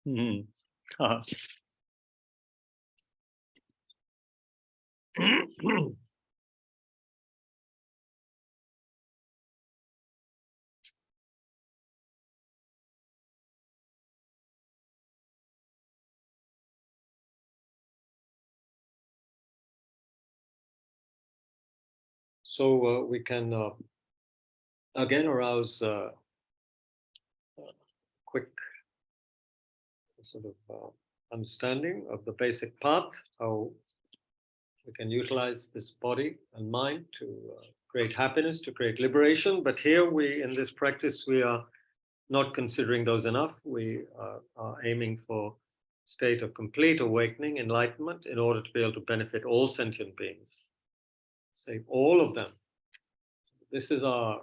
Mhm. Ah. So we can again arouse quick sort of understanding of the basic path, how we can utilize this body and mind to create happiness, to create liberation. But here we, in this practice, we are not considering those enough. We are aiming for state of complete awakening, enlightenment, in order to be able to benefit all sentient beings, save all of them. This is our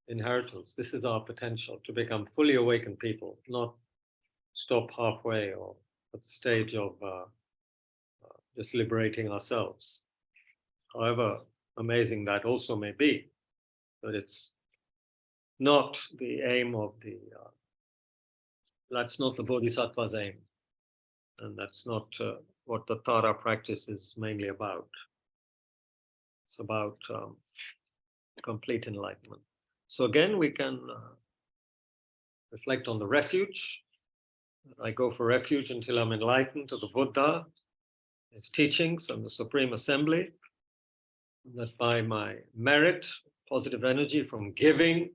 inheritance. This is our potential to become fully awakened people, not stop halfway or at the stage of just liberating ourselves. However amazing that also may be, but it's not the aim of the, that's not the Bodhisattva's aim. And that's not what the Tara practice is mainly about. It's about complete enlightenment. So again, we can reflect on the refuge. I go for refuge until I'm enlightened to the Buddha, his teachings, and the Supreme Assembly. And that by my merit, positive energy from giving,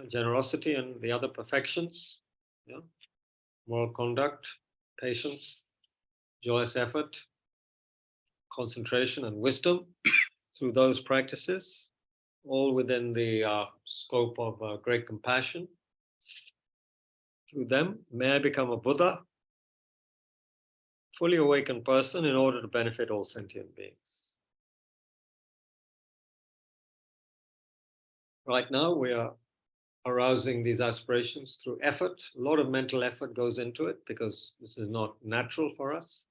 generosity, and the other perfections, yeah, moral conduct, patience, joyous effort, concentration, and wisdom, through those practices, all within the scope of great compassion. Through them, may I become a Buddha, fully awakened person in order to benefit all sentient beings. Right now, we are arousing these aspirations through effort. A lot of mental effort goes into it because this is not natural for us.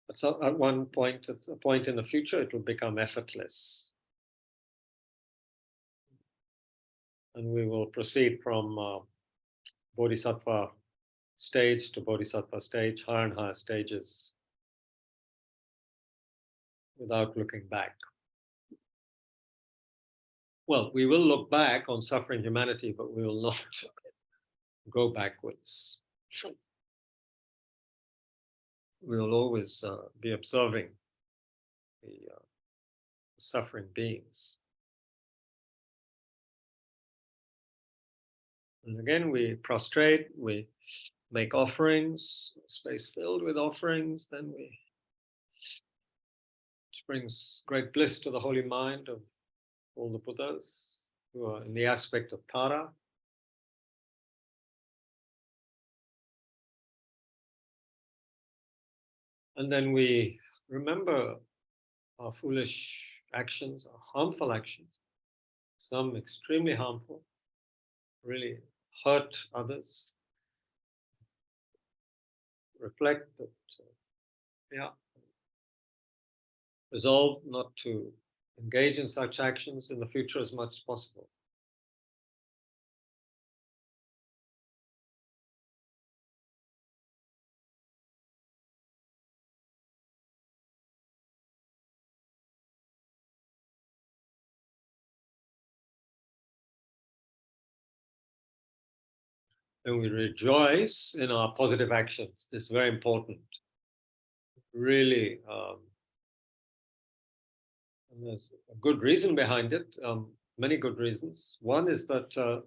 But so at one point, at a point in the future, it will become effortless. And we will proceed from Bodhisattva stage to Bodhisattva stage, higher and higher stages, without looking back. Well, we will look back on suffering humanity, but we will not go backwards. We will always be observing the suffering beings. And again, we prostrate, we make offerings, space filled with offerings, then which brings great bliss to the holy mind of all the Buddhas who are in the aspect of Tara. And then we remember our foolish actions, our harmful actions, some extremely harmful, really hurt others. Reflect that, resolve not to engage in such actions in the future as much as possible. And we rejoice in our positive actions. This is very important. Really, and there's a good reason behind it, many good reasons. One is that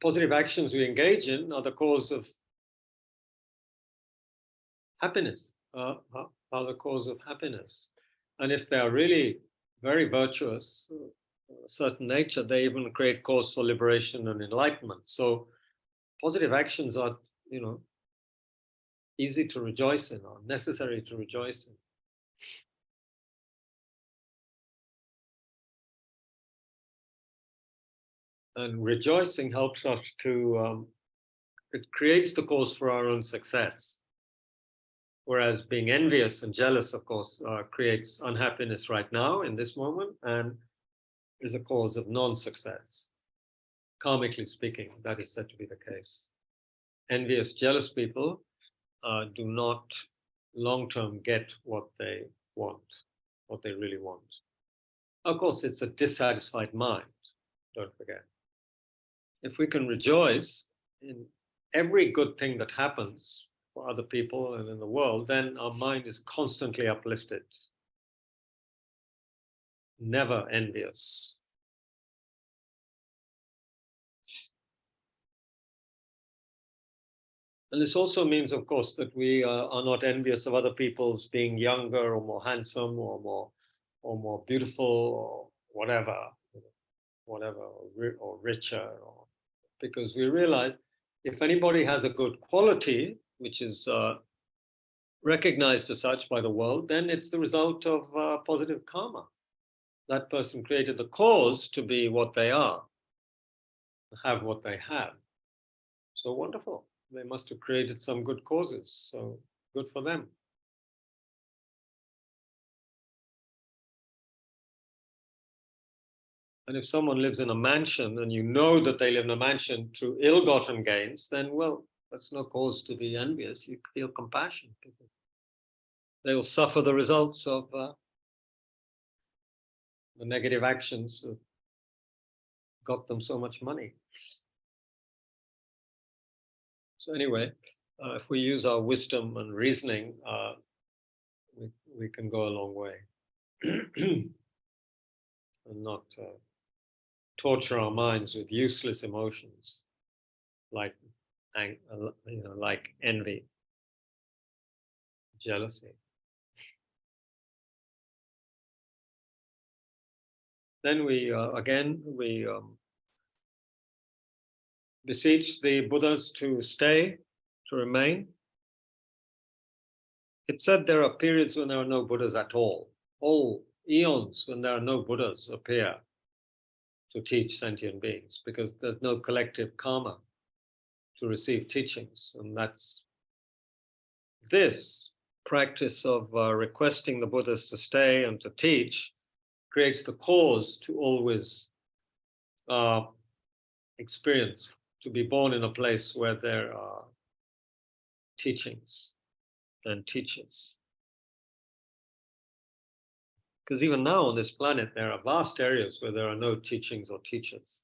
positive actions we engage in are the cause of happiness, are the cause of happiness. And if they are really very virtuous, a certain nature, they even create cause for liberation and enlightenment. So positive actions are, easy to rejoice in, or necessary to rejoice in. And rejoicing helps us to, it creates the cause for our own success. Whereas being envious and jealous, of course, creates unhappiness right now in this moment and is a cause of non-success. Karmically speaking, that is said to be the case. envious, jealous people do not long-term get what they want, what they really want. Of course, it's a dissatisfied mind, don't forget. If we can rejoice in every good thing that happens for other people and in the world, then our mind is constantly uplifted, never envious. And this also means, of course, that we are not envious of other people's being younger or more handsome or more beautiful or whatever, or richer, because we realize if anybody has a good quality, which is recognized as such by the world, then it's the result of positive karma. That person created the cause to be what they are, have what they have. So wonderful. They must have created some good causes. So good for them. And if someone lives in a mansion and you know that they live in a mansion through ill-gotten gains, then, well, that's no cause to be envious. You feel compassion. They will suffer the results of the negative actions that got them so much money. So anyway, if we use our wisdom and reasoning, we can go a long way and not torture our minds with useless emotions like, like envy, jealousy. Then we beseech the Buddhas to stay, to remain. It said there are periods when there are no Buddhas at all. Whole eons when there are no Buddhas appear to teach sentient beings because there's no collective karma to receive teachings. And that's this practice of requesting the Buddhas to stay and to teach creates the cause to always experience, to be born in a place where there are teachings and teachers. Because even now on this planet, there are vast areas where there are no teachings or teachers.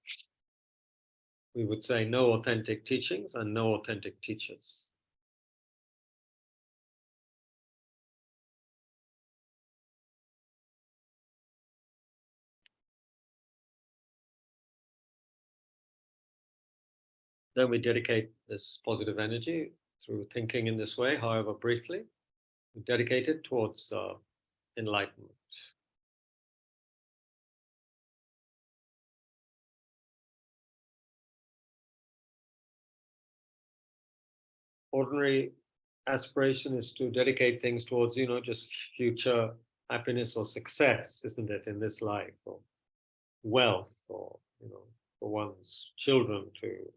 We would say no authentic teachings and no authentic teachers. Then we dedicate this positive energy through thinking in this way, however briefly, we dedicate it towards enlightenment. Ordinary aspiration is to dedicate things towards, just future happiness or success, isn't it, in this life, or wealth, or, for one's children to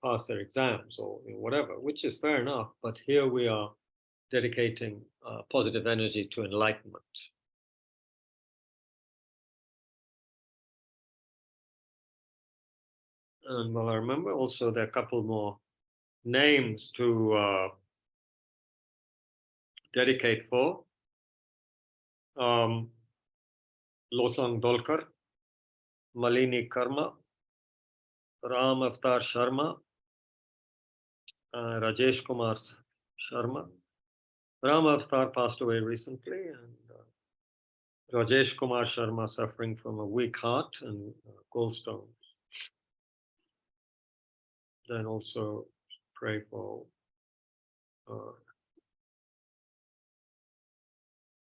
pass their exams or whatever, which is fair enough. But here we are dedicating positive energy to enlightenment. And well, I remember also there are a couple more names to dedicate for. Losang Dolkar, Malini Karma, Ram Avatar Sharma, Rajesh Kumar Sharma. Ram Avatar passed away recently, and Rajesh Kumar Sharma suffering from a weak heart and gallstones. Then also pray for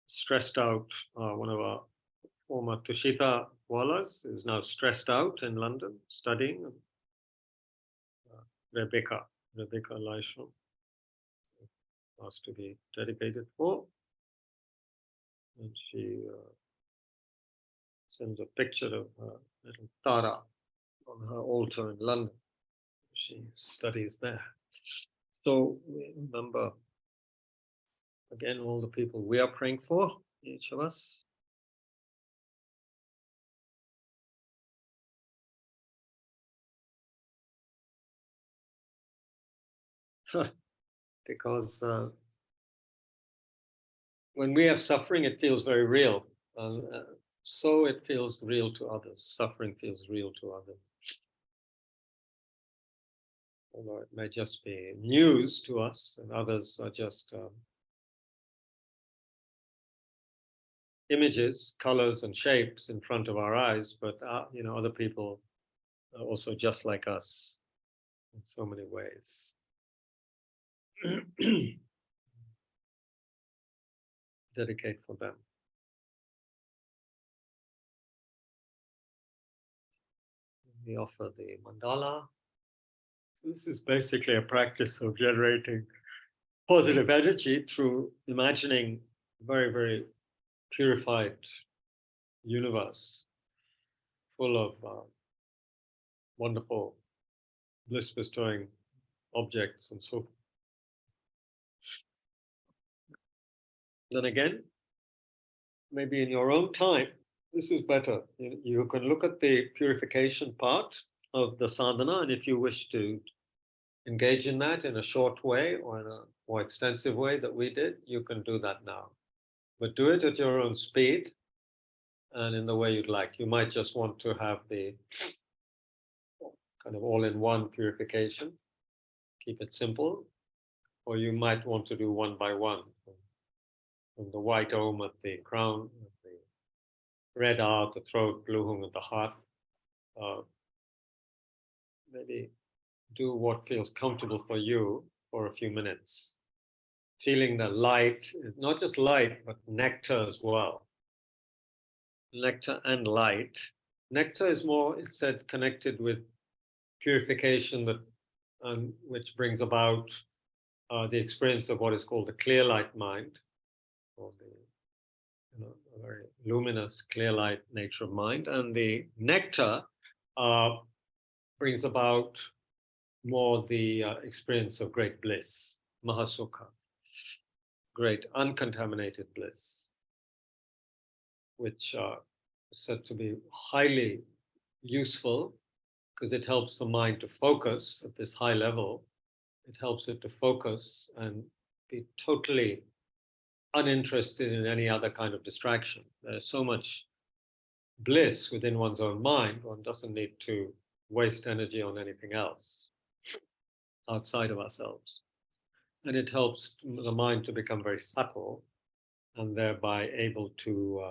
stressed out, one of our former Tushita Wallace is now stressed out in London studying. Rebecca Lysholm asked to be dedicated for. And she sends a picture of her little Tara on her altar in London. She studies there. So we remember again all the people we are praying for, each of us. because when we have suffering, it feels very real. So it feels real to others. Suffering feels real to others. Although it may just be news to us, and others are just images, colors, and shapes in front of our eyes. But other people are also just like us in so many ways. Dedicate for them. We offer the mandala. This is basically a practice of generating positive energy through imagining a very, very purified universe full of wonderful bliss bestowing objects and so forth. Then again, maybe in your own time, this is better. You can look at the purification part of the sadhana, and if you wish to engage in that in a short way or in a more extensive way that we did, you can do that now. But do it at your own speed and in the way you'd like. You might just want to have the kind of all-in-one purification, keep it simple, or you might want to do one by one. From the white Om at the crown, at the red R at the throat, blue Hum at the heart. Maybe do what feels comfortable for you for a few minutes. Feeling the light, not just light, but nectar as well. Nectar and light. Nectar is more, it's said, connected with purification that which brings about the experience of what is called the clear light mind, or the a very luminous, clear light nature of mind. And the nectar brings about more the experience of great bliss, mahasukha, great uncontaminated bliss, which is said to be highly useful because it helps the mind to focus at this high level. It helps it to focus and be totally uninterested in any other kind of distraction. There's so much bliss within one's own mind, one doesn't need to waste energy on anything else outside of ourselves. And it helps the mind to become very subtle and thereby able to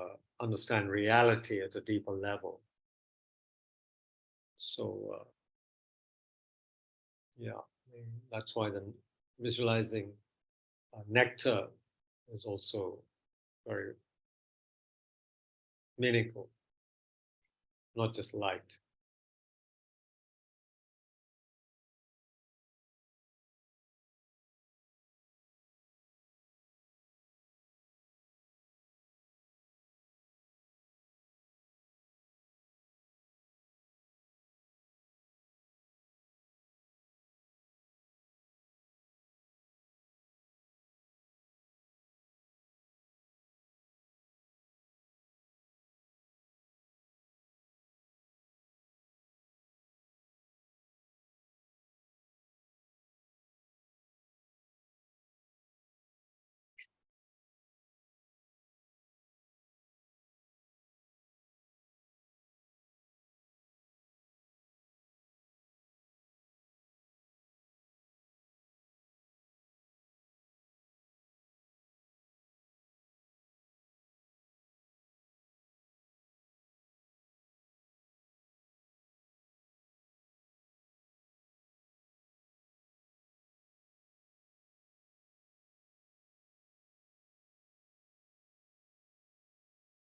understand reality at a deeper level. So, yeah, that's why the visualizing nectar is also very meaningful, not just light.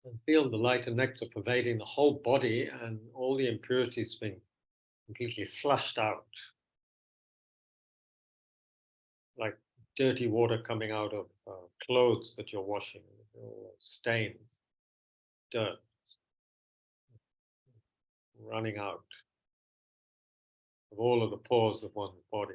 And feel the light and nectar pervading the whole body and all the impurities being completely flushed out, like dirty water coming out of clothes that you're washing, stains, dirt running out of all of the pores of one's body.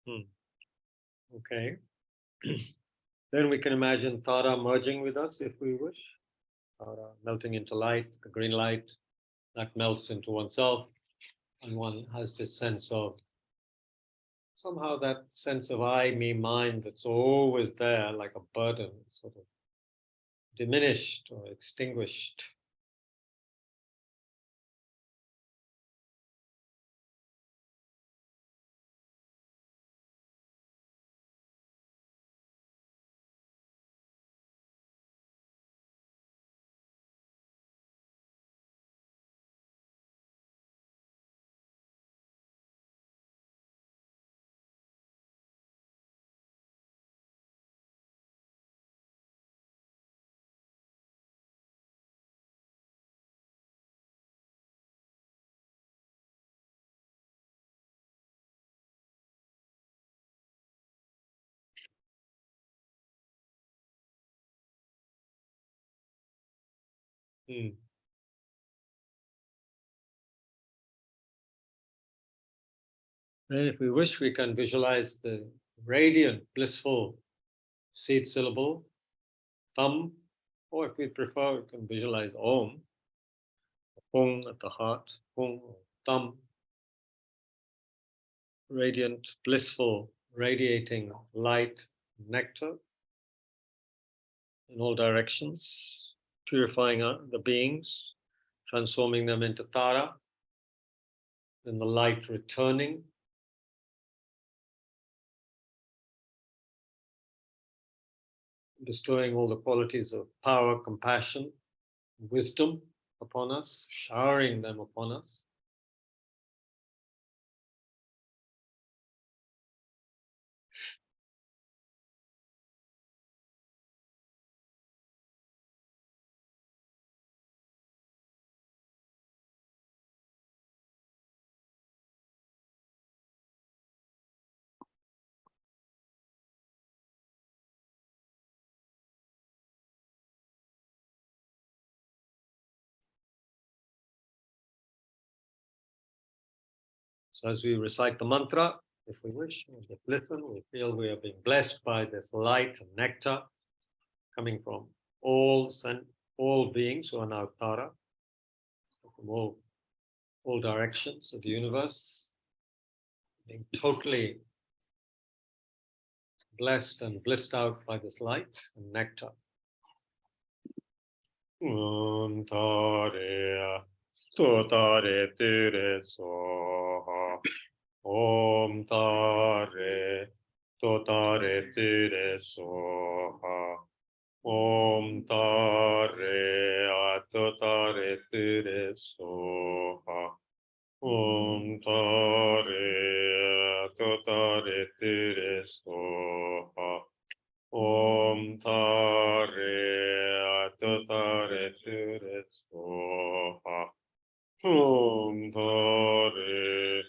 Hmm. Okay. Then we can imagine Tara merging with us if we wish. Tara melting into light, the green light that melts into oneself, and one has this sense of somehow that sense of I, me, mine that's always there, like a burden, sort of diminished or extinguished. Hmm. Then, if we wish, we can visualize the radiant, blissful seed syllable, thumb, or if we prefer, we can visualize Om, Hung at the heart, Hung, thumb, radiant, blissful, radiating light, nectar in all directions, purifying the beings, transforming them into Tara, then the light returning, bestowing all the qualities of power, compassion, wisdom upon us, showering them upon us. So as we recite the mantra, if we wish, we listen, we feel we are being blessed by this light and nectar coming from all beings who are now Tara, from all directions of the universe, being totally blessed and blissed out by this light and nectar. Om Tare Totare Tire Soha Om Tare Totare Tire Soha Om Tare Atotare Tire Soha Om Tare Atotare Tire Soha Om Tare Atotare Tire Soha Om Tare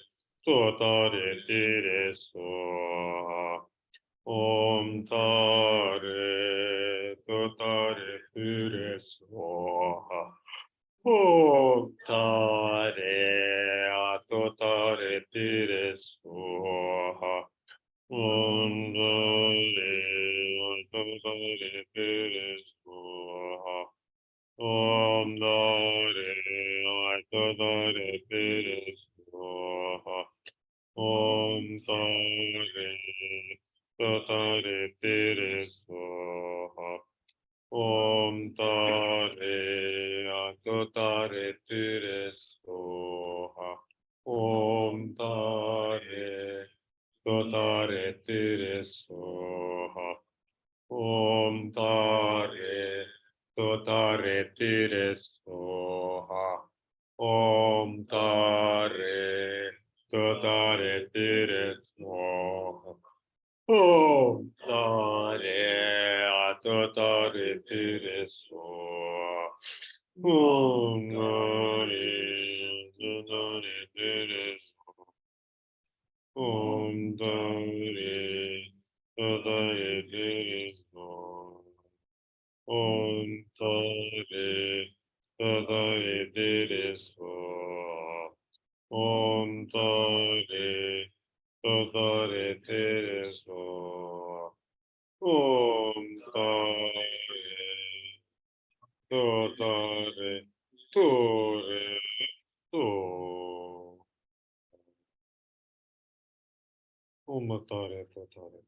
Totare Tire Soha Om Tare Totare Tire Soha Om Tare Atotare Tire Soha Om Tare Atotare Tire Soha Om Dare Atodare Pire Swaha Om Tare Totare Pire Swaha Om Tare Atotare Pire Swaha Om Tare Totare Pire Swaha Om Tare Totare Tire Soha Om Tare Totare Tire Soha Om Tare Totare Tire Soha Om Tare Totare Tire Soha Om Tare Totare Tire Soha Om Tare Tadare Dere Swa Om Tare Umatare totare.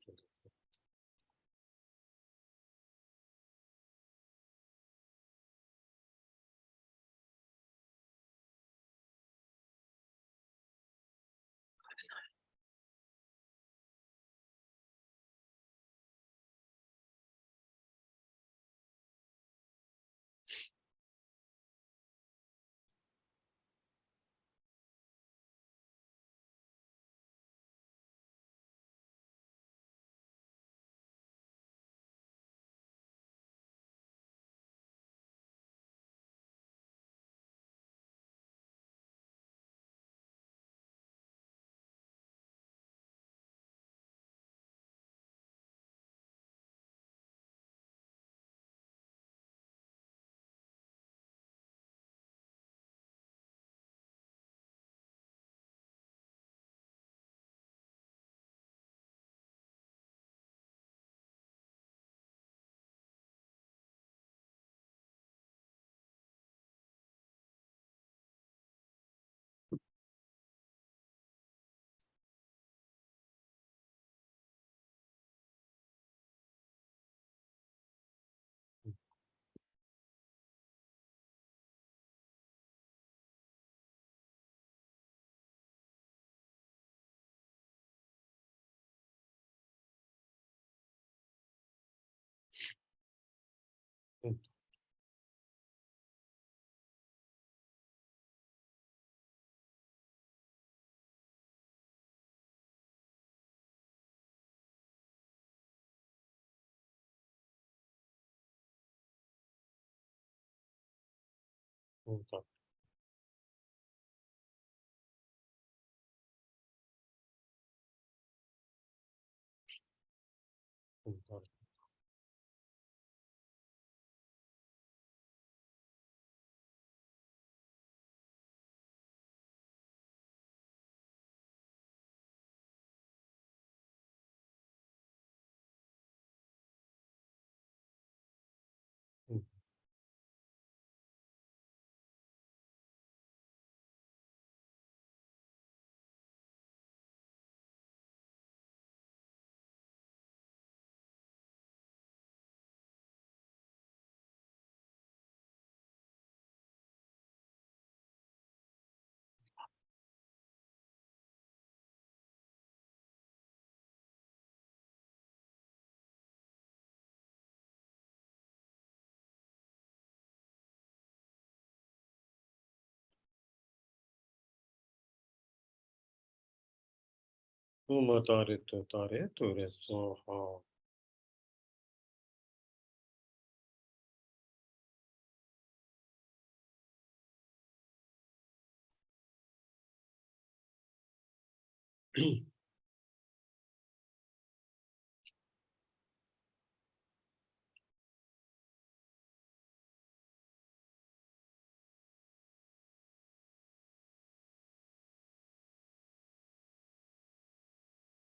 Umatare totare tore soha.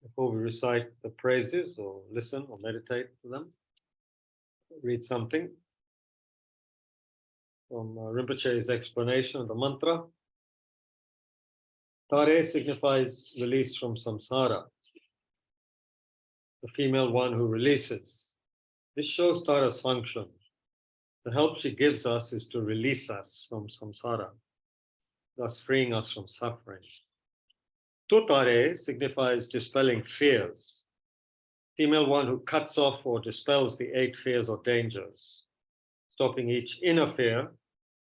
Before we recite the praises or listen or meditate to them, read something from Rinpoche's explanation of the mantra. Tare signifies release from samsara, the female one who releases. This shows Tara's function. The help she gives us is to release us from samsara, thus freeing us from suffering. Tutare signifies dispelling fears, female one who cuts off or dispels the 8 fears or dangers, stopping each inner fear,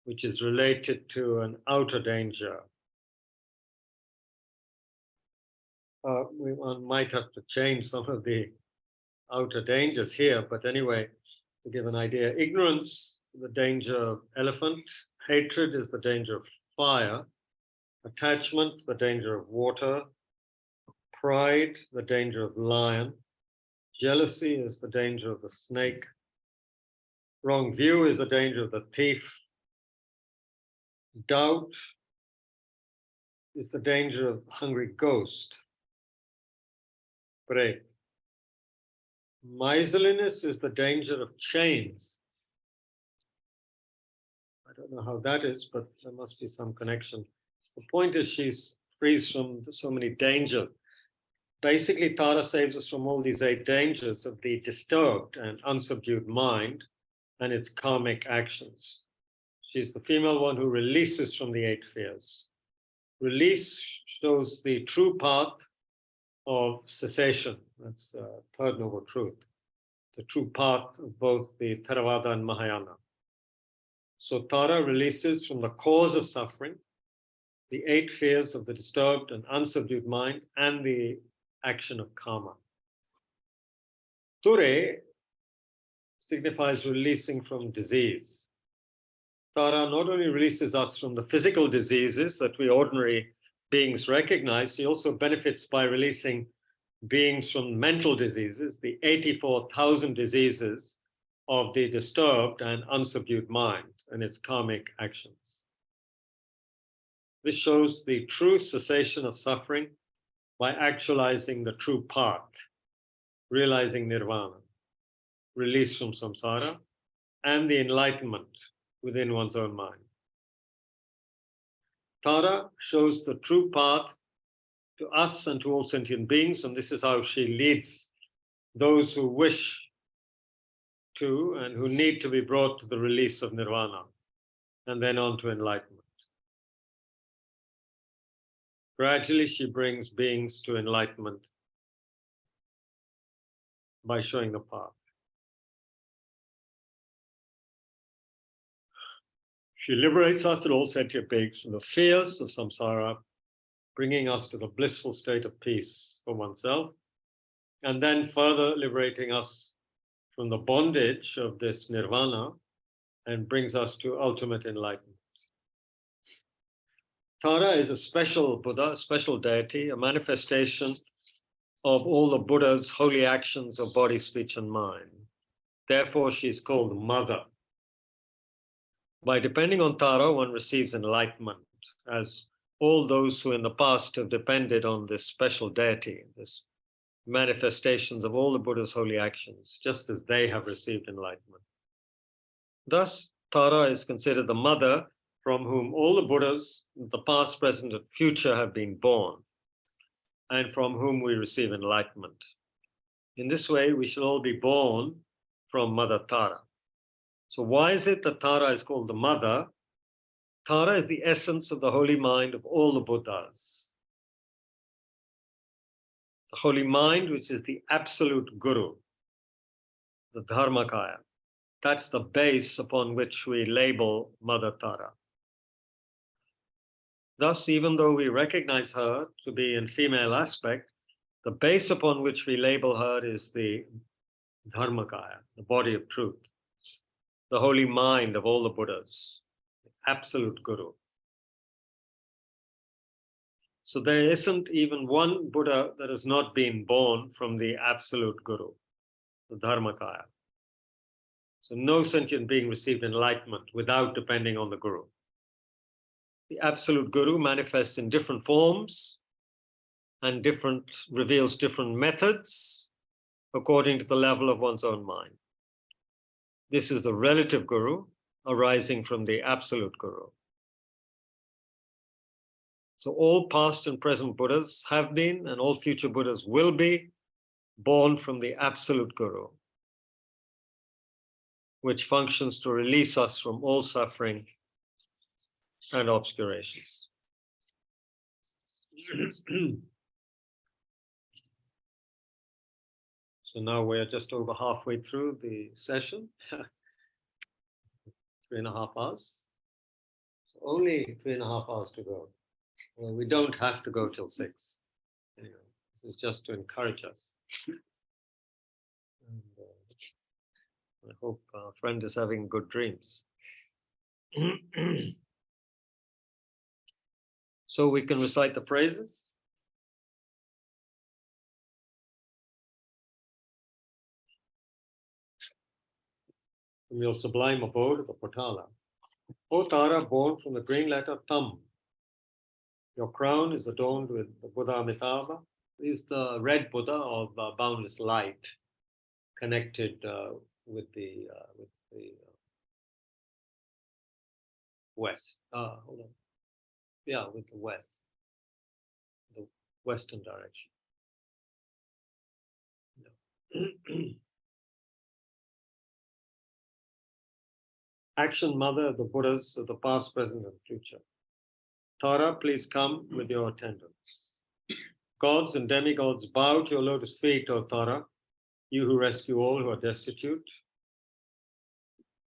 which is related to an outer danger. One might have to change some of the outer dangers here, but anyway, to give an idea, ignorance, the danger of elephant, hatred is the danger of fire, attachment, the danger of water, pride, the danger of lion, jealousy is the danger of the snake, wrong view is the danger of the thief, doubt is the danger of hungry ghost, pray. Miserliness is the danger of chains. I don't know how that is, but there must be some connection. The point is she's free from so many dangers. Basically, Tara saves us from all these 8 dangers of the disturbed and unsubdued mind and its karmic actions. She's the female one who releases from the 8 fears. Release shows the true path of cessation. That's third noble truth, the true path of both the Theravada and Mahayana. So Tara releases from the cause of suffering, the 8 fears of the disturbed and unsubdued mind, and the action of karma. Ture signifies releasing from disease. Tara not only releases us from the physical diseases that we ordinary beings recognize, she also benefits by releasing beings from mental diseases, the 84,000 diseases of the disturbed and unsubdued mind and its karmic actions. This shows the true cessation of suffering by actualizing the true path, realizing nirvana, release from samsara, and the enlightenment within one's own mind. Tara shows the true path to us and to all sentient beings, and this is how she leads those who wish to and who need to be brought to the release of nirvana and then on to enlightenment. Gradually, she brings beings to enlightenment by showing the path. She liberates us and all sentient beings from the fears of samsara, bringing us to the blissful state of peace for oneself, and then further liberating us from the bondage of this nirvana and brings us to ultimate enlightenment. Tara is a special Buddha, a special deity, a manifestation of all the Buddha's holy actions of body, speech, and mind. Therefore, she's called Mother. By depending on Tara, one receives enlightenment, as all those who in the past have depended on this special deity, this manifestations of all the Buddha's holy actions, just as they have received enlightenment. Thus, Tara is considered the mother from whom all the Buddhas, the past, present, and future, have been born, and from whom we receive enlightenment. In this way, we shall all be born from Mother Tara. So why is it that Tara is called the mother? Tara is the essence of the holy mind of all the Buddhas. The holy mind, which is the absolute guru, the Dharmakaya. That's the base upon which we label Mother Tara. Thus, even though we recognize her to be in female aspect, the base upon which we label her is the Dharmakaya, the body of truth, the holy mind of all the Buddhas, the absolute guru. So there isn't even one Buddha that has not been born from the absolute guru, the Dharmakaya. So no sentient being received enlightenment without depending on the guru. The absolute guru manifests in different forms and reveals different methods according to the level of one's own mind. This is the relative guru arising from the absolute guru. So all past and present Buddhas have been, and all future Buddhas will be, born from the absolute guru, which functions to release us from all suffering and obscurations. So now we're just over halfway through the session, 3.5 hours. So only 3.5 hours to go. Well, we don't have to go till 6. Anyway, this is just to encourage us. And, I hope our friend is having good dreams. So we can recite the praises. From your sublime abode of the Potala. O Tara, born from the green letter Tam, your crown is adorned with the Buddha Amitabha. Is the red Buddha of boundless light, connected with the west. Hold on. Yeah, with the west, the western direction. Action Mother of the Buddhas of the past, present, and future. Tara, please come with your attendants. Gods and demigods, bow to your lotus feet, O Tara, you who rescue all who are destitute.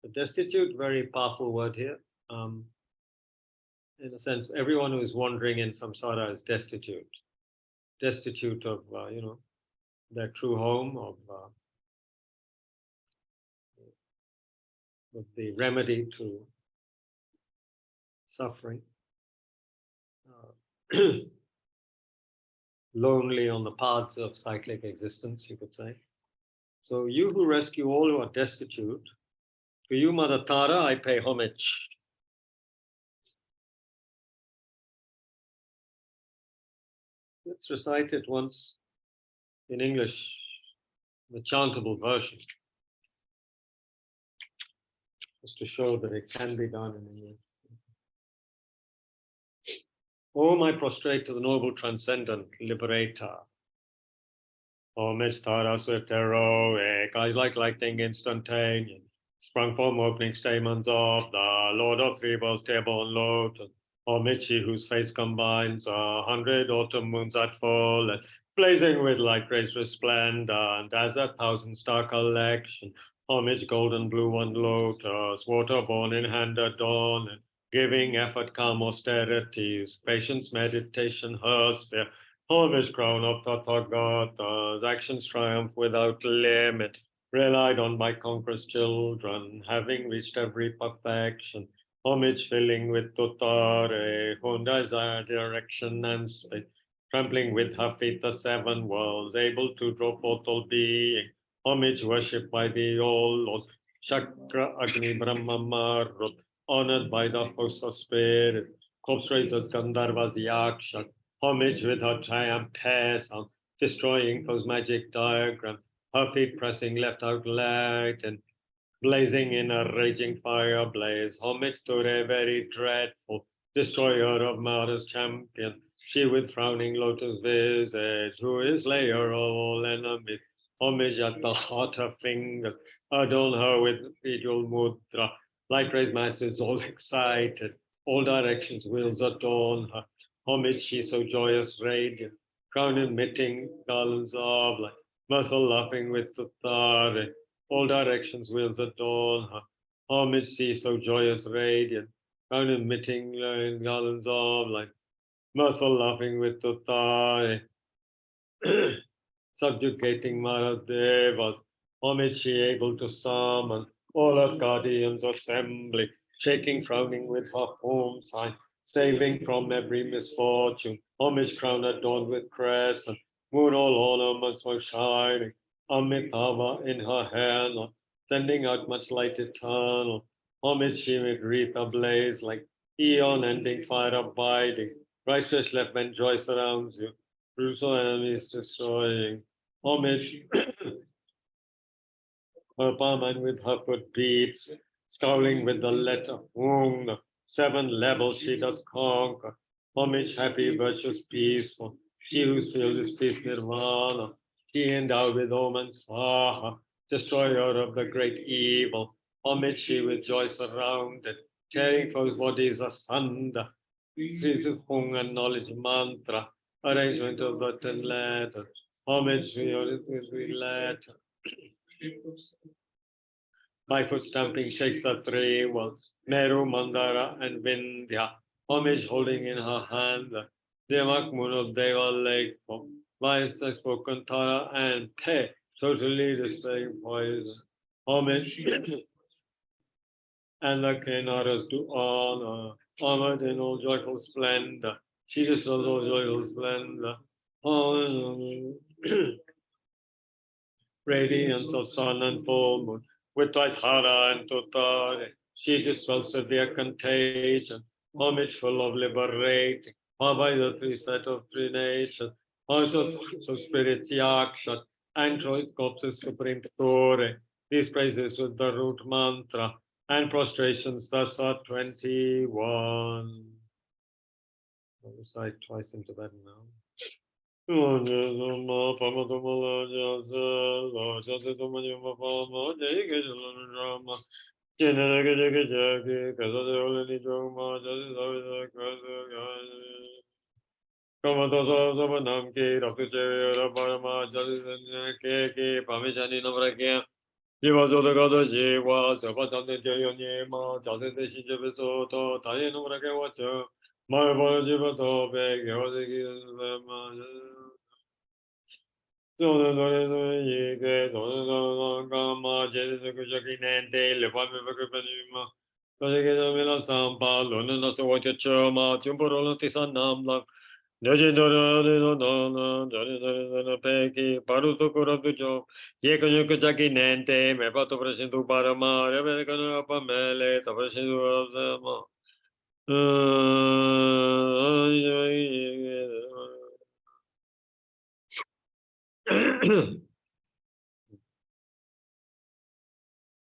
The destitute, very powerful word here. In a sense, everyone who is wandering in samsara is destitute. Destitute of, their true home, of the remedy to suffering. Lonely on the paths of cyclic existence, you could say. So you who rescue all who are destitute, to you, Mother Tara, I pay homage. Let's recite it once in English, the chantable version, just to show that it can be done in English. Om, I prostrate to the noble transcendent liberator. Homage Tara, swift heroic, eyes like lightning instantaneous, sprung from opening stamens of the Lord of Three Worlds, table and lotus. Homage he whose face combines 100 autumn moons at full, and blazing with light rays resplendent as 1,000 star collection. Homage golden blue and lotus, water-born in hand at dawn, and giving effort calm austerities, patience meditation her sphere. Homage crown of Tathagata's actions triumph without limit, relied on by conquerors' children, having reached every perfection. Homage filling with Tutare, who desire direction and space, trampling with her feet the seven worlds, able to draw forth all being. Homage worshipped by the all Lord, Chakra Agni Brahma Marut, honored by the hosts of spirit, corpse raisers Gandharvas Yaksha. Homage with her triumphess on destroying those magic diagrams, her feet pressing left out light and blazing in a raging fire blaze. Homage to the very dreadful destroyer of murder's champion, she with frowning lotus visage, who is layer of all enemies. Homage at the heart her fingers, adorn her with ritual mudra, light rays masses all excited, all directions wheels adorn her. Homage she so joyous radiant, crown emitting garlands of light, mirthful laughing with the thare, all directions wheels adorn her. Homage she so joyous radiant, crown emitting garlands of light, mirthful laughing with the thare, subjugating Maradevas. Homage she able to summon all her guardians assembly, shaking, frowning with her home sign, saving from every misfortune. Homage crown adorned with crescent, moon all ornaments were shining, Amitabha in her hand, sending out much light eternal. Homage she with wreath ablaze like eon-ending fire abiding. Righteous left when joy surrounds you, brutal enemies destroying. Homage her palm and with her foot beats, scowling with the letter Om. The seven levels she does conquer. Homage, happy, virtuous, peaceful. She who feels his peace nirvana. She endowed with Om and Swaha, destroyer of the great evil. Homage, she with joy surrounded, tearing foes' bodies asunder. Sri Hung and knowledge mantra, arrangement of the 10 letters. Homage to your letter. My foot stamping shakes the three worlds, Meru, Mandara, and Vindhya. Homage holding in her hand the Demak moon of Deva Lake. Wise spoken Tara and Pe, totally displaying poison. Homage and the Kenaras to honor, honored in all joyful splendor. She dispels all joyful splendor. Radiance of sun and full moon, with Tvaithara and Tutare, she dispels severe contagion, homage full of liberating, all by the three set of three natures, also of spirits Yakshat, and corpses supreme Tore. These praises with the root mantra, and prostrations thus are 21. I'll recite twice in Tibetan now.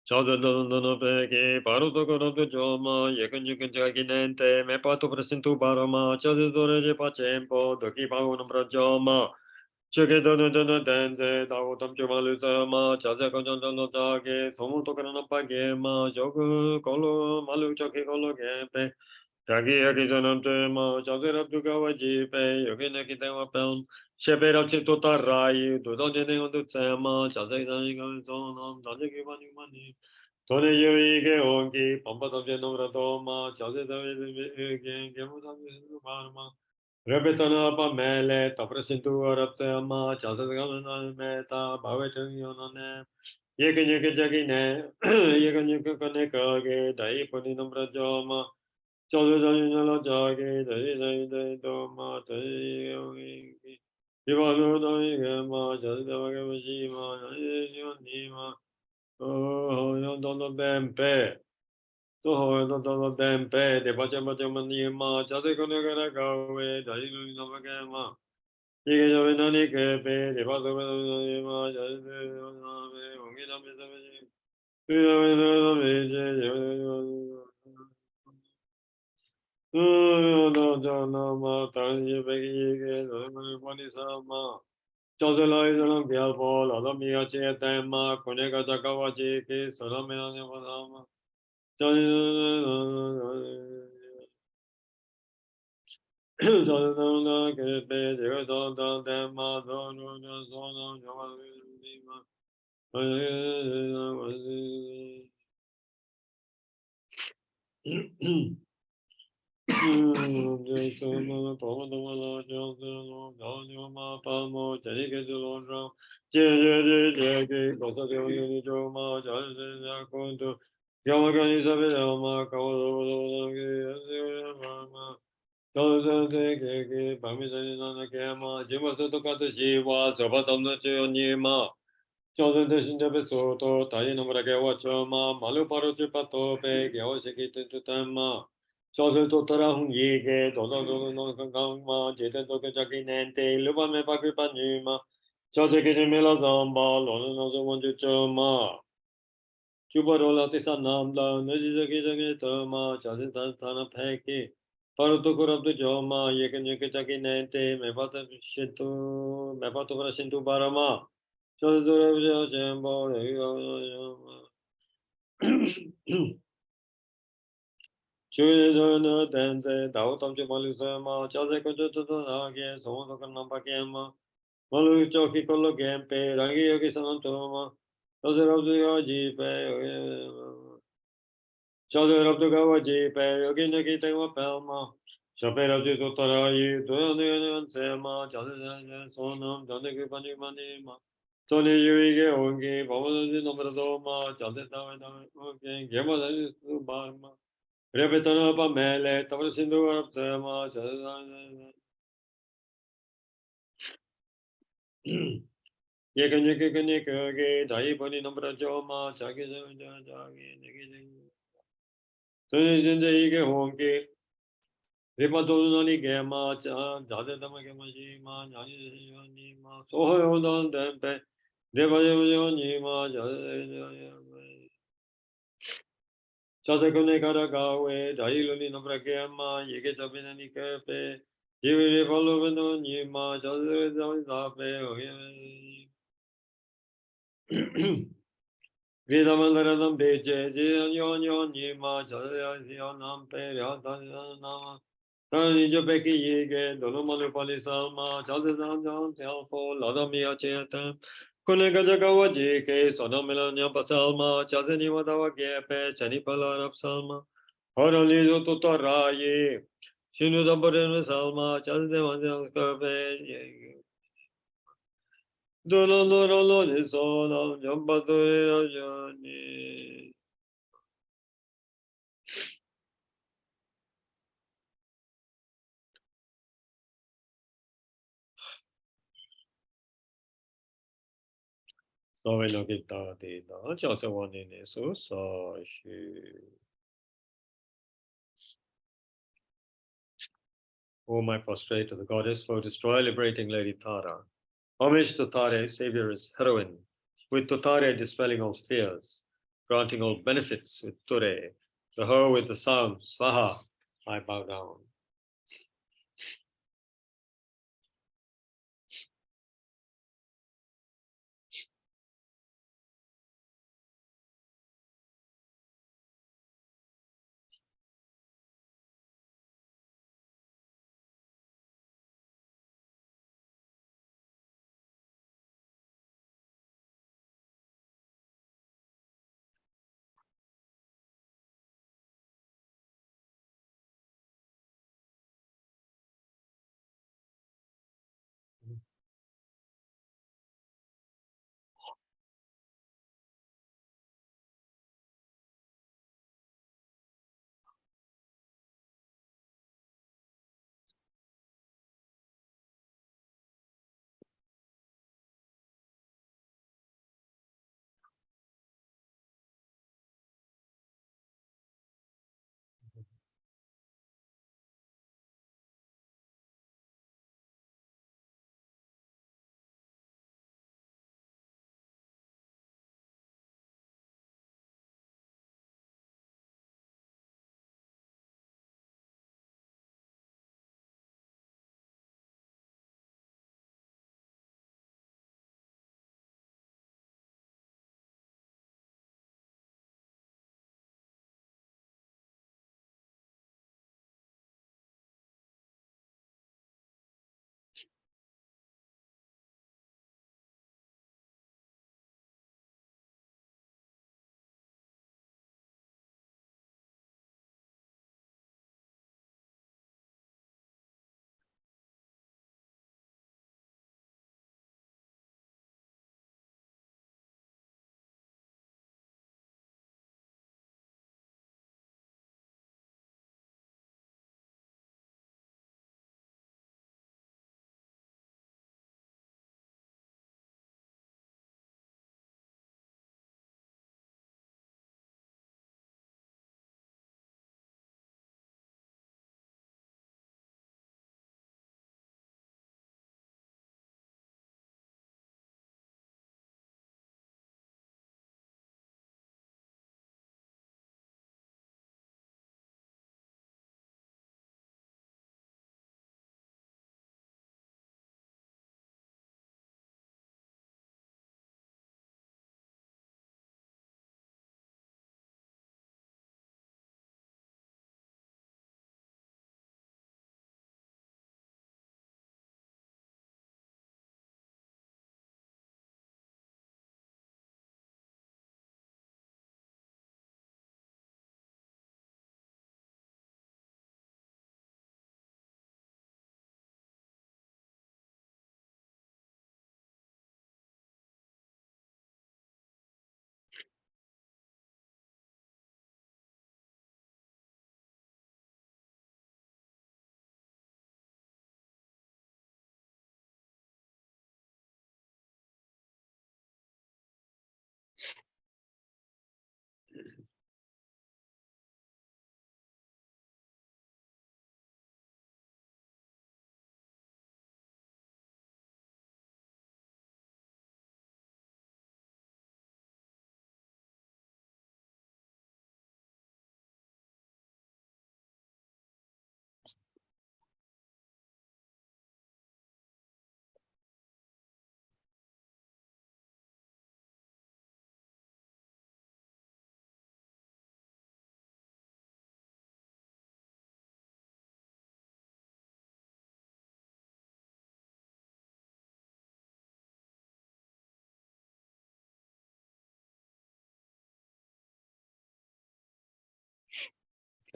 Ciao perché paro to coro to joma yekun yekun jagi nente me pato presentu barama ciao de dore je pa tempo do ki pa un pro joma chege do no dente da o tam chuma lu ma ciao de kon jon no ta ge somu to kana pa ge ma jogu kolo malu choki kolo ge pe 자기 여기 저놈 뭐 저들 누가 와지 빼 여기 내기 대화 뺨 셰베랍 또 따라이 도도 되는 것도 째마 자세히 사니까 저놈 나중에 많이 많이 돈의 여익에 온기 범바닥에 놓으라도 마 자세히 게무상이 바르마 레베타나 아빠 멜레 타프레신투 아랍테마 자세히 가는 메타 바웨 정연하네 예근 예근 저기네 예근 예근 거네 거게 다이 본인 브라조마 저저저저저 저기 저기 도마 저기 여기 이바도 너희가 마 저저게 무시마 저기니마 어연도도 뱀페 또 호연도도 뱀페 대바자마자마니마 저대거네가라 가웨 저기는 너게 마 이게 저변하니 그배 대바도마니마 저대거네 옹기담에서지 그러면서 이제 no tangi begi ge no mani sama chodolai no bia bol alo mi ache tema kone ga jagawa ji ke sara me ne ma chani chodol na ke pe de do do tema do no no so no jama ni ma Chosen the Shinjabe Soto, Tayanamrake Wachama, Maluparo Chipato, Peg, Yawashiki Tutama, Chosen Totara Hungige, Dono no Kangama, Jeten Tokajaki Nente, Lubame Pakipanima, Choseki Mila Zamba, Lona no Wanjuchama, Chubarola Tisanamla, Nejaki Tama, Chosen Tana Peki, Parutokura to Joma, Yakan Yakachaki Nente, Mepata Shintu, Mepato Shintu Barama. 주의전의 댄데 다우tam지 말리서마 자세 건조도 나게 소원도 남바게마 말로 저기 걸로 gempe 랑이 여기서는 또마 저세랍도가 지페 저세랍도가 지페 여기 여기 대와 벨마 샤페랍지 도타라이 도연은 세마 자세 소놈 전에 그 반이마니마 돈이 유익에 온기 바보든지 nombrado ma 자세 다we 오케이 게마다지 바마 Repetono pa mele, tavra sindu arapsema, yekan yekan yekage, dai pani nambra joma, chage jage, nege tone jende ike honke, repatono nani gema, jade tama gema shima, nyani ni ma, soho yon tempe, deva yon ni ma, 자세 kone kara gawe, dai luni nambra gema, yeke chabina ni kepe, Jiviri Palovino Nima Chadri Vidamaladam Beje Yon Yon Nima Chadri Yonam Periatana Tani Jopeki Yige Dolomanu Palisalma Chadridan Jan Telfo Ladamia Chetam Kunegajakawaji Ke Sonomilanya Pasalma Chazani Wadawa Gepe Chanipala Salma Horalizo Tutaraye Shinu Dambarin Salma Chazde Manjam Kape Dololo Nisonam Jampaturi Rajani. Savelo Gita Dita Chasavani Nisu Sashi. Whom I prostrate to the goddess for destroy liberating Lady Tara. Homage to Tare, Savior is heroine, with Totare dispelling all fears, granting all benefits with Ture, to her with the sound, Swaha, I bow down.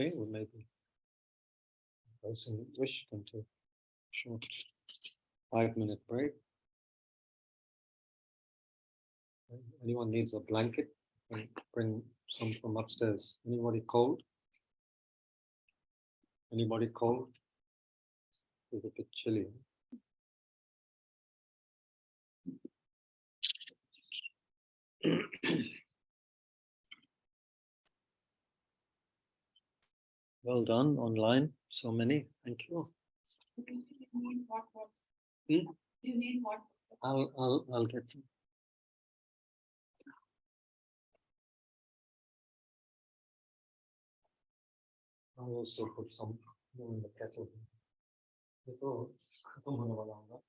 Okay, well maybe those who wish can take a short 5-minute break. Anyone needs a blanket? And bring some from upstairs. Anybody cold? Anybody cold? It's a bit chilly. Well done online. So many. Thank you. Do you need hot water? Hmm? Do you need hot I'll get some. I'll also put some in the kettle. देखो खत्म होने वाला होगा.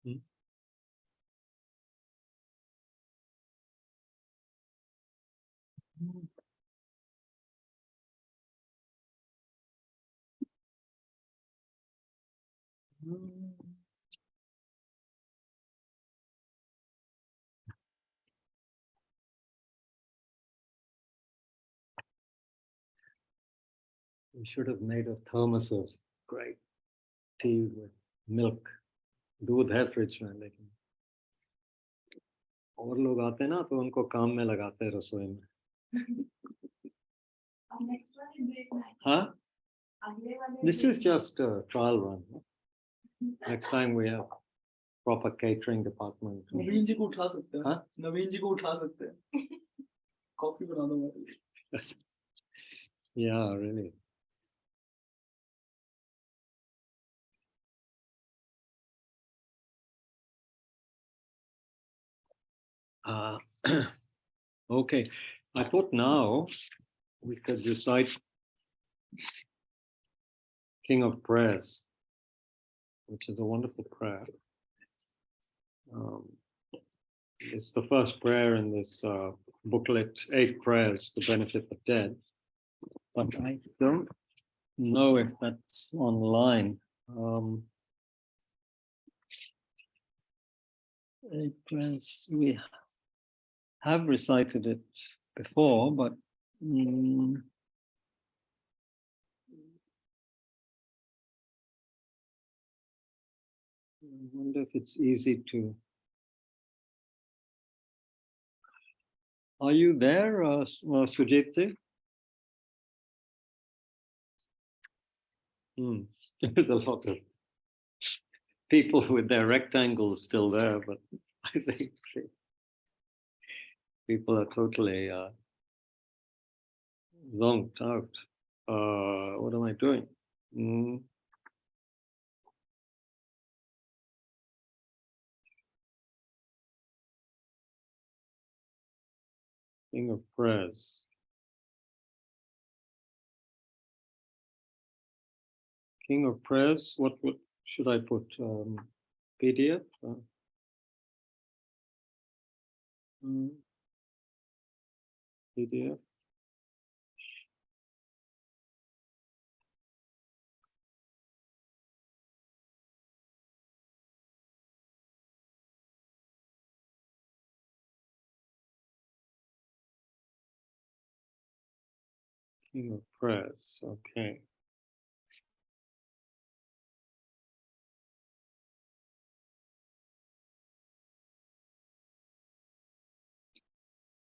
Hmm? We should have made a thermos of great tea with milk. दूध है fridge में, लेकिन और लोग आते हैं ना तो उनको काम में लगाते हैं रसोई में. Next one is break night. Huh? अगले वाले This break is just a trial run. Next time we have proper catering department. नवीन जी को उठा सकते हैं. हाँ? नवीन जी को उठा सकते हैं. कॉफी बना दो मेरे लिए. Yeah, really. Uh, okay, I thought now we could recite King of Prayers, which is a wonderful prayer. It's the first prayer in this booklet, 8 prayers to benefit the dead. But I don't know if that's online. 8 prayers, we have recited it before, but I wonder if it's easy to. Are you there, Sujiti? There's a lot of people with their rectangles still there, but I think people are totally zonked out. What am I doing? King of Prayers. King of Prayers, what should I put? PDF? PDF? King of Prayers, okay.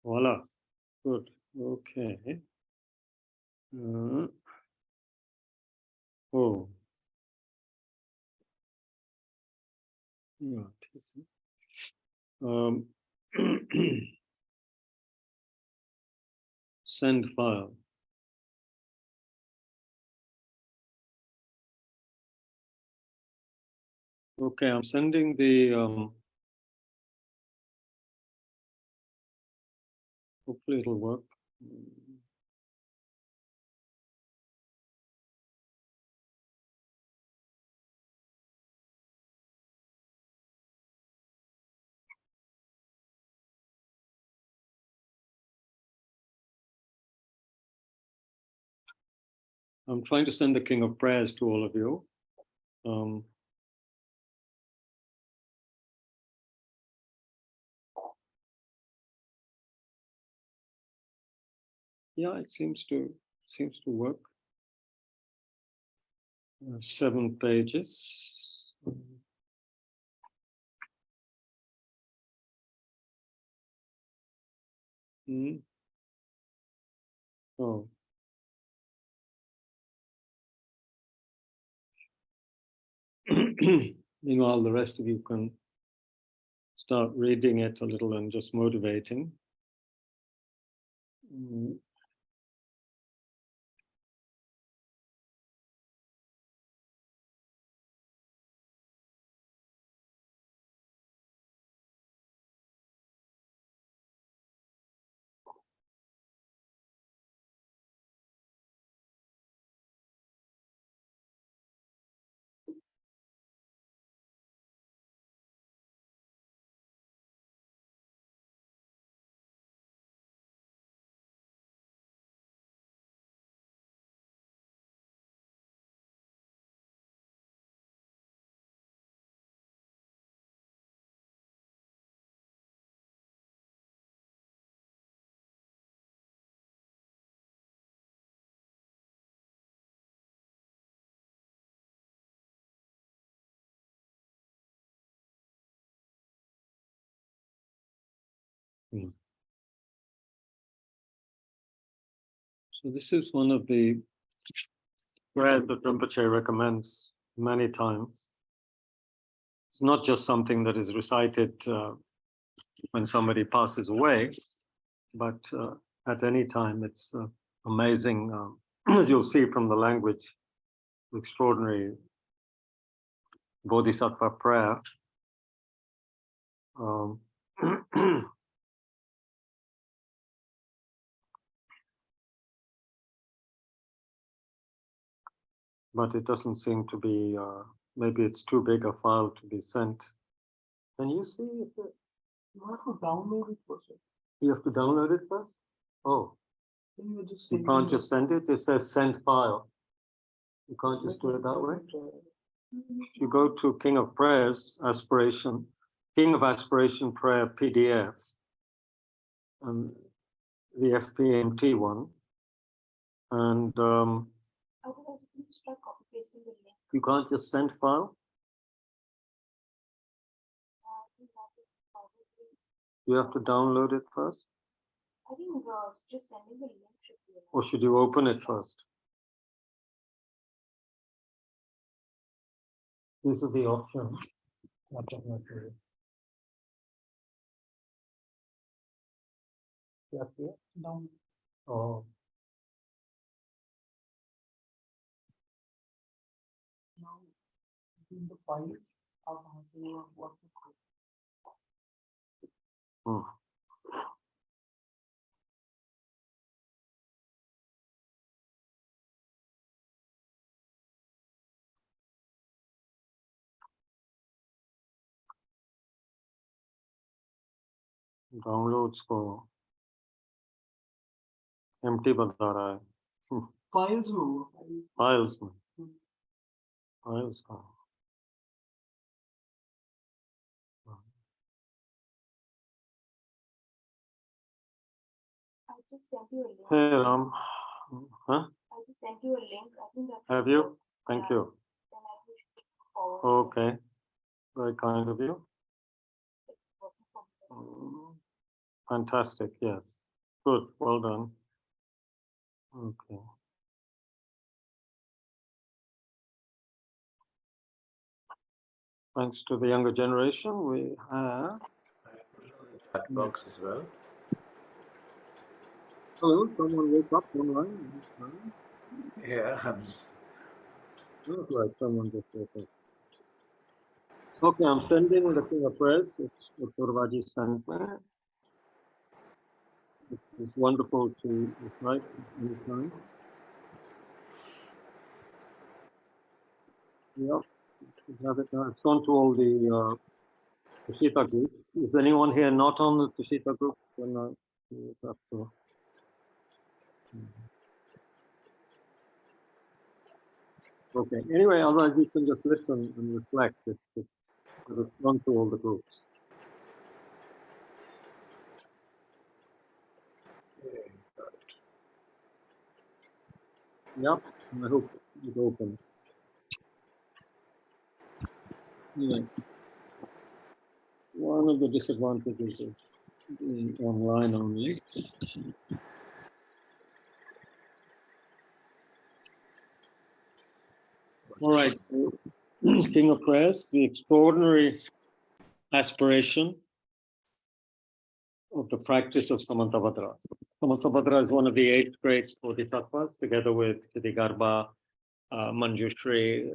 Voila, good, okay. Oh. Yeah. Send file. Okay, I'm sending the hopefully it'll work. I'm trying to send the King of Prayers to all of you. Yeah, it seems to work. 7 pages. Oh. Meanwhile, the rest of you can start reading it a little and just motivating. So this is one of the prayers that Rinpoche recommends many times. It's not just something that is recited when somebody passes away, but at any time. It's amazing, as you'll see from the language, extraordinary bodhisattva prayer. But it doesn't seem to be, maybe it's too big a file to be sent. Can you see if it, You have to download it first. you have to download it first? Oh, Then you just you can't just send it? It says send file. You can't just do it that way? If you go to King of Prayers, Aspiration, King of Aspiration Prayer PDF, and the FPMT one, and Otherwise, you can just try copy pasting the link. you can't just send file. You have to probably, You have to download it first, I think just sending the link should be enough. or should you open it first? These are the options. Yes, yeah. down. Oh, Now, in the files, आप वहाँ से what to hmm. Downloads को empty बता रहा है. files में होगा. Files में. Files का. I just sent you a link. Hey Ram, huh? I just sent you a link. I think that Have you? Thank you. Then I will click forward. Okay, very kind of you. It's working for me. Fantastic, yes. Good, well done. Okay. Thanks to the younger generation, we have. Chat box as well. Hello, someone woke up online. Yeah, Looks like someone just woke up. Okay, I'm sending the King of Prayers. It's Purvaji sent me. It's wonderful to recite anytime. Yep, we have it now. It's gone to all the Tushita groups. Is anyone here not on the Tushita group? Then you have to. Okay. Anyway, otherwise you can just listen and reflect. It's gone to all the groups. got it. Yep. I hope it opens. Anyway, one of the disadvantages of being online only. All right, King of Prayers, the extraordinary aspiration of the practice of Samantabhadra. Samantabhadra is one of the 8 great bodhisattvas, together with Siddhigarbha, Manjushri,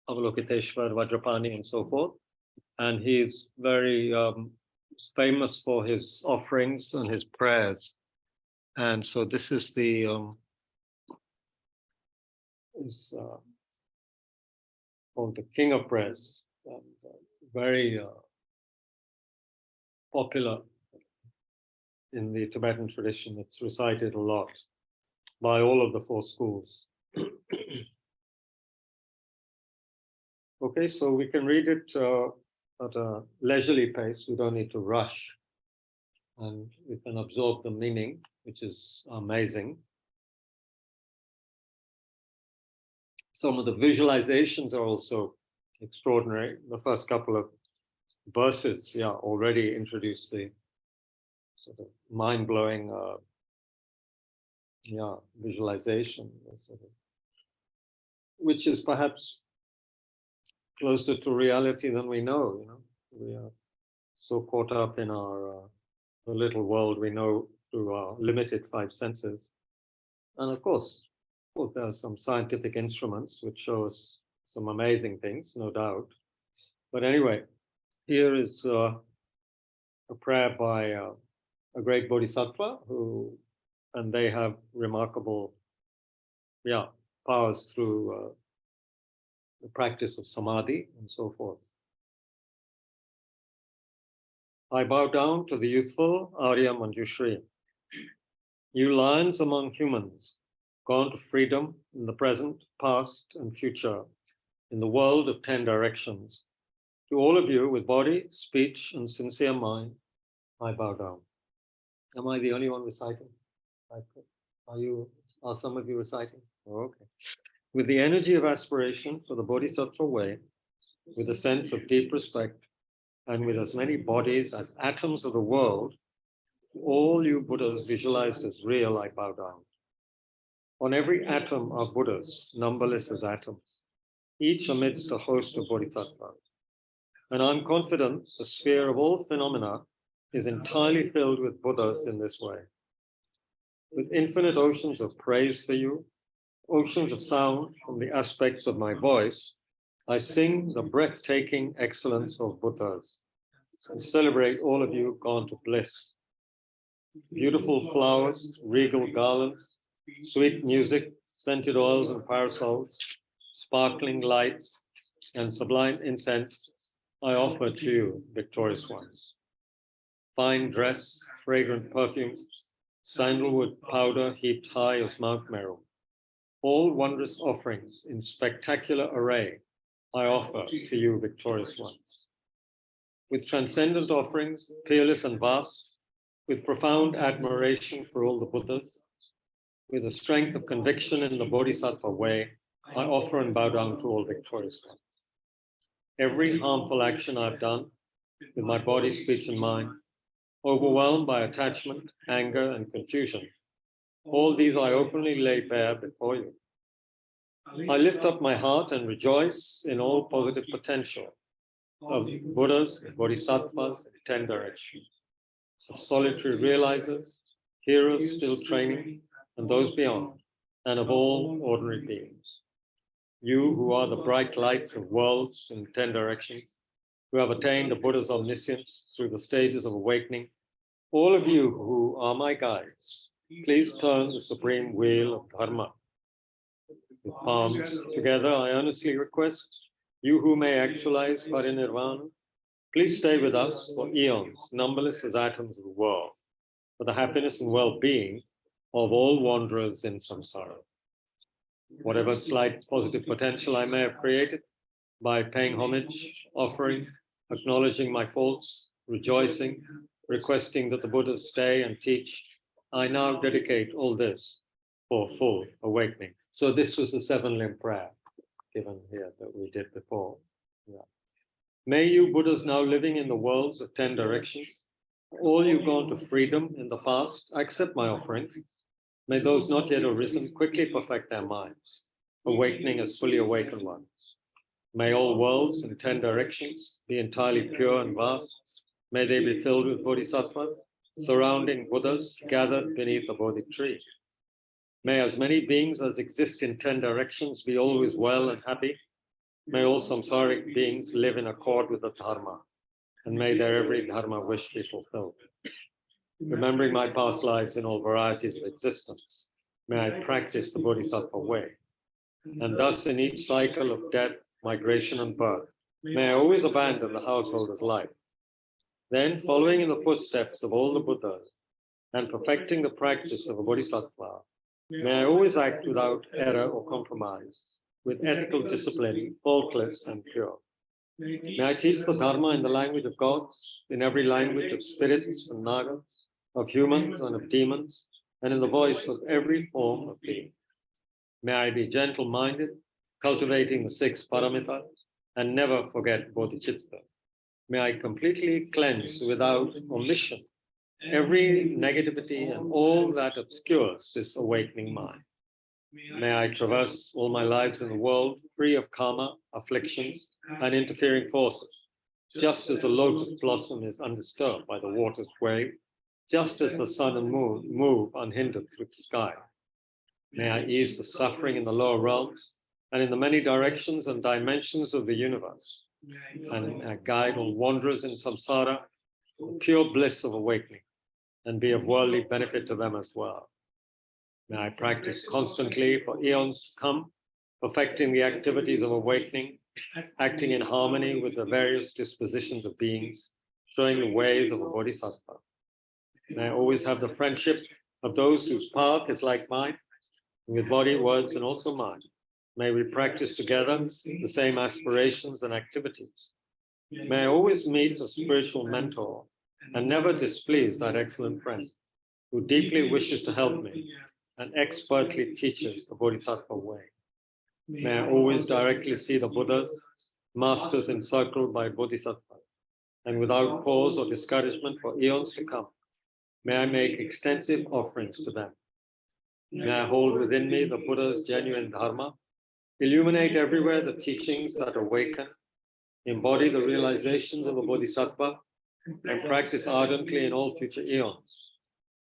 Avalokiteshvar, Vajrapani, and so forth. And he's very famous for his offerings and his prayers. And so this is the called the King of Prayers, and very popular in the Tibetan tradition. It's recited a lot by all of the 4 schools. Okay, so we can read it at a leisurely pace. We don't need to rush, and we can absorb the meaning, which is amazing. Some of the visualizations are also extraordinary. The first couple of verses, already introduce the sort of mind-blowing visualization, sort of, which is perhaps closer to reality than we know. We are so caught up in our the little world we know through our limited five senses. And of course, there are some scientific instruments which show us some amazing things, no doubt. But anyway, here is a prayer by a great bodhisattva and they have remarkable, powers through the practice of samadhi and so forth. I bow down to the youthful Arya Manjushri. You lions among humans, gone to freedom in the present, past, and future, in the world of 10 directions. To all of you with body, speech, and sincere mind, I bow down. Am I the only one reciting? Are some of you reciting? Oh, okay. With the energy of aspiration for the Bodhisattva way, with a sense of deep respect, and with as many bodies as atoms of the world, all you Buddhas visualized as real, I bow down. On every atom are Buddhas, numberless as atoms, each amidst a host of bodhisattvas. And I'm confident the sphere of all phenomena is entirely filled with Buddhas in this way. With infinite oceans of praise for you, oceans of sound from the aspects of my voice, I sing the breathtaking excellence of Buddhas and celebrate all of you gone to bliss. Beautiful flowers, regal garlands, sweet music, scented oils and parasols, sparkling lights, and sublime incense I offer to you, victorious ones. Fine dress, fragrant perfumes, sandalwood powder heaped high as Mount Meru. All wondrous offerings in spectacular array I offer to you, victorious ones. With transcendent offerings, peerless and vast, with profound admiration for all the Buddhas, with the strength of conviction in the Bodhisattva way, I offer and bow down to all victorious ones. Every harmful action I've done with my body, speech, and mind, overwhelmed by attachment, anger, and confusion, all these I openly lay bare before you. I lift up my heart and rejoice in all positive potential of Buddhas, Bodhisattvas, in 10 directions, of solitary realizers, heroes still training, and those beyond, and of all ordinary beings. You who are the bright lights of worlds in 10 directions, who have attained the Buddha's omniscience through the stages of awakening, all of you who are my guides, please turn the supreme wheel of Dharma. With palms together, I earnestly request you who may actualize parinirvana, please stay with us for eons, numberless as atoms of the world, for the happiness and well-being of all wanderers in samsara. Whatever slight positive potential I may have created by paying homage, offering, acknowledging my faults, rejoicing, requesting that the Buddhas stay and teach, I now dedicate all this for full awakening. So this was the 7-limb prayer given here that we did before. Yeah. May you Buddhas now living in the worlds of 10 directions, all you gone to freedom in the past, accept my offerings. May those not yet arisen quickly perfect their minds, awakening as fully awakened ones. May all worlds in 10 directions be entirely pure and vast. May they be filled with bodhisattvas, surrounding Buddhas gathered beneath a Bodhi tree. May as many beings as exist in 10 directions be always well and happy. May all samsaric beings live in accord with the Dharma, and may their every Dharma wish be fulfilled. Remembering my past lives in all varieties of existence, may I practice the Bodhisattva way. And thus in each cycle of death, migration, and birth, may I always abandon the householder's life. Then, following in the footsteps of all the Buddhas and perfecting the practice of a Bodhisattva, may I always act without error or compromise, with ethical discipline, faultless and pure. May I teach the Dharma in the language of gods, in every language of spirits and nagas, of humans and of demons, and in the voice of every form of being. May I be gentle-minded, cultivating the 6 paramitas, and never forget bodhicitta. May I completely cleanse without omission every negativity and all that obscures this awakening mind. May I traverse all my lives in the world free of karma, afflictions, and interfering forces, just as the lotus blossom is undisturbed by the water's wave, just as the sun and moon move unhindered through the sky. May I ease the suffering in the lower realms and in the many directions and dimensions of the universe, and may I guide all wanderers in samsara to the pure bliss of awakening and be of worldly benefit to them as well. May I practice constantly for eons to come, perfecting the activities of awakening, acting in harmony with the various dispositions of beings, showing the ways of a bodhisattva. May I always have the friendship of those whose path is like mine, with body, words, and also mind. May we practice together the same aspirations and activities. May I always meet a spiritual mentor and never displease that excellent friend who deeply wishes to help me and expertly teaches the Bodhisattva way. May I always directly see the Buddhas, masters encircled by Bodhisattvas, and without cause or discouragement for eons to come. May I make extensive offerings to them. May I hold within me the Buddha's genuine dharma, illuminate everywhere the teachings that awaken, embody the realizations of the Bodhisattva, and practice ardently in all future eons.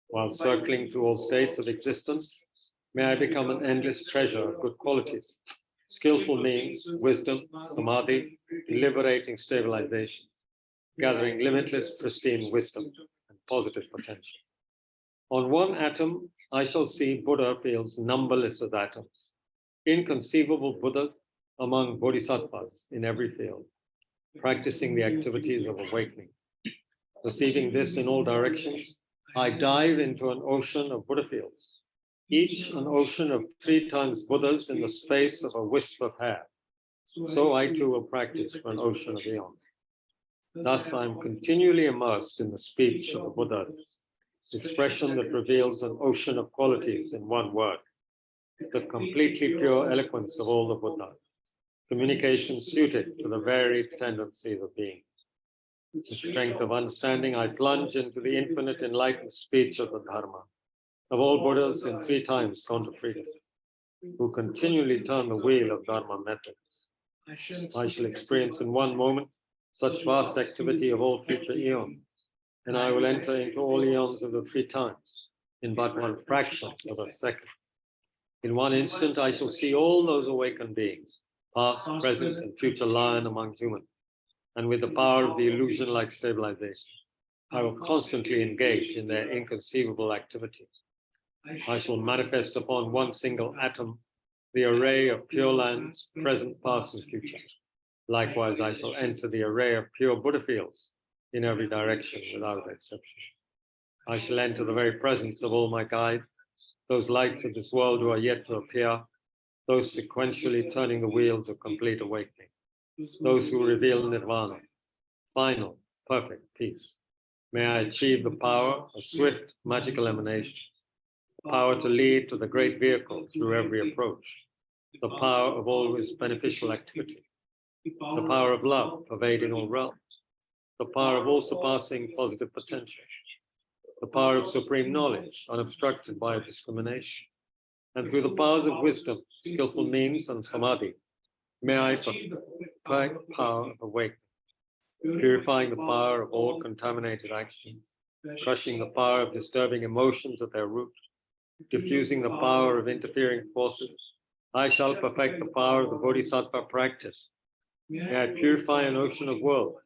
While circling through all states of existence, may I become an endless treasure of good qualities, skillful means, wisdom, samadhi, liberating stabilization, gathering limitless, pristine wisdom and positive potential. On one atom, I shall see Buddha fields numberless as atoms, inconceivable Buddhas among bodhisattvas in every field, practicing the activities of awakening. Perceiving this in all directions, I dive into an ocean of Buddha fields, each an ocean of 3 times Buddhas in the space of a wisp of hair. So I too will practice for an ocean of eons. Thus I am continually immersed in the speech of the Buddha, expression that reveals an ocean of qualities in one word, the completely pure eloquence of all the Buddha, communication suited to the varied tendencies of being. With strength of understanding, I plunge into the infinite enlightened speech of the Dharma, of all Buddhas in 3 times gone to freedom, who continually turn the wheel of Dharma methods. I shall experience in one moment such vast activity of all future eons, and I will enter into all eons of the 3 times in but one fraction of a second. In one instant, I shall see all those awakened beings, past, present, and future lying among humans. And with the power of the illusion-like stabilization, I will constantly engage in their inconceivable activities. I shall manifest upon one single atom the array of pure lands, present, past, and future. Likewise, I shall enter the array of pure Buddha fields in every direction without exception. I shall enter the very presence of all my guides, those lights of this world who are yet to appear, those sequentially turning the wheels of complete awakening, those who reveal nirvana, final, perfect peace. May I achieve the power of swift, magical emanation, the power to lead to the great vehicle through every approach, the power of always beneficial activity, the power of love pervading all realms, the power of all surpassing positive potential, the power of supreme knowledge unobstructed by discrimination, and through the powers of wisdom, skillful means, and samadhi, may I perfect the power of awakening, purifying the power of all contaminated actions, crushing the power of disturbing emotions at their root, diffusing the power of interfering forces. I shall perfect the power of the Bodhisattva practice. May I purify an ocean of worlds.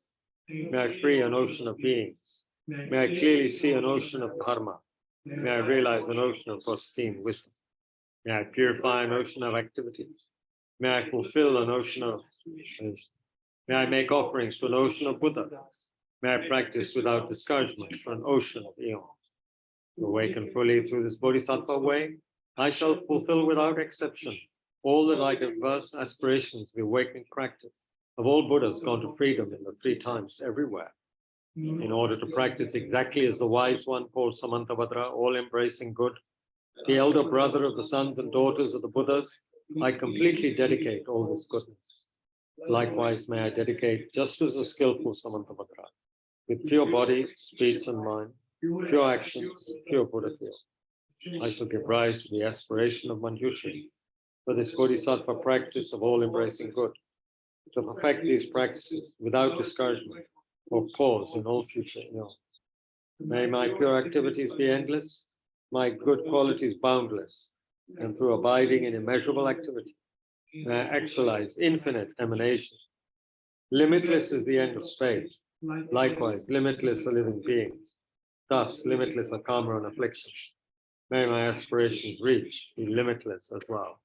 May I free an ocean of beings. May I clearly see an ocean of dharma. May I realize an ocean of pristine wisdom. May I purify an ocean of activities. May I fulfill an ocean of May I make offerings to an ocean of Buddha. May I practice without discouragement for an ocean of eons. To awaken fully through this Bodhisattva way, I shall fulfill without exception all the diverse aspirations of the awakening practice of all Buddhas gone to freedom in the 3 times everywhere. In order to practice exactly as the wise one called Samantabhadra, all embracing good, the elder brother of the sons and daughters of the Buddhas, I completely dedicate all this goodness. Likewise, may I dedicate just as a skillful Samantabhadra, with pure body, speech, and mind, pure actions, pure Buddha feel. I shall give rise to the aspiration of Manjushri for this bodhisattva practice of all-embracing good, to perfect these practices without discouragement or pause in all future ill. May my pure activities be endless, my good qualities boundless, and through abiding in immeasurable activity, may I actualize infinite emanation. Limitless is the end of space. Likewise, limitless are living beings. Thus, limitless are karma and affliction. May my aspirations reach, be limitless as well.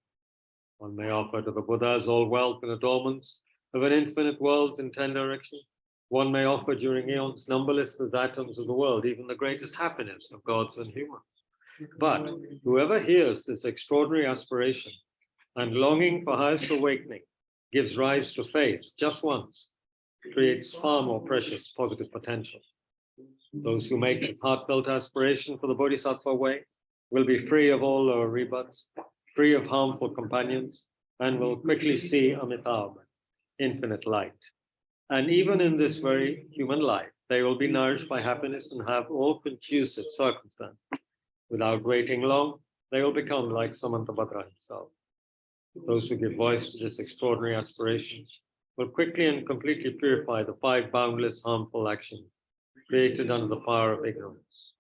One may offer to the Buddhas all wealth and adornments of an infinite world in 10 directions. One may offer during eons numberless as atoms of the world, even the greatest happiness of gods and humans. But whoever hears this extraordinary aspiration and longing for highest awakening gives rise to faith just once, creates far more precious positive potential. Those who make the heartfelt aspiration for the Bodhisattva way will be free of all lower rebuts, free of harmful companions, and will quickly see Amitabha, infinite light. And even in this very human life, they will be nourished by happiness and have all conducive circumstances. Without waiting long, they will become like Samantabhadra himself. Those who give voice to this extraordinary aspiration will quickly and completely purify the 5 boundless harmful actions created under the power of ignorance.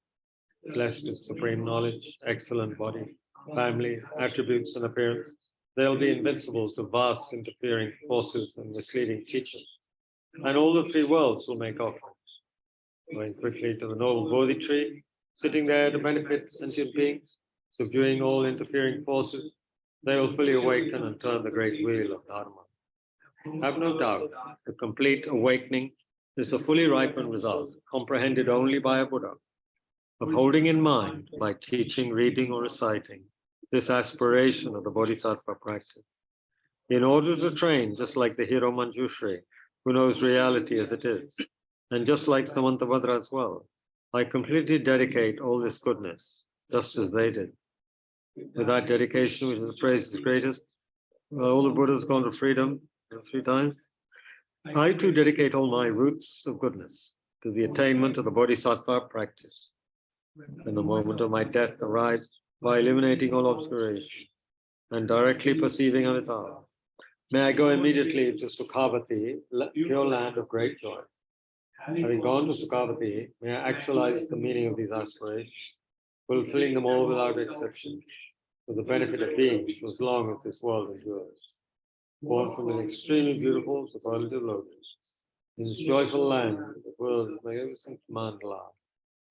Blessed with supreme knowledge, excellent body, family, attributes, and appearance, they'll be invincible to vast interfering forces and misleading teachers. And all the 3 worlds will make offerings. Going quickly to the noble Bodhi tree, sitting there to benefit sentient beings, subduing all interfering forces, they will fully awaken and turn the great wheel of Dharma. Have no doubt, the complete awakening is the fully ripened result, comprehended only by a Buddha, of holding in mind, by teaching, reading, or reciting, this aspiration of the Bodhisattva practice. In order to train, just like the hero Manjushri, who knows reality as it is, and just like Samantabhadra as well, I completely dedicate all this goodness, just as they did. With that dedication, which is praised as greatest, all the Buddhas gone to freedom 3 times. I too dedicate all my roots of goodness to the attainment of the Bodhisattva practice. When the moment of my death arrives, by eliminating all obscuration and directly perceiving Amitabha, may I go immediately to Sukhavati, pure land of great joy. Having gone to Sukhavati, may I actualize the meaning of these aspirations, fulfilling them all without exception, for the benefit of beings for as long as this world endures. Born from an extremely beautiful superlative lotus, in this joyful land, the world is magnificent mandala.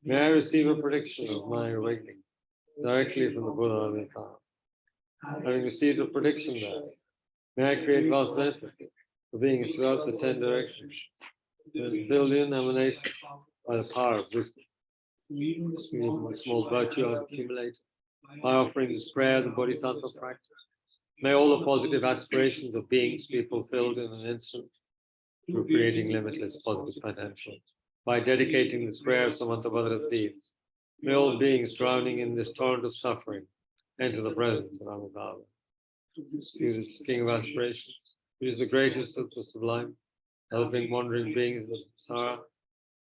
May I receive a prediction of my awakening directly from the Buddha Amitabha. Having received a prediction there, may I create vast benefit for beings throughout the 10 directions, with billion emanations by the power of wisdom. Even a small virtue I've accumulated by offering this prayer, the Bodhisattva practice. May all the positive aspirations of beings be fulfilled in an instant through creating limitless positive potential. By dedicating this prayer of Samantabhadra's deeds, may all beings drowning in this torrent of suffering enter the presence of Amitabha. He is King of aspirations, which is the greatest of the sublime, helping wandering beings in the samsara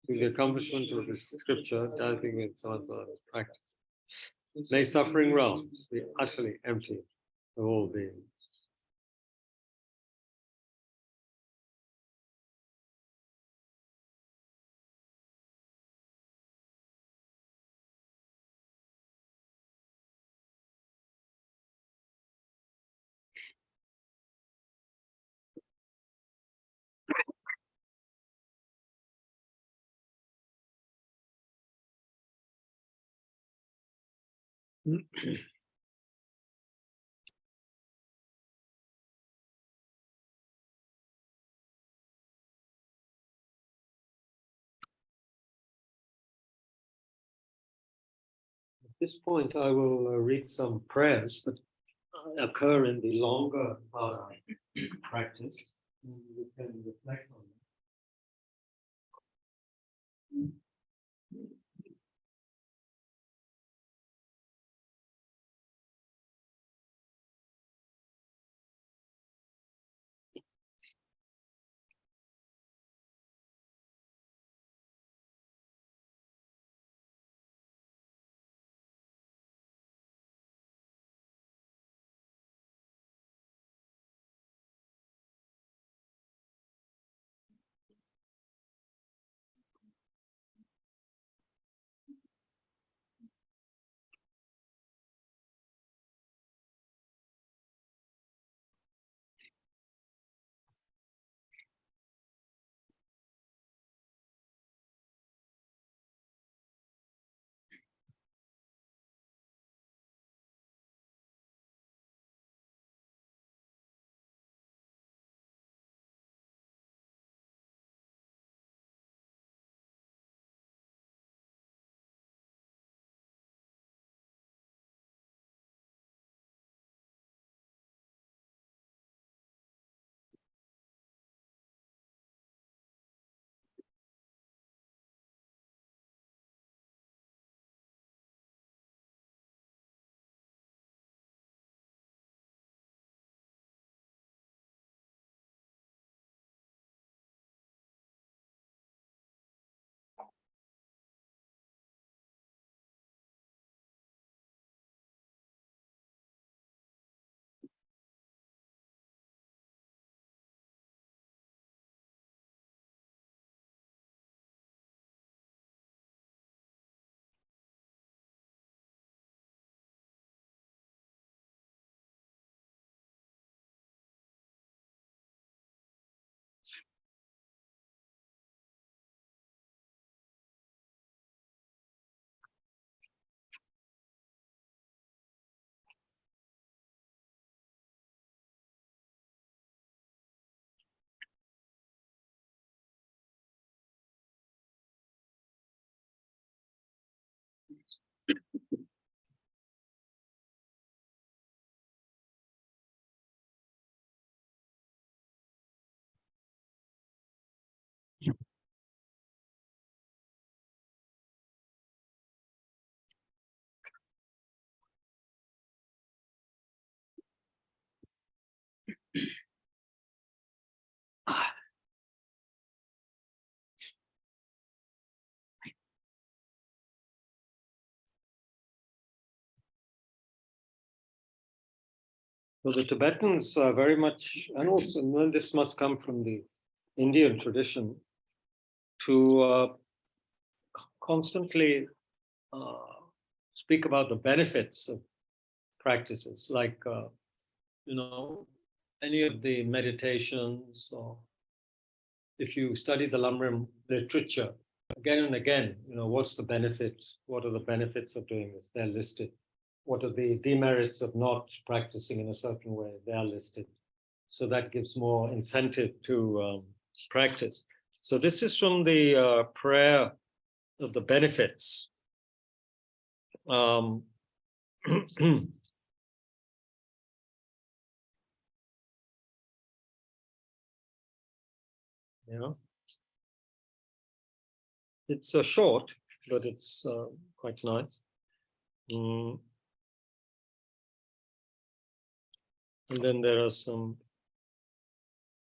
through the accomplishment of this scripture, dancing with Samantabhadra's practice. May suffering realms be utterly empty of all beings. At this point, I will read some prayers that occur in the longer practice. And we can reflect on them. So the Tibetans are very much, and also and this must come from the Indian tradition, to constantly speak about the benefits of practices, like any of the meditations, or if you study the Lamrim literature again and again, what's the benefit? What are the benefits of doing this? They're listed. What are the demerits of not practicing in a certain way? They are listed. So that gives more incentive to practice. So this is from the prayer of the benefits. It's short, but it's quite nice. And then there are some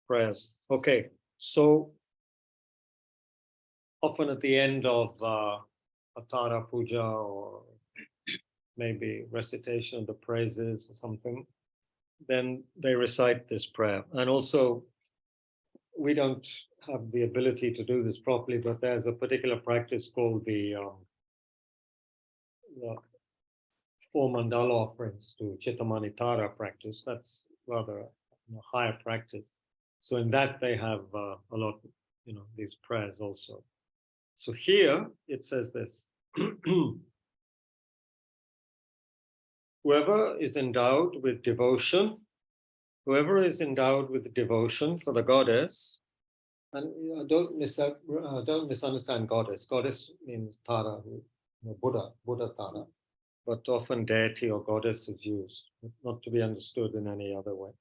prayers. Okay, so often at the end of Atara Puja, or maybe recitation of the praises or something, then they recite this prayer. And also, we don't have the ability to do this properly, but there's a particular practice called the 4 mandala offerings to Chittamanitara practice. That's rather a higher practice. So in that they have a lot, these prayers also. So here it says this: whoever is endowed with devotion for the goddess, and don't misunderstand goddess. Goddess means Tara, Buddha Tara, but often deity or goddess is used, not to be understood in any other way.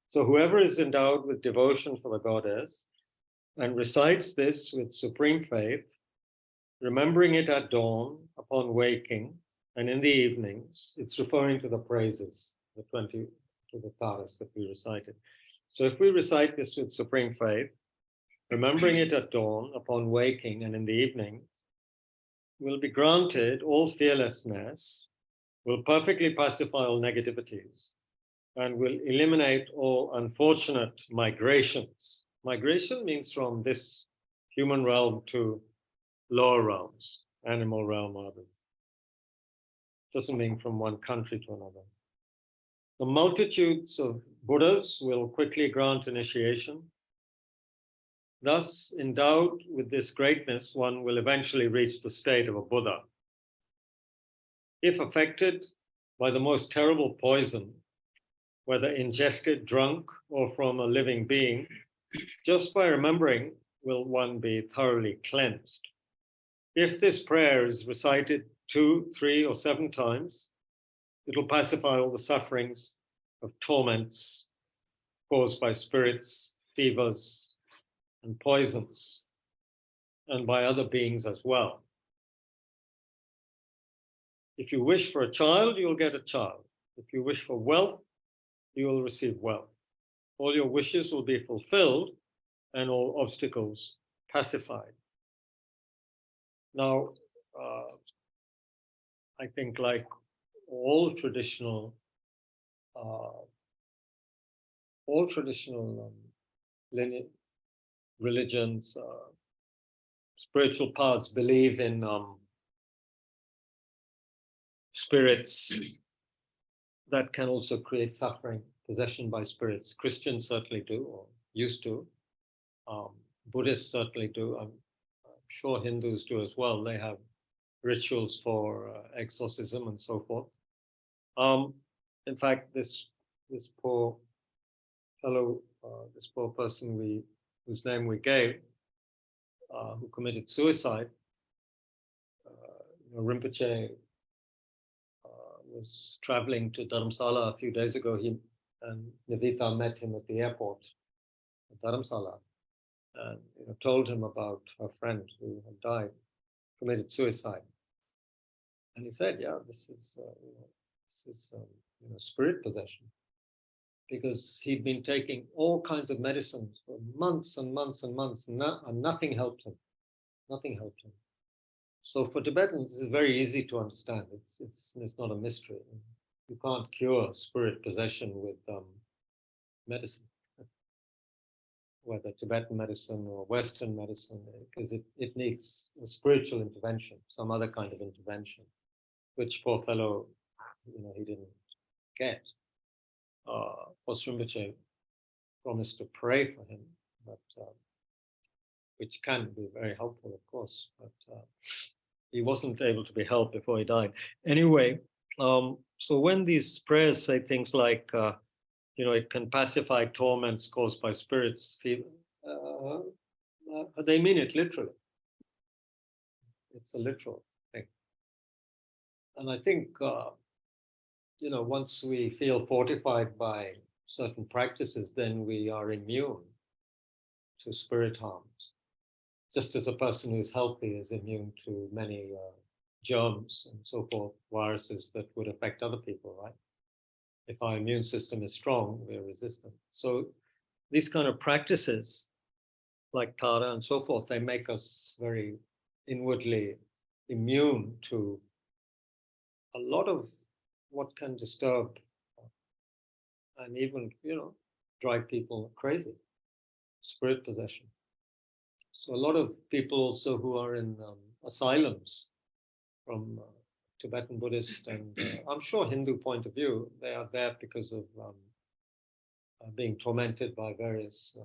So whoever is endowed with devotion for the goddess and recites this with supreme faith, remembering it at dawn, upon waking, and in the evenings, it's referring to the praises, the 20 to the taras that we recited. So if we recite this with supreme faith, remembering it at dawn, upon waking, and in the evening, will be granted all fearlessness, will perfectly pacify all negativities, and will eliminate all unfortunate migrations. Migration means from this human realm to lower realms, animal realm, or others. Doesn't mean from one country to another. The multitudes of Buddhas will quickly grant initiation. Thus, endowed with this greatness, one will eventually reach the state of a Buddha. If affected by the most terrible poison, whether ingested, drunk, or from a living being, just by remembering will one be thoroughly cleansed. If this prayer is recited 2, 3, or 7 times, it will pacify all the sufferings of torments caused by spirits, fevers, and poisons, and by other beings as well. If you wish for a child, you'll get a child. If you wish for wealth, you will receive wealth. All your wishes will be fulfilled and all obstacles pacified. Now, I think like all traditional religions, spiritual paths believe in spirits that can also create suffering, possession by spirits. Christians certainly do, or used to. Buddhists certainly do. I'm sure Hindus do as well. They have rituals for exorcism and so forth. In fact, this poor fellow, this poor person whose name we gave, who committed suicide, Rinpoche was traveling to Dharamsala a few days ago. He and Nivita met him at the airport at Dharamsala, and told him about her friend who had died, committed suicide. And he said, "Yeah, this is spirit possession," because he'd been taking all kinds of medicines for months and months and months, and nothing helped him. Nothing helped him. So for Tibetans, this is very easy to understand. It's not a mystery. you can't cure spirit possession with medicine, whether Tibetan medicine or Western medicine, because it needs a spiritual intervention, some other kind of intervention, which poor fellow, he didn't get. Rinpoche promised to pray for him, but which can be very helpful, of course, but he wasn't able to be helped before he died. Anyway, so when these prayers say things like, it can pacify torments caused by spirits, they mean it literally. It's a literal thing. And I think, once we feel fortified by certain practices, then we are immune to spirit harms. Just as a person who's healthy is immune to many germs and so forth, viruses that would affect other people, right? If our immune system is strong, we're resistant. So these kind of practices, like Tara and so forth, they make us very inwardly immune to a lot of what can disturb and even, drive people crazy, spirit possession. So a lot of people also who are in asylums from Tibetan Buddhist and I'm sure Hindu point of view, they are there because of being tormented by various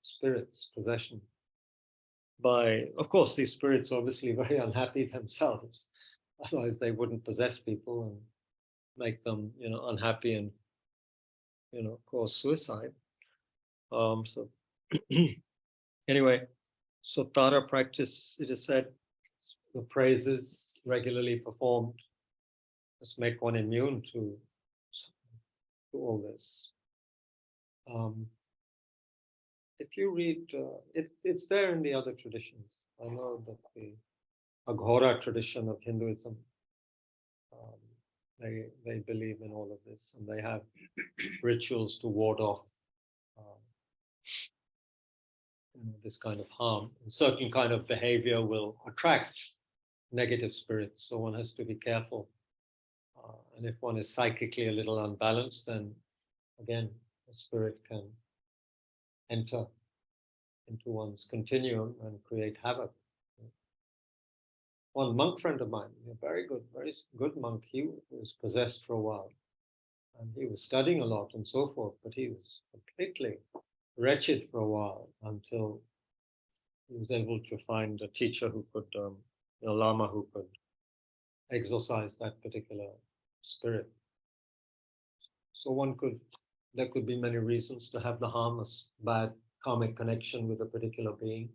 spirits, possession. Of course, these spirits are obviously very unhappy themselves. Otherwise, they wouldn't possess people and make them, unhappy and, cause suicide. So anyway, so Tara practice, it is said, the praises regularly performed just make one immune to all this. If you read, it's there in the other traditions. I know that the Aghora tradition of Hinduism, they believe in all of this, and they have rituals to ward off this kind of harm. A certain kind of behavior will attract negative spirits, so one has to be careful. And if one is psychically a little unbalanced, then again, the spirit can enter into one's continuum and create havoc. One monk friend of mine, a very good monk, he was possessed for a while. And he was studying a lot and so forth, but he was completely wretched for a while until he was able to find a teacher who could, a lama who could exorcise that particular spirit. So there could be many reasons to have the harmless, bad karmic connection with a particular being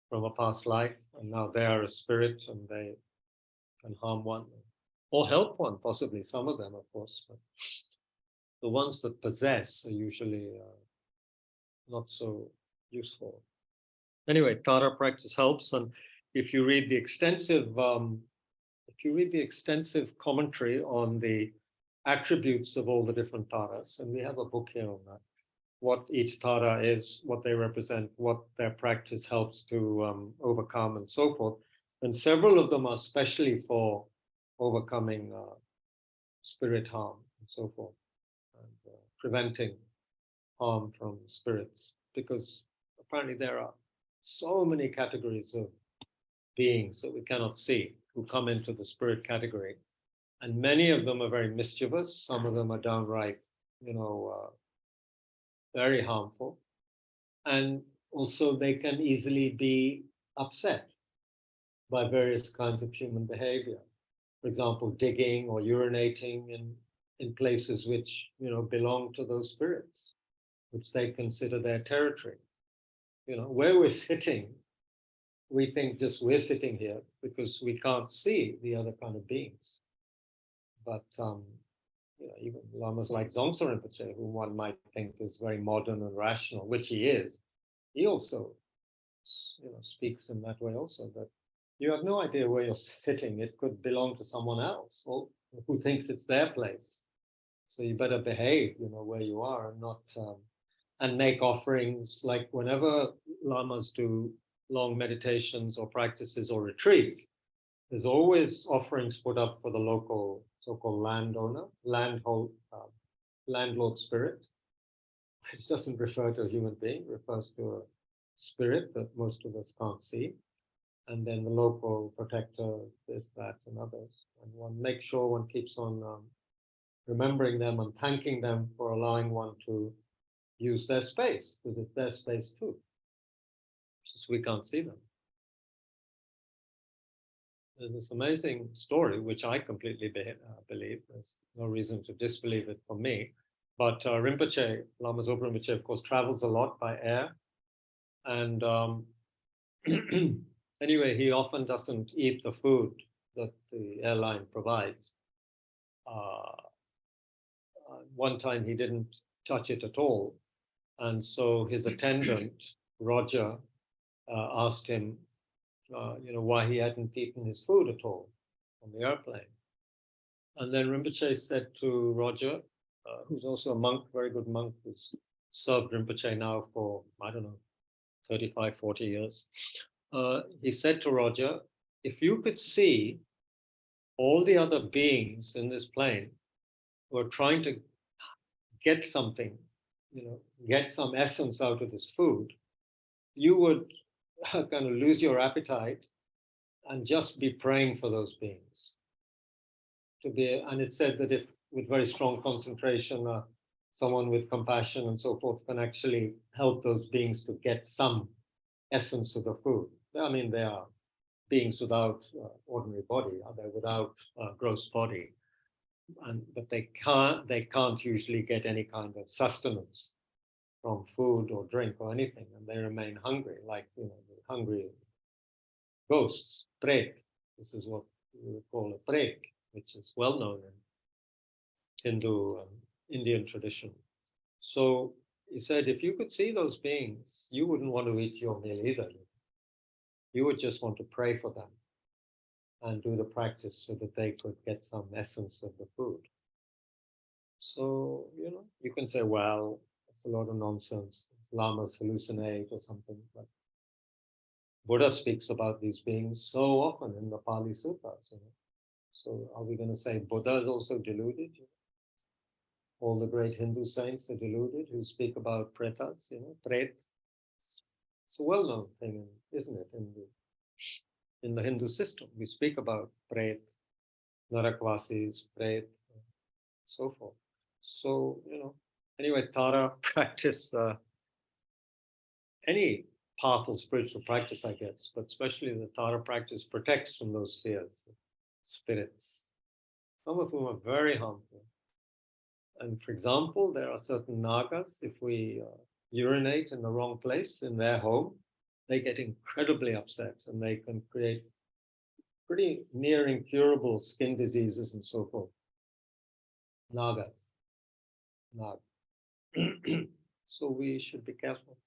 from a past life, and now they are a spirit and they can harm one or help one, possibly, some of them, of course. But the ones that possess are usually not so useful. Anyway, Tara practice helps, and if you read the extensive commentary on the attributes of all the different Taras, and we have a book here on that, what each Tara is, what they represent, what their practice helps to overcome, and so forth. And several of them are specially for overcoming spirit harm and so forth, and preventing harm from spirits, because apparently there are so many categories of beings that we cannot see who come into the spirit category, and many of them are very mischievous. Some of them are downright, very harmful, and also they can easily be upset by various kinds of human behavior. For example, digging or urinating in places which belong to those spirits, which they consider their territory. Where we're sitting, we think just we're sitting here because we can't see the other kind of beings. But even lamas like Dzongsa Rinpoche, who one might think is very modern and rational, which he is, he also speaks in that way also, that you have no idea where you're sitting. It could belong to someone else or who thinks it's their place. So you better behave, where you are, and not and make offerings. Like whenever lamas do long meditations or practices or retreats, there's always offerings put up for the local so-called landowner, landlord spirit. It doesn't refer to a human being, it refers to a spirit that most of us can't see. And then the local protector, this, that, and others. And one makes sure one keeps on remembering them and thanking them for allowing one to use their space, because it's their space too. Just we can't see them. There's this amazing story, which I completely believe. There's no reason to disbelieve it for me. But Rinpoche, Lama Zopa Rinpoche, of course, travels a lot by air. And anyway, he often doesn't eat the food that the airline provides. One time he didn't touch it at all. And so his attendant, Roger, asked him, why he hadn't eaten his food at all on the airplane. And then Rinpoche said to Roger, who's also a monk, very good monk, who's served Rinpoche now for, I don't know, 35, 40 years. He said to Roger, if you could see all the other beings in this plane who are trying to get something, get some essence out of this food, you would kind of lose your appetite and just be praying for those beings. And it said that if with very strong concentration, someone with compassion and so forth can actually help those beings to get some essence of the food. I mean, they are beings without ordinary body, they're without gross body, but they can't usually get any kind of sustenance from food or drink or anything, and they remain hungry, like the hungry ghosts, pret. This is what we would call a pret, which is well known in Hindu Indian tradition. So he said, if you could see those beings, you wouldn't want to eat your meal either. You would just want to pray for them and do the practice so that they could get some essence of the food. So, you can say, well, it's a lot of nonsense. Lamas hallucinate or something. But Buddha speaks about these beings so often in the Pali Suttas. So are we going to say Buddha is also deluded? All the great Hindu saints are deluded who speak about pretas, pret. It's a well-known thing, isn't it? In the Hindu system, we speak about pret, narakvasis, pret, so forth. So, anyway, Tara practice, any powerful spiritual practice, I guess, but especially the Tara practice protects from those fears, spirits, some of whom are very harmful. And for example, there are certain nagas, if we urinate in the wrong place in their home, they get incredibly upset and they can create pretty near incurable skin diseases and so forth. Nagas. So we should be careful.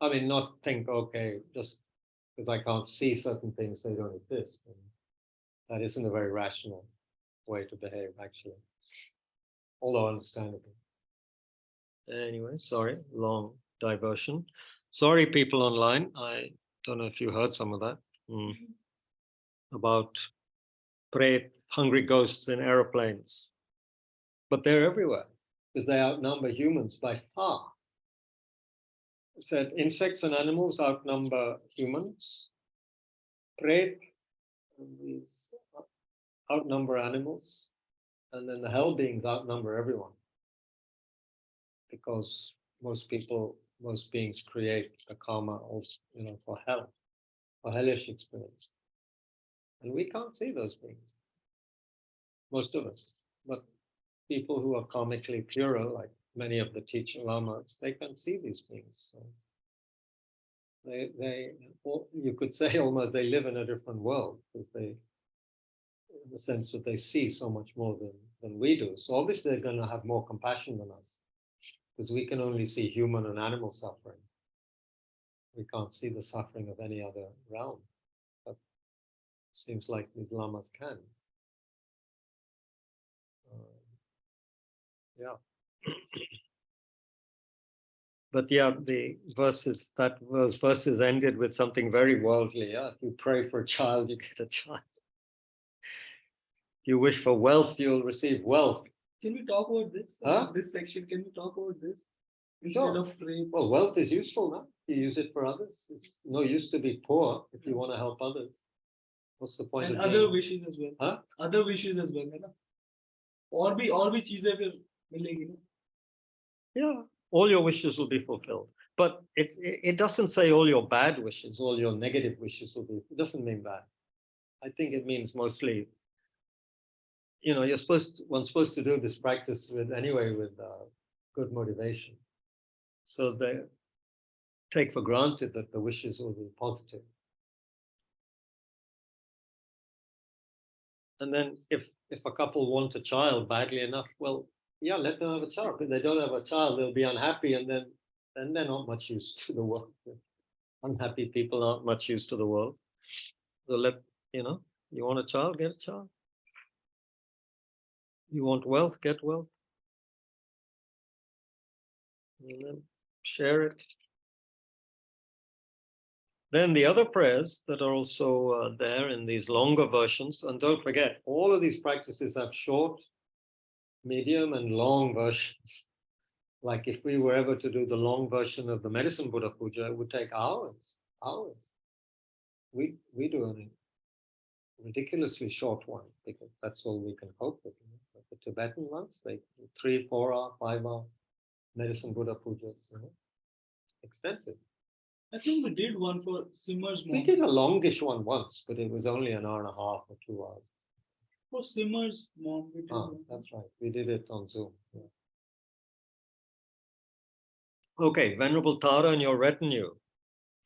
I mean, not think, okay, just because I can't see certain things, they don't exist. And that isn't a very rational way to behave, actually. Although understandable. Anyway, sorry, long diversion. Sorry, people online. I don't know if you heard some of that. About hungry ghosts in aeroplanes. But they're everywhere because they outnumber humans by far. It said insects and animals outnumber humans. These outnumber animals. And then the hell beings outnumber everyone. Because most beings create a karma also, for hell, for hellish experience. And we can't see those beings, most of us. But people who are karmically purer, like many of the teaching lamas, they can see these beings. So you could say almost they live in a different world because they, in the sense that they see so much more than we do. So obviously they're going to have more compassion than us because we can only see human and animal suffering. We can't see the suffering of any other realm. But it seems like these lamas can. Yeah. But yeah, those verses ended with something very worldly. Yeah? If you pray for a child, you get a child. You wish for wealth, you'll receive wealth. Can we talk about this? Huh? This section, can we talk about this? Instead Sure. of praying. Well, wealth is useful now. You use it for others. It's no use to be poor if you want to help others. What's the point And of other being? wishes as well. Huh? Other wishes as well, है ना? और भी चीजें फिर मिलेगी ना? Yeah, all your wishes will be fulfilled. But it doesn't say all your bad wishes, all your negative wishes will be. It doesn't mean that. I think it means mostly, one's supposed to do this practice with good motivation. So they take for granted that the wishes will be positive. And then if a couple want a child badly enough, well, yeah, let them have a child. If they don't have a child, they'll be unhappy, and then they're not much use to the world. Unhappy people aren't much use to the world. So you want a child, get a child. You want wealth, get wealth. And then share it. Then the other prayers that are also there in these longer versions, and don't forget, all of these practices have short, medium, and long versions. Like if we were ever to do the long version of the medicine Buddha Puja, it would take hours. We do a ridiculously short one because that's all we can cope with. But the Tibetan ones, like 3, 4 hour, 5 hour medicine Buddha pujas, extensive. I think we did one for Simmer's mom. We did a longish one once, but it was only an hour and a half or 2 hours. For Simmer's mom, we did one. That's right. We did it on Zoom. Yeah. Okay, Venerable Tara and your retinue,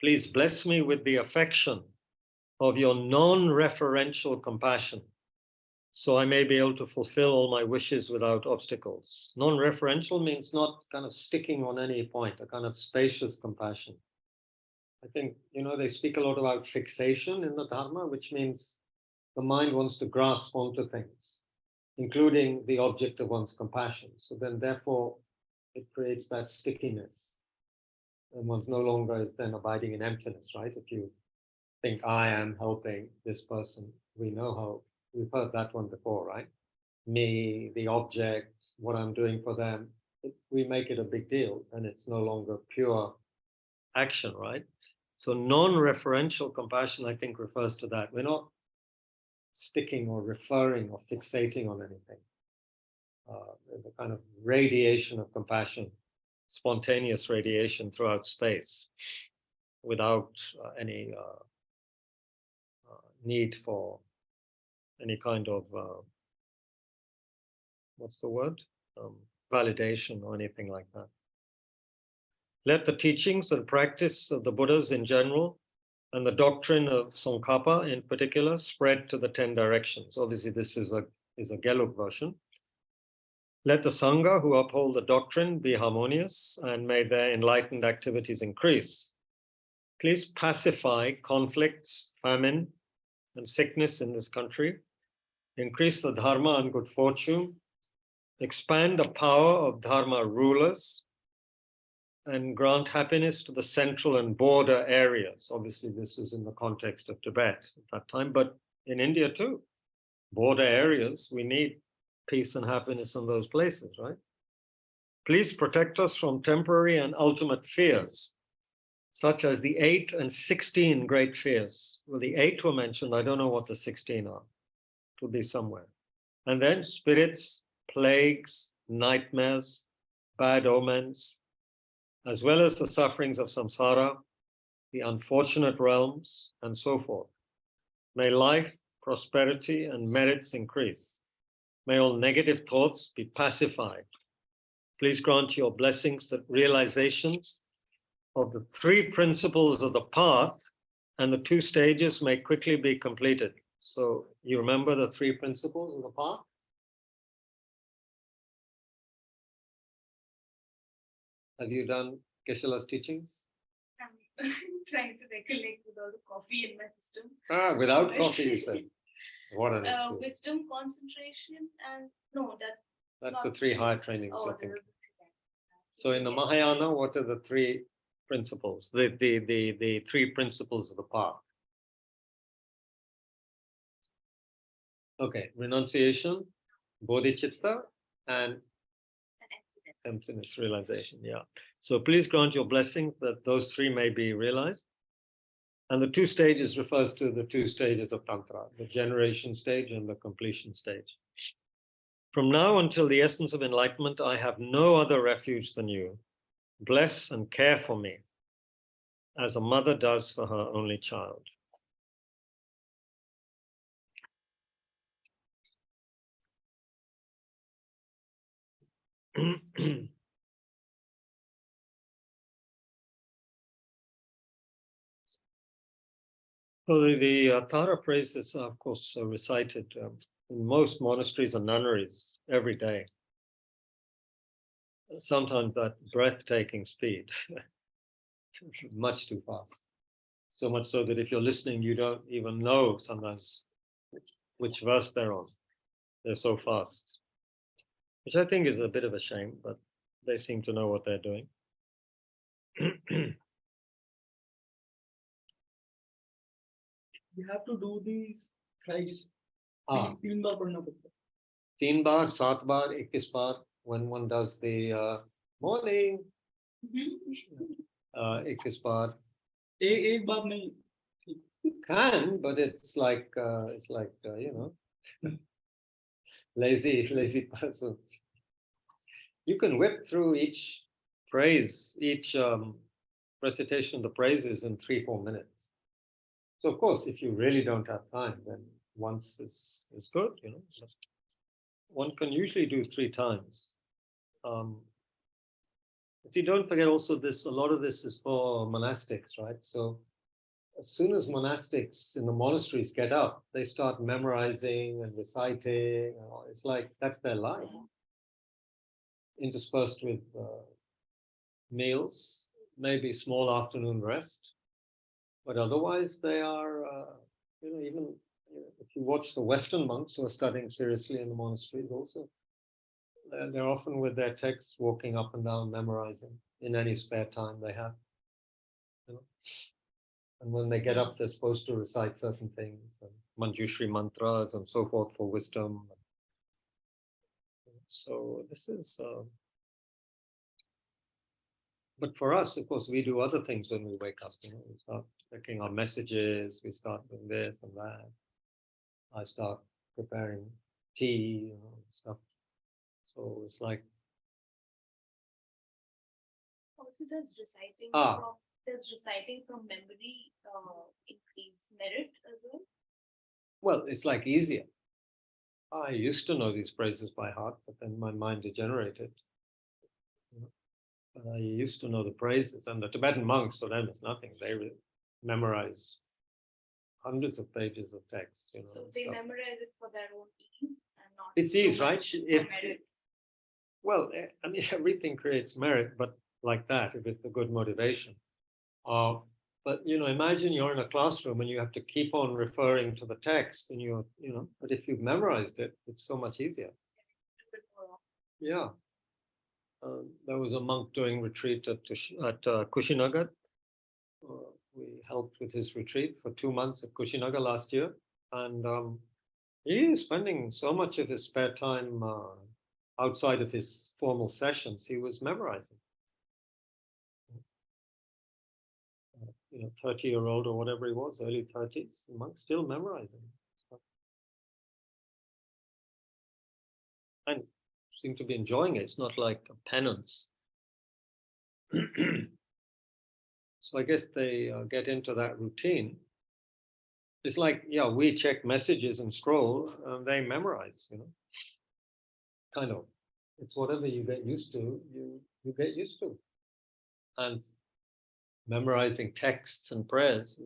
please bless me with the affection of your non-referential compassion, so I may be able to fulfill all my wishes without obstacles. Non-referential means not kind of sticking on any point, a kind of spacious compassion. I think, they speak a lot about fixation in the Dharma, which means the mind wants to grasp onto things, including the object of one's compassion. So then, therefore, it creates that stickiness. And one's no longer is then abiding in emptiness, right? If you think I am helping this person, we've heard that one before, right? Me, the object, what I'm doing for them, we make it a big deal, and it's no longer pure action, right? So non-referential compassion, I think, refers to that. We're not sticking or referring or fixating on anything. There's a kind of radiation of compassion, spontaneous radiation throughout space, without any need for any kind of validation or anything like that. Let the teachings and practice of the Buddhas in general and the doctrine of Tsongkhapa in particular spread to the 10 directions. Obviously, this is a Gelug version. Let the Sangha who uphold the doctrine be harmonious, and may their enlightened activities increase. Please pacify conflicts, famine, and sickness in this country. Increase the Dharma and good fortune. Expand the power of Dharma rulers, and grant happiness to the central and border areas. Obviously, this was in the context of Tibet at that time, but in India too. Border areas, we need peace and happiness in those places, right? Please protect us from temporary and ultimate fears, such as the 8 and 16 great fears. Well, the 8 were mentioned. I don't know what the 16 are. It will be somewhere. And then spirits, plagues, nightmares, bad omens, as well as the sufferings of samsara, the unfortunate realms, and so forth. May life, prosperity, and merits increase. May all negative thoughts be pacified. Please grant your blessings that realizations of the 3 principles of the path and the 2 stages may quickly be completed. So you remember the 3 principles of the path? Have you done Keshala's teachings? I'm trying to recollect with all the coffee in my system. Without coffee, you said. What an excuse. Wisdom, concentration, and That's the 3 higher trainings, I think. there are So in the Mahayana, what are the 3 principles? The 3 principles of the path. Okay, renunciation, bodhicitta, and and emptiness. emptiness realization. Yeah. So please grant your blessing that those three may be realized. And the two stages refers to the two stages of Tantra, the generation stage and the completion stage. From now until the essence of enlightenment, I have no other refuge than you. Bless and care for me as a mother does for her only child. So the Tara praises are, of course, recited in most monasteries and nunneries every day. Sometimes at breathtaking speed, much too fast. So much so that if you're listening, you don't even know sometimes which verse they're on. They're so fast, which I think is a bit of a shame, but they seem to know what they're doing. We have to do these thrice. Ah, तीन बार पढ़ना पड़ता है. 3 bar, 7 bar, 21 bar, when one does the morning, 21 bar. एक बार नहीं. You can, but it's like lazy person. You can whip through each praise, each recitation of the praises in 3-4 minutes. So of course, if you really don't have time, then once is good, One can usually do 3 times. See, don't forget also this, a lot of this is for monastics, right? So as soon as monastics in the monasteries get up, they start memorizing and reciting. It's like that's their life, interspersed with meals, maybe small afternoon rest. But otherwise, they are, even if you watch the Western monks who are studying seriously in the monasteries, also, they're often with their texts, walking up and down, memorizing in any spare time they have. And when they get up, they're supposed to recite certain things, and Manjushri mantras and so forth for wisdom. So this is, but for us, of course, we do other things when we wake up. We start checking our messages, we start doing this and that. I start preparing tea, stuff. So it's like. Also, does reciting from memory increase merit as well? Well, it's like easier. I used to know these phrases by heart, but then my mind degenerated. But I used to know the phrases, and the Tibetan monks, for them, it's nothing. They memorize hundreds of pages of text. So they memorize it for their own ease and not. It's ease, right? Merit. Well, I mean, everything creates merit, but like that, if it's a good motivation. But imagine you're in a classroom and you have to keep on referring to the text, and but if you've memorized it, it's so much easier. Yeah. There was a monk doing retreat at Kushinagar. We helped with his retreat for 2 months at Kushinagar last year, and he is spending so much of his spare time outside of his formal sessions. He was memorizing. 30-year-old or whatever he was, early 30s, the monk still memorizing stuff. And seem to be enjoying it. It's not like a penance. So I guess they get into that routine. It's like, we check messages and scroll, and they memorize, kind of. It's whatever you get used to, you get used to. And memorizing texts and prayers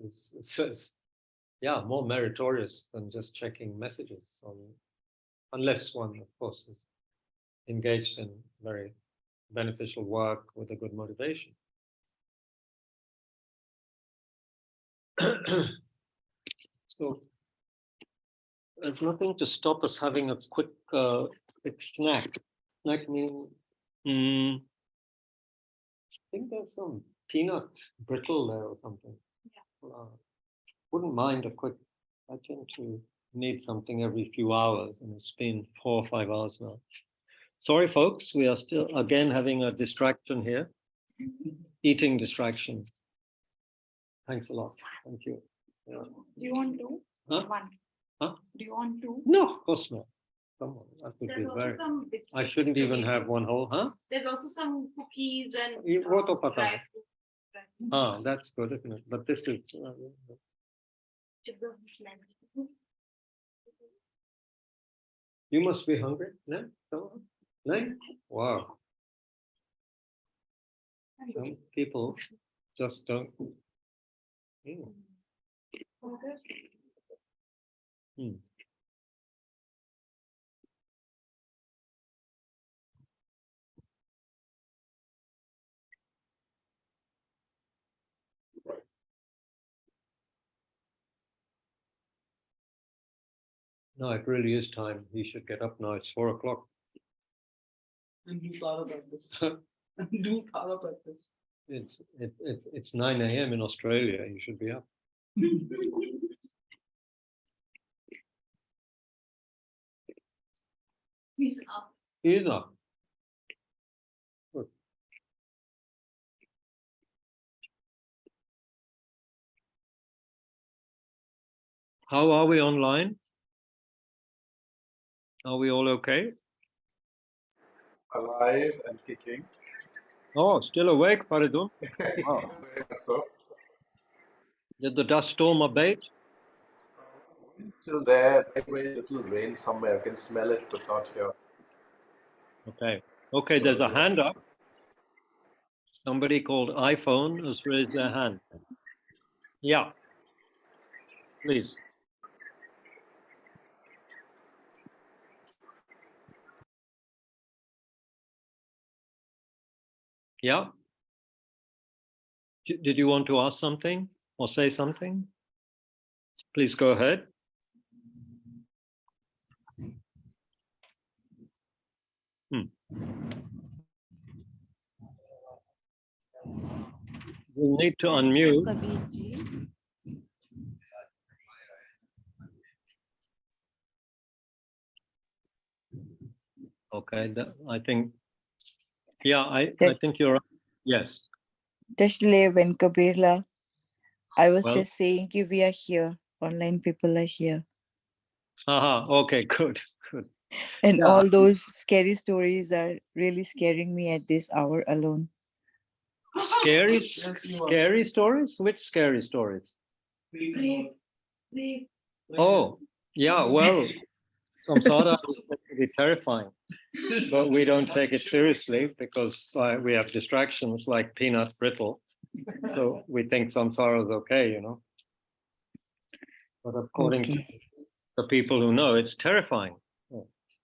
is more meritorious than just checking messages unless one, of course, is engaged in very beneficial work with a good motivation. So there's nothing to stop us having a quick snack. Snack means, I think there's some peanut brittle there or something. Yeah. Wouldn't mind a quick. I tend to need something every few hours, and it's been 4 or 5 hours now. Sorry, folks, we are still again having a distraction here. Eating distraction. Thanks a lot. Thank you. Yeah. Do you want two? Huh? One. Huh? Do you want two? No, of course not. Come on, that would There's be also very. some biscuits. I shouldn't even have one whole, huh? There's also some cookies and What of dry fruit. Ah, that's good, isn't it? But this is. You must be hungry, no? No? Wow. Some people just don't. Hmm. No, it really is time. He should get up now. It's 4 o'clock. And do Tara practice. Do Tara practice. It's 9 a.m. in Australia. You should be up. He's up. He is up. Good. How are we online? Are we all okay? Alive and kicking. Oh, still awake, Paridun? Wow. Very much so. Did the dust storm abate? Still there. Very little rain somewhere. I can smell it, but not here. Okay. Okay, there's a hand up. Somebody called iPhone has raised their hand. Yeah. Please. Yeah. Did you want to ask something or say something? Please go ahead. We need to unmute. Okay, I think, yeah, I think you're, yes. Dashile Venkabirla. I was Well, just saying we are here. Online people are here. Haha, okay, good, good. And Yeah. all those scary stories are really scaring me at this hour alone. Scary stories? Which scary stories? Oh, yeah, well, samsara is said to be terrifying, but we don't take it seriously because we have distractions like peanut brittle. So we think samsara is okay, you know. But according to the people who know, it's terrifying.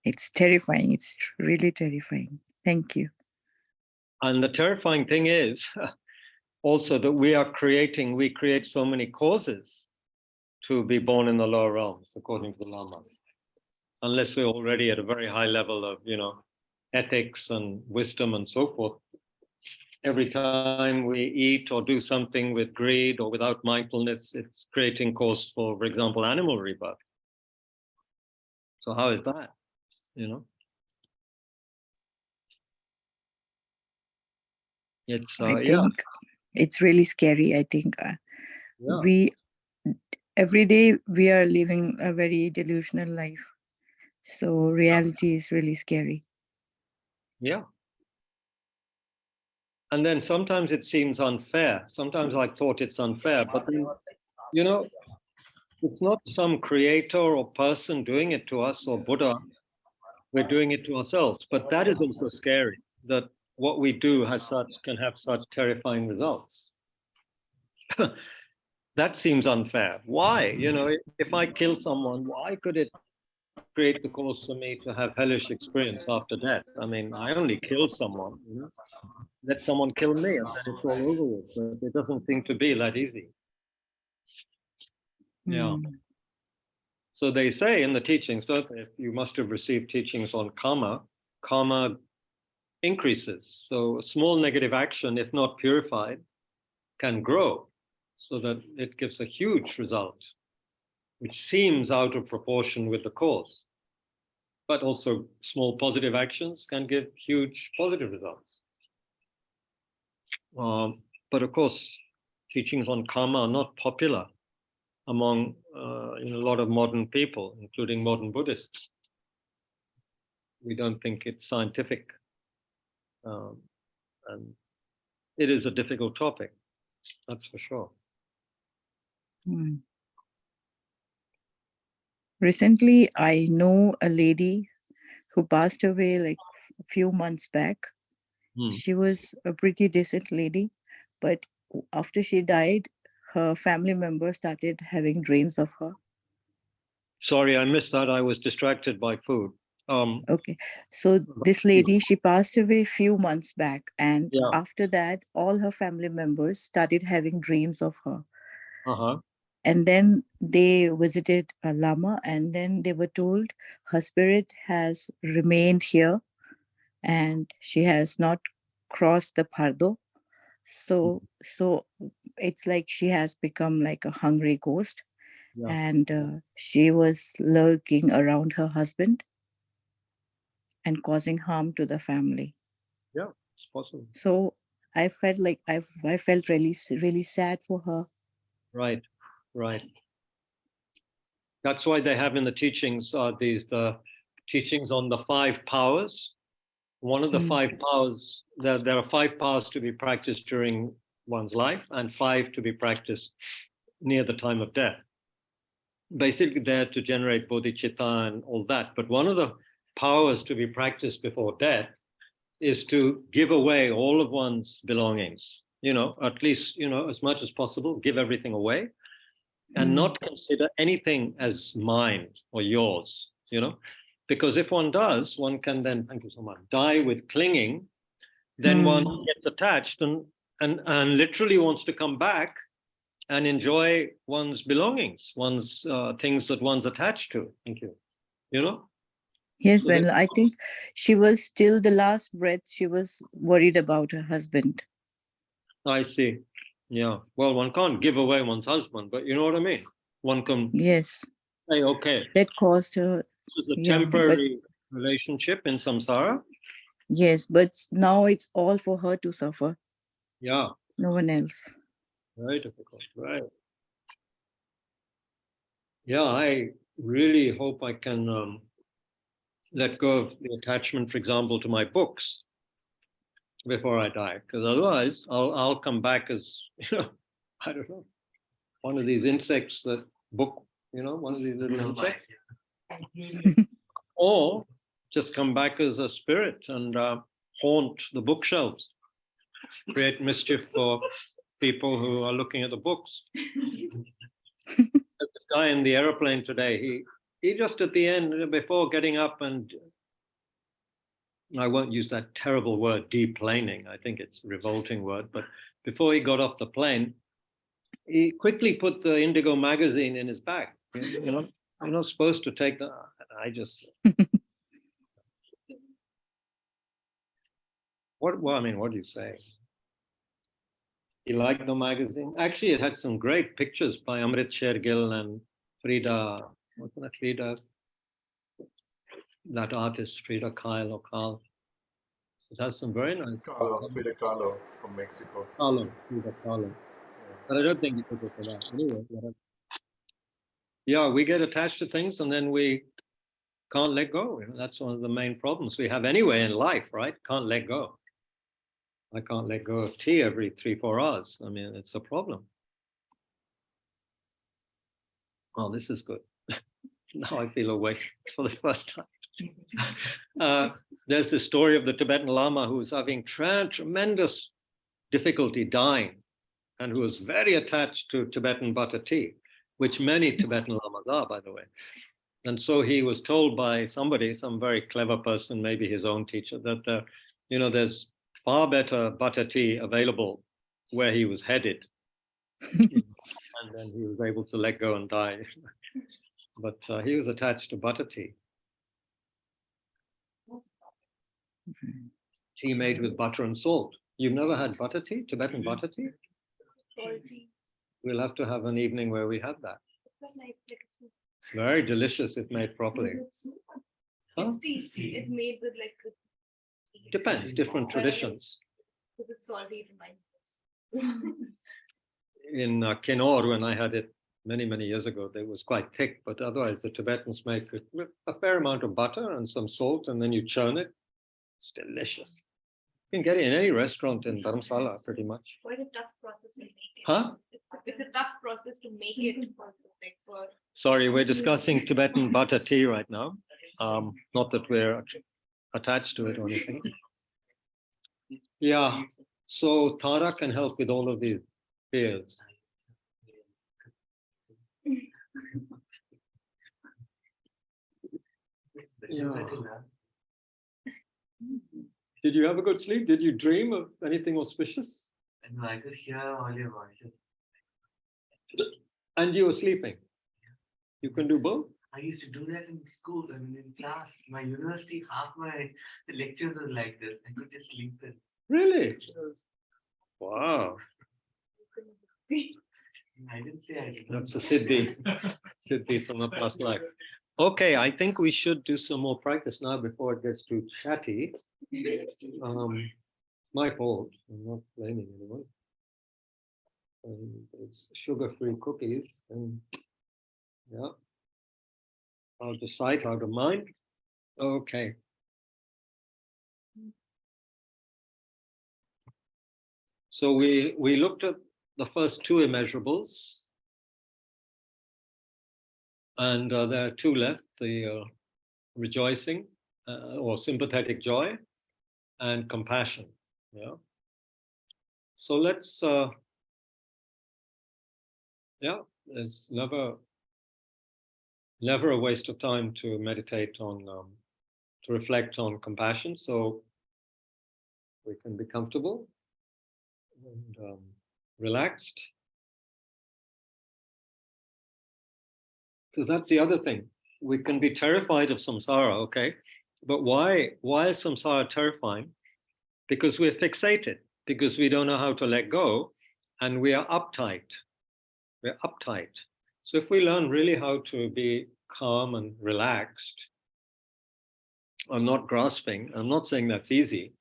It's terrifying. It's really terrifying. Thank you. And the terrifying thing is also that we create so many causes to be born in the lower realms, according to the lamas. Unless we're already at a very high level of, you know, ethics and wisdom and so forth. Every time we eat or do something with greed or without mindfulness, it's creating cause for example, animal rebirth. So how is that, you know? It's, I think it's really scary. I think every day we are living a very delusional life. So reality is really scary. Yeah. And then sometimes it seems unfair. Sometimes I thought it's unfair, but then, you know, it's not some creator or person doing it to us or Buddha. We're doing it to ourselves. But that is also scary, that what we do can have such terrifying results. That seems unfair. Why? You know, if I kill someone, why could it create the cause for me to have hellish experience after death? I mean, I only killed someone, you know? Let someone kill me and then it's all over with. But it doesn't seem to be that easy. Yeah. So they say in the teachings, don't they, you must have received teachings on karma increases. So a small negative action, if not purified, can grow so that it gives a huge result which seems out of proportion with the cause. But also small positive actions can give huge positive results. But of course, teachings on karma are not popular among a lot of modern people, including modern Buddhists. We don't think it's scientific. And it is a difficult topic, that's for sure. Hmm. Recently, I know a lady who passed away like a few months back. She was a pretty decent lady, but after she died, her family members started having dreams of her. Sorry, I missed that. I was distracted by food. Okay, so this lady, she passed away a few months back, and Yeah. after that, all her family members started having dreams of her. Uh-huh. And then they visited a lama, and then they were told her spirit has remained here and she has not crossed the pardo. So it's like she has become like a hungry ghost. Yeah. And she was lurking around her husband and causing harm to the family. Yeah, it's possible. So I felt like I felt really sad for her. Right. That's why they have in the teachings the teachings on the 5 powers. One of the 5 powers, there are 5 powers to be practiced during one's life and 5 to be practiced near the time of death. Basically there to generate bodhicitta and all that. But one of the powers to be practiced before death is to give away all of one's belongings, at least, as much as possible, give everything away and not consider anything as mine or yours, because if one does, one can then, thank you so much, die with clinging, then one gets attached and literally wants to come back and enjoy one's belongings, one's things that one's attached to. Thank you. Yes, So well, I think she was till the last breath, she was worried about her husband. I see. Yeah. Well, one can't give away one's husband, but you know what I mean? One can Yes. say, okay, that caused her. this is a temporary relationship in samsara. Yes, but now it's all for her to suffer. Yeah. No one else. Very difficult. Right. Yeah, I really hope I can let go of the attachment, for example, to my books before I die, because otherwise I'll come back as, I don't know, one of these insects that book, one of these little insects. Or just come back as a spirit and haunt the bookshelves, create mischief for people who are looking at the books. This guy in the airplane today, he just at the end, before getting up, and I won't use that terrible word, deplaning, I think it's a revolting word, but before he got off the plane, he quickly put the Indigo magazine in his bag. You're not supposed to take that. I just... What do you say? You like the magazine? Actually, it had some great pictures by Amrit Shergill and Frida, what's that, Frida? That artist, Frida Kahlo or Kahlo. It has some very nice... Frida Kahlo from Mexico. Frida Kahlo. But I don't think it was for that. Anyway, whatever. Yeah, we get attached to things and then we can't let go. That's one of the main problems we have anyway in life, right? Can't let go. I can't let go of tea every 3-4 hours. I mean, it's a problem. Oh, this is good. Now I feel awake for the first time. There's the story of the Tibetan Lama who's having tremendous difficulty dying and who was very attached to Tibetan butter tea, which many Tibetan Lamas are, by the way. And so he was told by somebody, some very clever person, maybe his own teacher, that there's far better butter tea available where he was headed. And then he was able to let go and die. But he was attached to butter tea. Tea made with butter and salt. You've never had butter tea, Tibetan butter tea? Salty. We'll have to have an evening where we have that. quite nice, like a soup. It's very delicious if made properly. With soup. Huh? It's tea. It's made with like with tea. Depends, different traditions. If it's salty, it reminds me. In Kinnaur, when I had it many, many years ago, it was quite thick, but otherwise the Tibetans make it with a fair amount of butter and some salt, and then you churn it. It's delicious. You can get it in any restaurant in Dharamsala, pretty much. Quite a tough process to make it. Huh? It's a tough process to make it for Sorry, we're discussing Tibetan butter tea right now. Not that we're attached to it or anything. Yeah, so Tara can help with all of these fears. Yeah. Did you have a good sleep? Did you dream of anything auspicious? No, I could hear all your voices. And you were sleeping? You can do both? I used to do that in school, I mean, in class. My university, half the lectures were like this. I could just sleep in. Really? Wow. I didn't say I did. That's a siddhi from a past life. Okay, I think we should do some more practice now before it gets too chatty. My fault. I'm not blaming anyone. It's sugar-free cookies, and yeah, out of sight, out of mind. Okay. So we looked at the first two immeasurables, and there are two left: the rejoicing or sympathetic joy, and compassion. Yeah. So let's. There's never a waste of time to meditate on, to reflect on compassion. So we can be comfortable and relaxed. Because that's the other thing. We can be terrified of samsara, okay? But why is samsara terrifying? Because we're fixated, because we don't know how to let go, and we are uptight. We're uptight. So if we learn really how to be calm and relaxed, I'm not grasping, I'm not saying that's easy,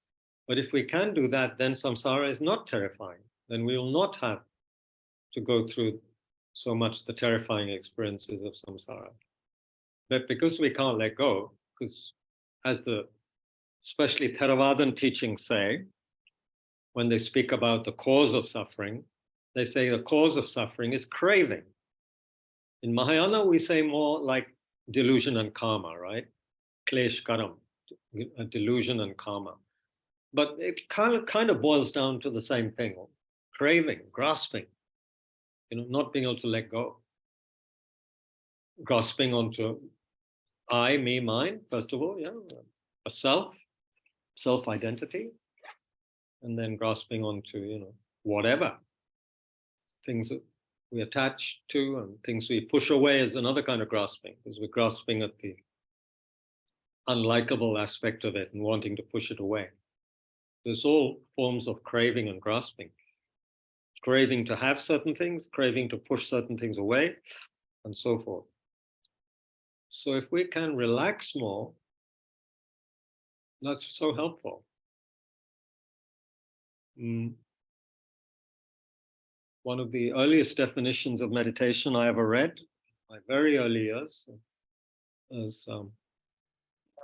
but if we can do that, then samsara is not terrifying. Then we will not have to go through so much the terrifying experiences of samsara. But because we can't let go, because as the especially Theravadan teachings say, when they speak about the cause of suffering, they say the cause of suffering is craving. In Mahayana, we say more like delusion and karma, right? Klesh karam, delusion and karma. But it kind of boils down to the same thing: craving, grasping, not being able to let go. Grasping onto I, me, mine, first of all, yeah, a self-identity, and then grasping onto, whatever. Things that we attach to and things we push away is another kind of grasping, because we're grasping at the unlikable aspect of it and wanting to push it away. There's all forms of craving and grasping. Craving to have certain things, craving to push certain things away, and so forth. So if we can relax more, that's so helpful. One of the earliest definitions of meditation I ever read, my very early years, as a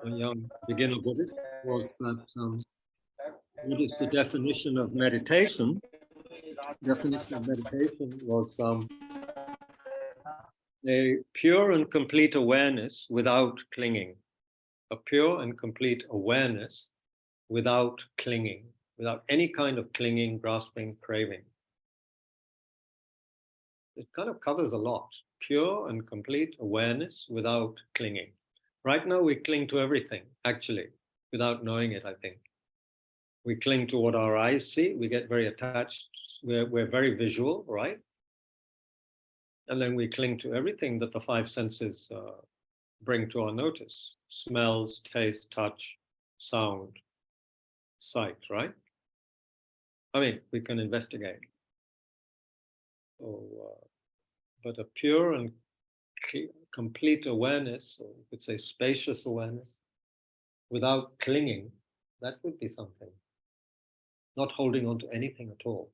young beginner Buddhist, was that what is the definition of meditation? Definition of meditation was a pure and complete awareness without clinging. A pure and complete awareness without clinging, without any kind of clinging, grasping, craving. It kind of covers a lot. Pure and complete awareness without clinging. Right now we cling to everything, actually, without knowing it, I think. We cling to what our eyes see. We get very attached. We're very visual, right? And then we cling to everything that the five senses bring to our notice. Smells, taste, touch, sound, sight, right? I mean, we can investigate. So, but a pure and complete awareness, or you could say spacious awareness, without clinging, that would be something. Not holding on to anything at all,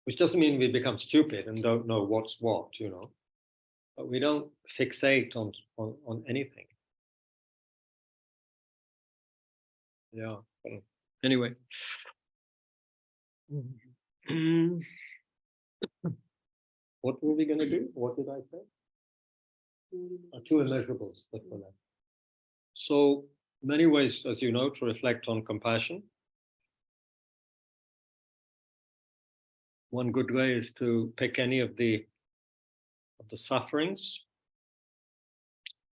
which doesn't mean we become stupid and don't know what's what, but we don't fixate on anything. Yeah. Anyway. What were we going to do? What did I say? Two immeasurables that were left. So, many ways, as you know, to reflect on compassion. One good way is to pick any of the sufferings.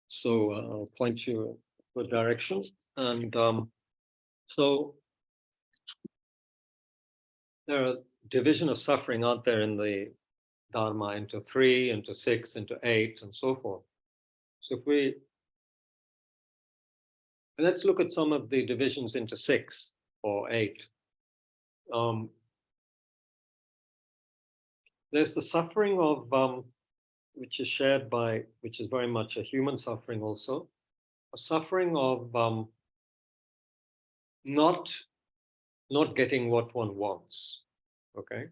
So I'll point you a good direction. And so there are division of suffering out there in the Dharma into 3, into 6, into 8, and so forth. So if let's look at some of the divisions into 6 or 8. There's the suffering of which is shared by, which is very much a human suffering also, a suffering of not getting what one wants. Okay.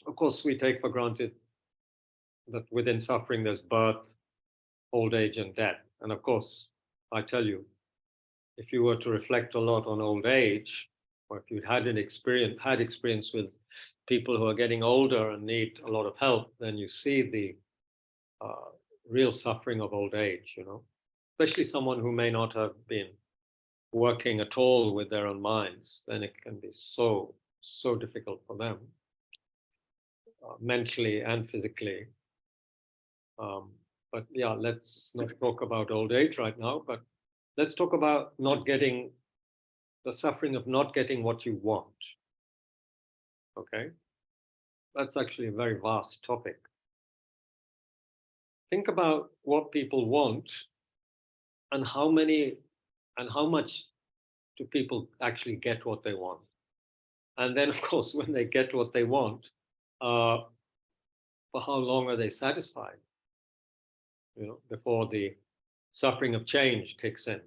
Of course, we take for granted that within suffering there's birth, old age, and death. And of course, I tell you, if you were to reflect a lot on old age, or if you'd had experience with people who are getting older and need a lot of help, then you see the real suffering of old age, especially someone who may not have been working at all with their own minds, then it can be so difficult for them, mentally and physically. But yeah, let's not talk about old age right now, but let's talk about the suffering of not getting what you want. Okay? That's actually a very vast topic. Think about what people want and how much do people actually get what they want. And then, of course, when they get what they want, for how long are they satisfied? Before the suffering of change kicks in.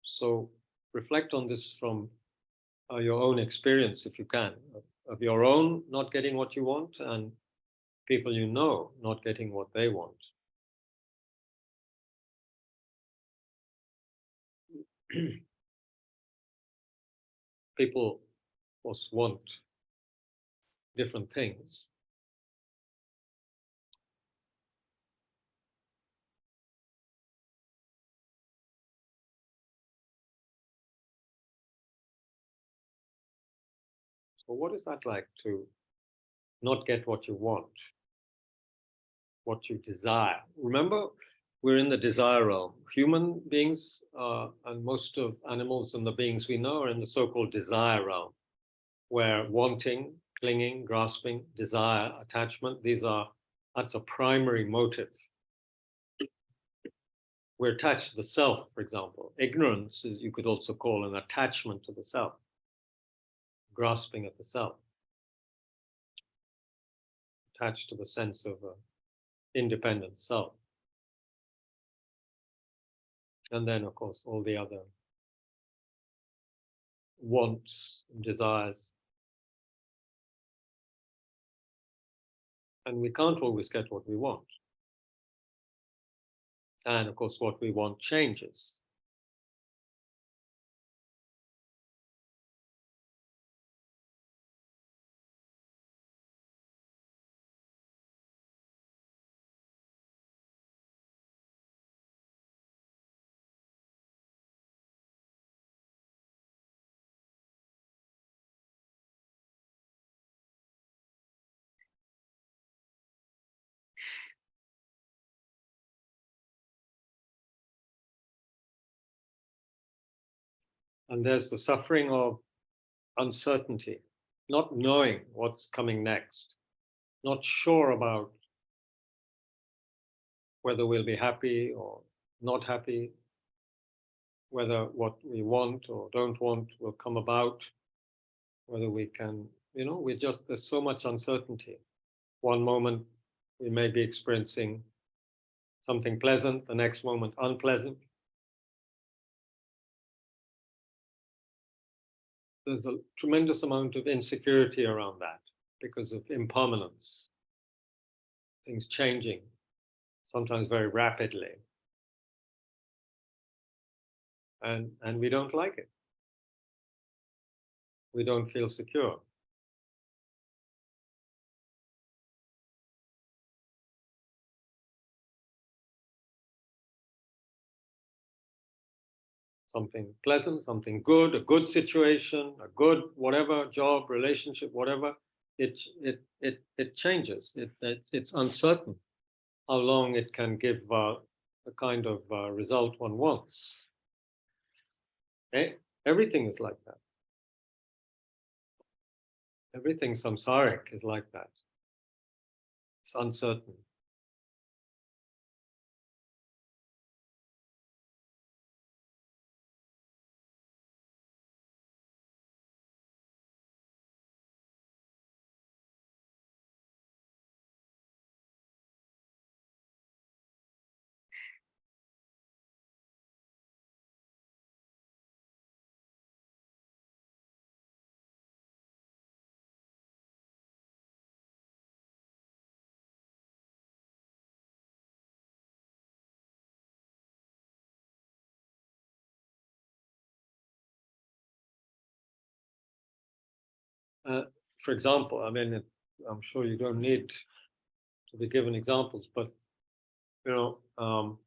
So reflect on this from your own experience, if you can, of your own not getting what you want and people not getting what they want. People, of course, want different things. So what is that like to not get what you want, what you desire? Remember, we're in the desire realm. Human beings and most of animals and the beings we know are in the so-called desire realm, where wanting, clinging, grasping, desire, attachment, that's a primary motive. We're attached to the self, for example. Ignorance is, you could also call, an attachment to the self, grasping at the self, attached to the sense of an independent self. And then, of course, all the other wants and desires. And we can't always get what we want. And of course, what we want changes. And there's the suffering of uncertainty, not knowing what's coming next, not sure about whether we'll be happy or not happy, whether what we want or don't want will come about, whether we can, there's so much uncertainty. One moment We may be experiencing something pleasant, the next moment unpleasant. There's a tremendous amount of insecurity around that because of impermanence, things changing, sometimes very rapidly. And we don't like it. We don't feel secure. Something pleasant, something good, a good situation, a good whatever, job, relationship, whatever, it changes. It's uncertain how long it can give the kind of result one wants. Everything is like that. Everything samsaric is like that. It's uncertain. Uh, for example, I mean, I'm sure you don't need to be given examples, but I'm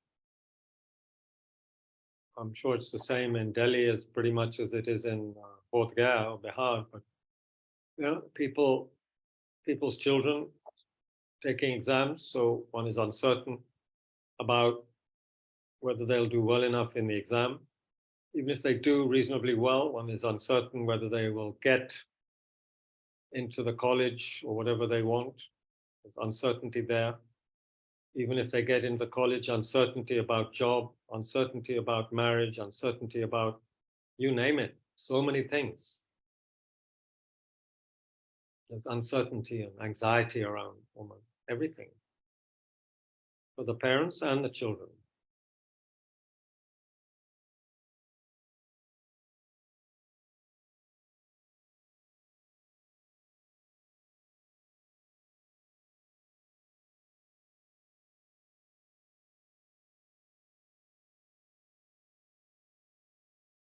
sure it's the same in Delhi as pretty much as it is in Bodh Gaya or Bihar. But people's children taking exams, so one is uncertain about whether they'll do well enough in the exam. Even if they do reasonably well, one is uncertain whether they will get into the college or whatever they want. There's uncertainty there. Even if they get into the college, uncertainty about job, uncertainty about marriage, uncertainty about, you name it, so many things. There's uncertainty and anxiety around almost everything for the parents and the children.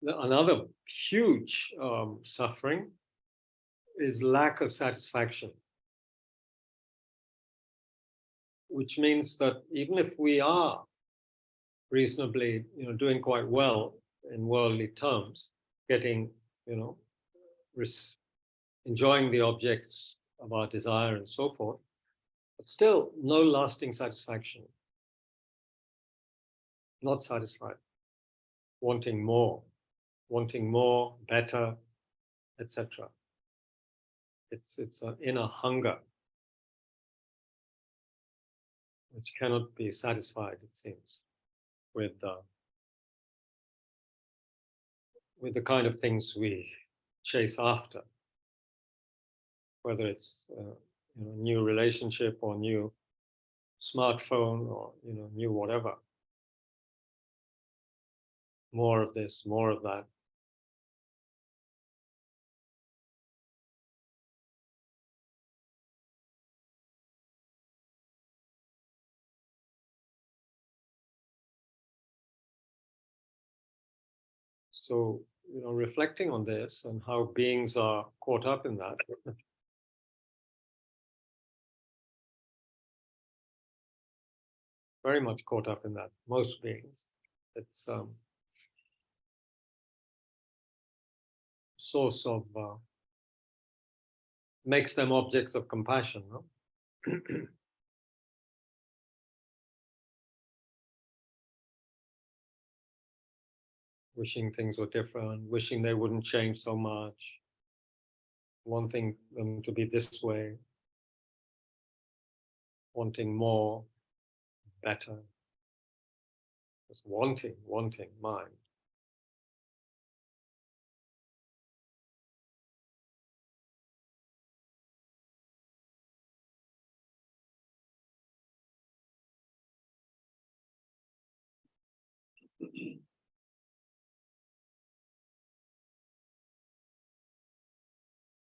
Another huge suffering is lack of satisfaction, which means that even if we are reasonably, doing quite well in worldly terms, getting, enjoying the objects of our desire and so forth, but still no lasting satisfaction, not satisfied, wanting more, better, etc. It's an inner hunger which cannot be satisfied, it seems, with the kind of things we chase after, whether it's new relationship or new smartphone or new whatever. More of this, more of that. So, reflecting on this and how beings are caught up in that, very much caught up in that, most beings. It's source of, makes them objects of compassion, no? Wishing things were different, wishing they wouldn't change so much, wanting them to be this way, wanting more, better, just wanting mind.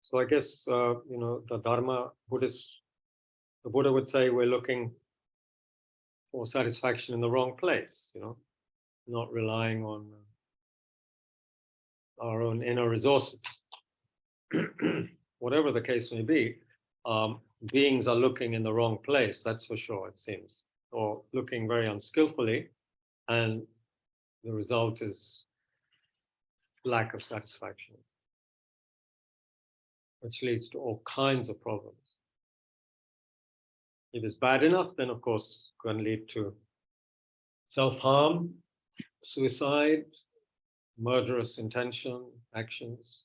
So I guess, the Dharma the Buddha would say we're looking for satisfaction in the wrong place, not relying on our own inner resources. Whatever the case may be, beings are looking in the wrong place, that's for sure, it seems, or looking very unskillfully, and the result is lack of satisfaction, which leads to all kinds of problems. If it's bad enough, then of course it's going to lead to self-harm, suicide, murderous intention, actions.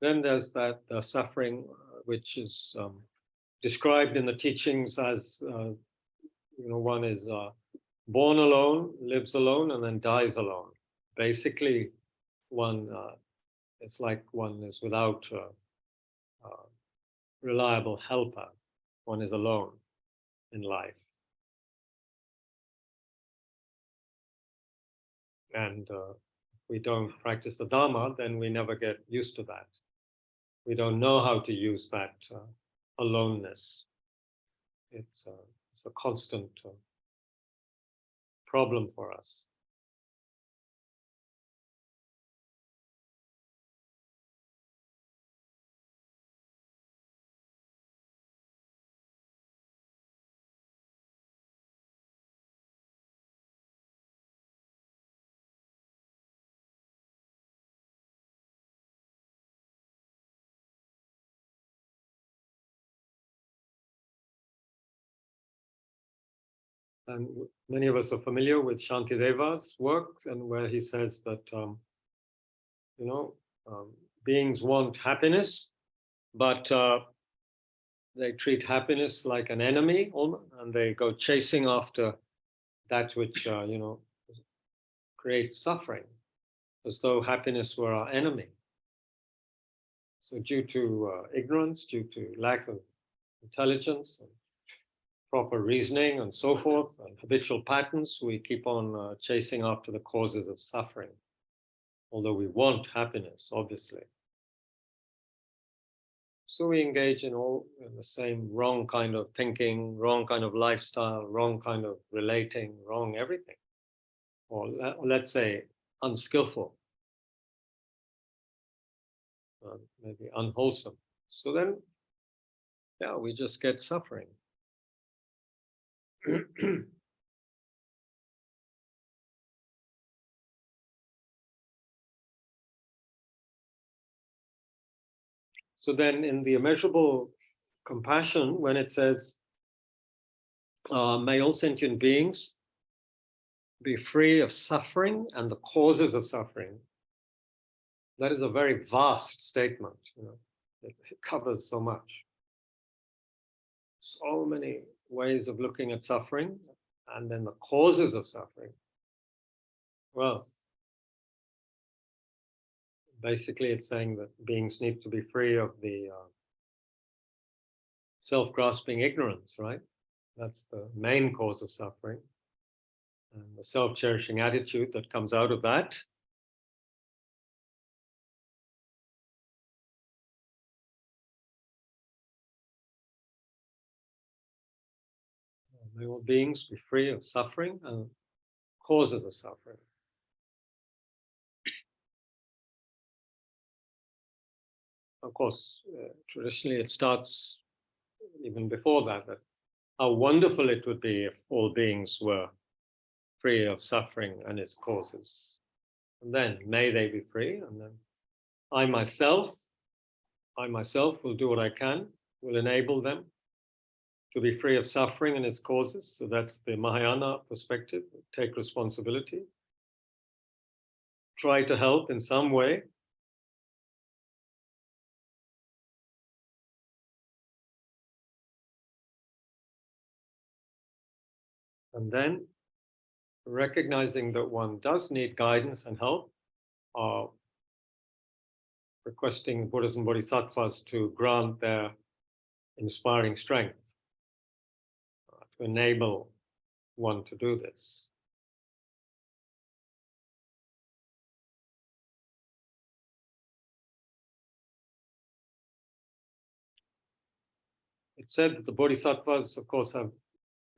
Then there's that suffering, which is described in the teachings as, one is born alone, lives alone, and then dies alone. Basically, it's like one is without a reliable helper. One is alone in life. And if we don't practice the Dharma, then we never get used to that. We don't know how to use that aloneness. It's a constant problem for us. And many of us are familiar with Shantideva's work, and where he says that, beings want happiness, but they treat happiness like an enemy, and they go chasing after that which, creates suffering, as though happiness were our enemy. So due to ignorance, due to lack of intelligence, and proper reasoning and so forth, and habitual patterns, we keep on chasing after the causes of suffering, although we want happiness, obviously. So we engage in the same wrong kind of thinking, wrong kind of lifestyle, wrong kind of relating, wrong everything. Or let's say unskillful, maybe unwholesome. So then, we just get suffering. So then in the immeasurable compassion, when it says, may all sentient beings be free of suffering and the causes of suffering, that is a very vast statement. It covers so much. So many ways of looking at suffering, and then the causes of suffering. Well, basically it's saying that beings need to be free of the self-grasping ignorance, right? That's the main cause of suffering. And the self-cherishing attitude that comes out of that. May all beings be free of suffering and causes of suffering. Of course, traditionally it starts even before that how wonderful it would be if all beings were free of suffering and its causes. And then, may they be free, and then I myself will do what I can, will enable them to be free of suffering and its causes. So that's the Mahayana perspective, take responsibility. try to help in some way. And then recognizing that one does need guidance and help, requesting Buddhas and Bodhisattvas to grant their inspiring strength to enable one to do this. It's said that the Bodhisattvas, of course, have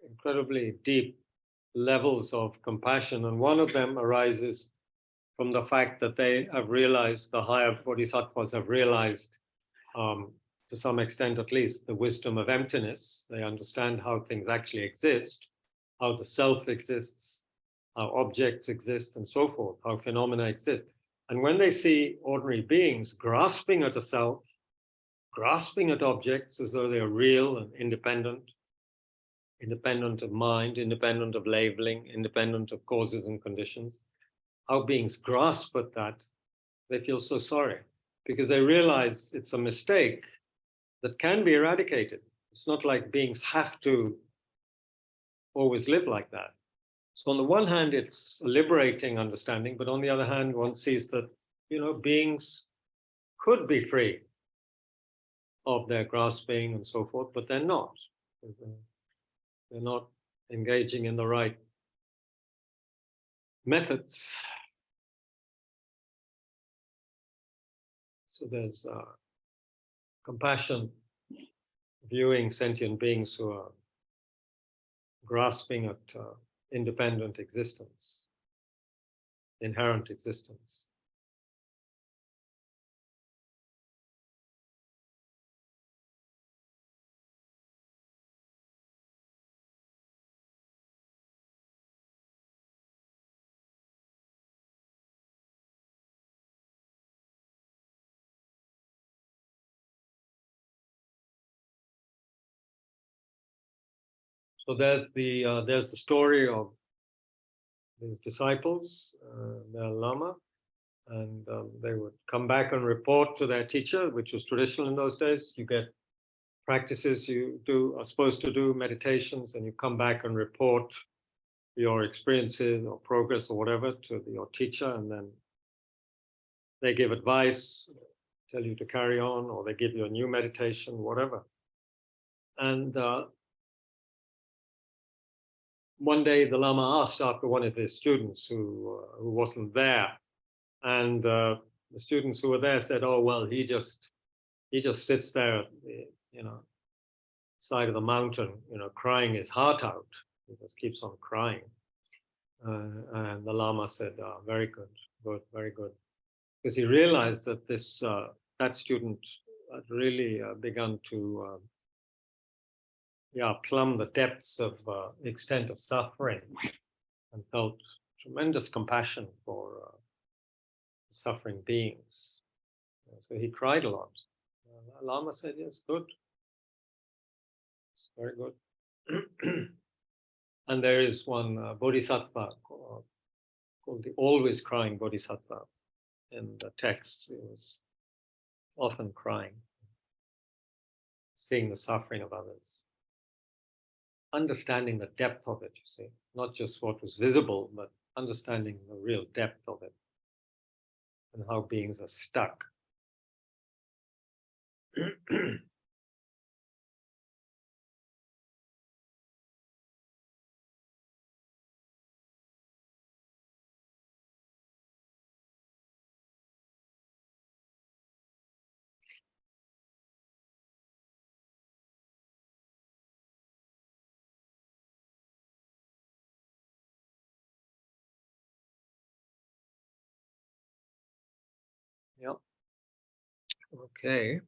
incredibly deep levels of compassion, and one of them arises from the fact that they have realized, the higher Bodhisattvas have realized, to some extent at least, the wisdom of emptiness. They understand how things actually exist, how the self exists, how objects exist, and so forth, how phenomena exist. And when they see ordinary beings grasping at a self, grasping at objects as though they're real and independent, independent of mind, independent of labeling, independent of causes and conditions, how beings grasp at that, they feel so sorry because they realize it's a mistake that can be eradicated. It's not like beings have to always live like that. So on the one hand, it's a liberating understanding, but on the other hand, one sees that, beings could be free of their grasping and so forth, but they're not. They're not engaging in the right methods. So there's compassion, viewing sentient beings who are grasping at independent existence, inherent existence. So there's the story of these disciples, their Lama, and they would come back and report to their teacher, which was traditional in those days. You get practices you are supposed to do, meditations, and you come back and report your experiences or progress or whatever to your teacher, and then they give advice, tell you to carry on, or they give you a new meditation, whatever. And one day the Lama asked after one of his students who wasn't there, and the students who were there said, "Oh well, he just sits there at the side of the mountain, crying his heart out. He just keeps on crying." And the Lama said, "Very good, very good," because he realized that that student had really begun to plumb the depths of the extent of suffering and felt tremendous compassion for suffering beings. So he cried a lot. Lama said, "Yes, good. It's very good." And there is one bodhisattva called the always crying bodhisattva in the text. He was often crying, seeing the suffering of others, understanding the depth of it, you see, not just what was visible, but understanding the real depth of it and how beings are stuck. Yeah. Okay.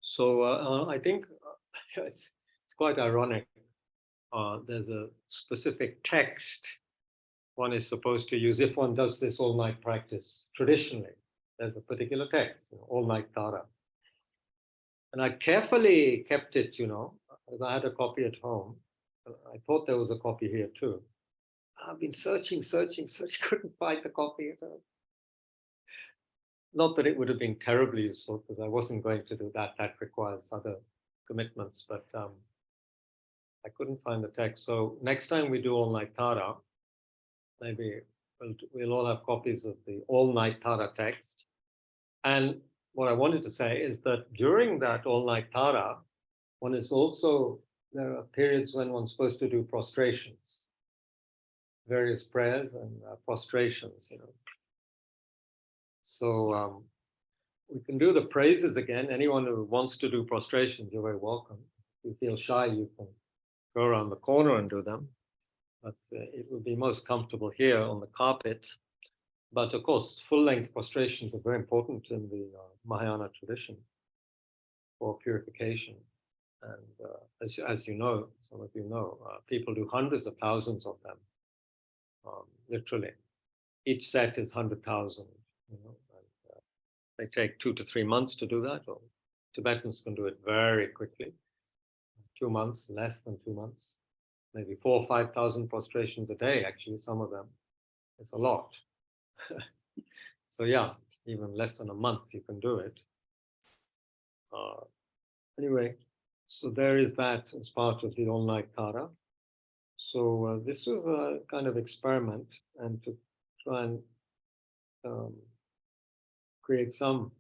So I think it's quite ironic. There's a specific text one is supposed to use if one does this all-night practice traditionally. There's a particular text, all-night thara. And I carefully kept it, as I had a copy at home. I thought there was a copy here too. I've been searching, couldn't find the copy at all. Not that it would have been terribly useful, because I wasn't going to do that. That requires other commitments, but I couldn't find the text. So next time we do all-night Tara, maybe we'll all have copies of the all-night Tara text. And what I wanted to say is that during that all-night Tara, one is also, there are periods when one's supposed to do prostrations, various prayers and prostrations, So we can do the praises again. Anyone who wants to do prostrations, you're very welcome. If you feel shy, you can go around the corner and do them. But it would be most comfortable here on the carpet. But of course, full-length prostrations are very important in the Mahayana tradition for purification. And as you know, some of you know, people do hundreds of thousands of them, literally. Each set is 100,000, and they take 2 to 3 months to do that, or Tibetans can do it very quickly. 2 months, less than 2 months, maybe 4,000 or 5,000 prostrations a day, actually, some of them. It's a lot. So yeah, even less than a month you can do it. Anyway, so there is that as part of the all-night Tara. So this was a kind of experiment, and to try and create some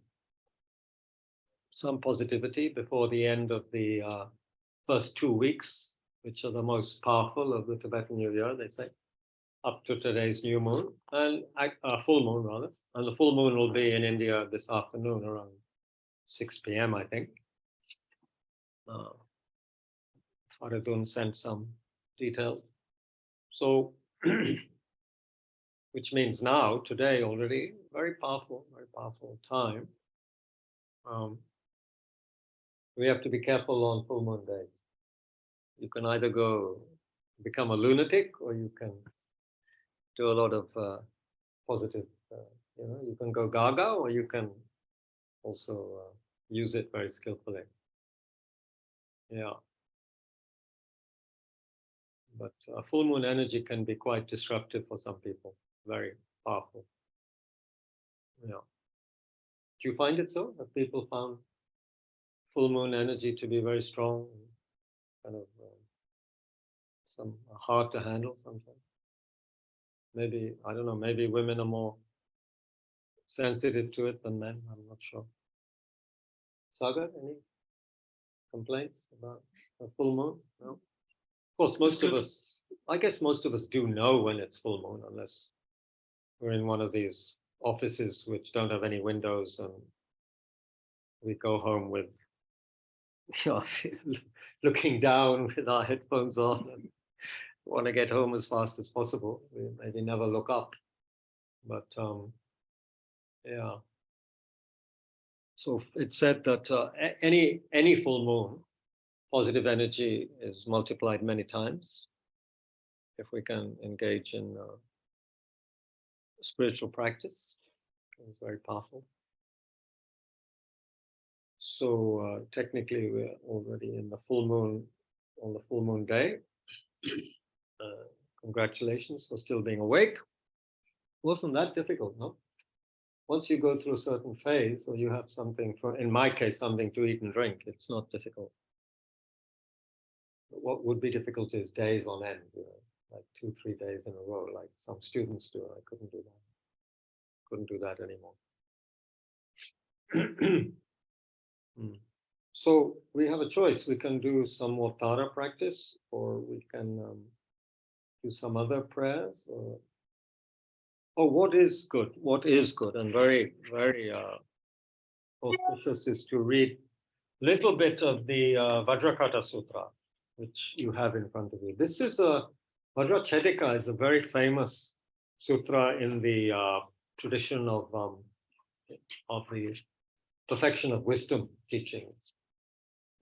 positivity before the end of the first 2 weeks, which are the most powerful of the Tibetan New Year, they say, up to today's new moon, and full moon rather. And the full moon will be in India this afternoon around 6 p.m., I think. Faradun sent some detail. So, which means now, today already, very powerful time. We have to be careful on full moon days. You can either go become a lunatic, or you can do a lot of positive, you can go gaga, or you can also use it very skillfully. Yeah. But full moon energy can be quite disruptive for some people, very powerful. Yeah. Do you find it so? Have people found full moon energy to be very strong, kind of some hard to handle sometimes? Maybe, I don't know, maybe women are more sensitive to it than men, I'm not sure. Sagar, any complaints about a full moon? No? Of course, I guess most of us do know when it's full moon, unless we're in one of these offices which don't have any windows, and we go home with, looking down with our headphones on and want to get home as fast as possible. We maybe never look up, but yeah. So it's said that any full moon, positive energy is multiplied many times if we can engage in spiritual practice. It's very powerful. So technically, we're already in the full moon, on the full moon day. Congratulations for still being awake. Wasn't that difficult, no? Once you go through a certain phase, or you have something, in my case, something to eat and drink, it's not difficult. But what would be difficult is days on end, like 2-3 days in a row, like some students do. I couldn't do that. Couldn't do that anymore. So we have a choice. We can do some more Tara practice, or we can do some other prayers. What is good? What is good, and very, very auspicious, is to read a little bit of the Vajrakata Sutra, which you have in front of you. This is Vajrachedika is a very famous sutra in the tradition of the perfection of wisdom teachings.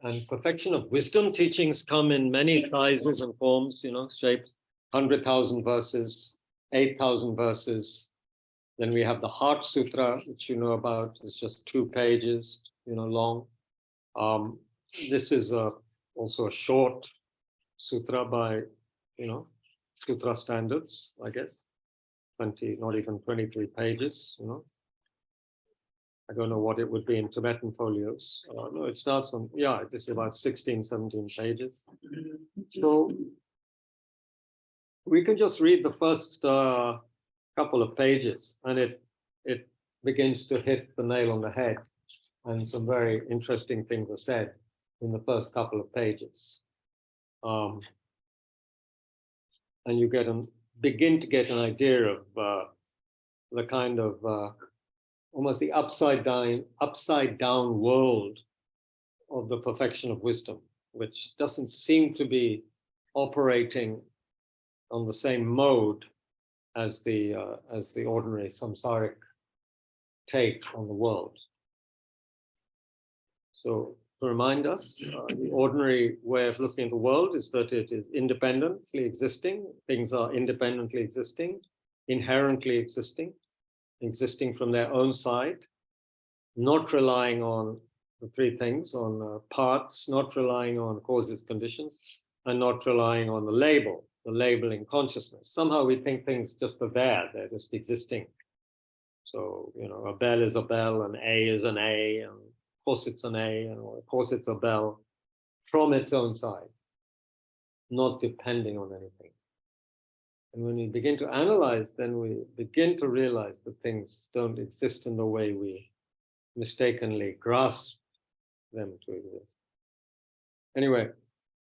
And perfection of wisdom teachings come in many sizes and forms, shapes, 100,000 verses, 8,000 verses. Then we have the Heart Sutra, which you know about. It's just 2 pages, long. This is also a short sutra by, sutra standards, I guess. 20, not even 23 pages, I don't know what it would be in Tibetan folios. No, it starts on, yeah, this is about 16, 17 pages. So we can just read the first couple of pages, and it begins to hit the nail on the head, and some very interesting things are said in the first couple of pages. And you begin to get an idea of the kind of almost the upside down world of the perfection of wisdom, which doesn't seem to be operating on the same mode as the ordinary samsaric take on the world. So to remind us, the ordinary way of looking at the world is that it is independently existing. Things are independently existing, inherently existing from their own side, not relying on the three things, on parts, not relying on causes, conditions, and not relying on the labeling consciousness. Somehow we think things just are there, they're just existing. So, you know, a bell is a bell, an A is an A, and of course it's an A, and of course it's a bell from its own side, not depending on anything. And when we begin to analyze, then we begin to realize that things don't exist in the way we mistakenly grasp them to exist. Anyway,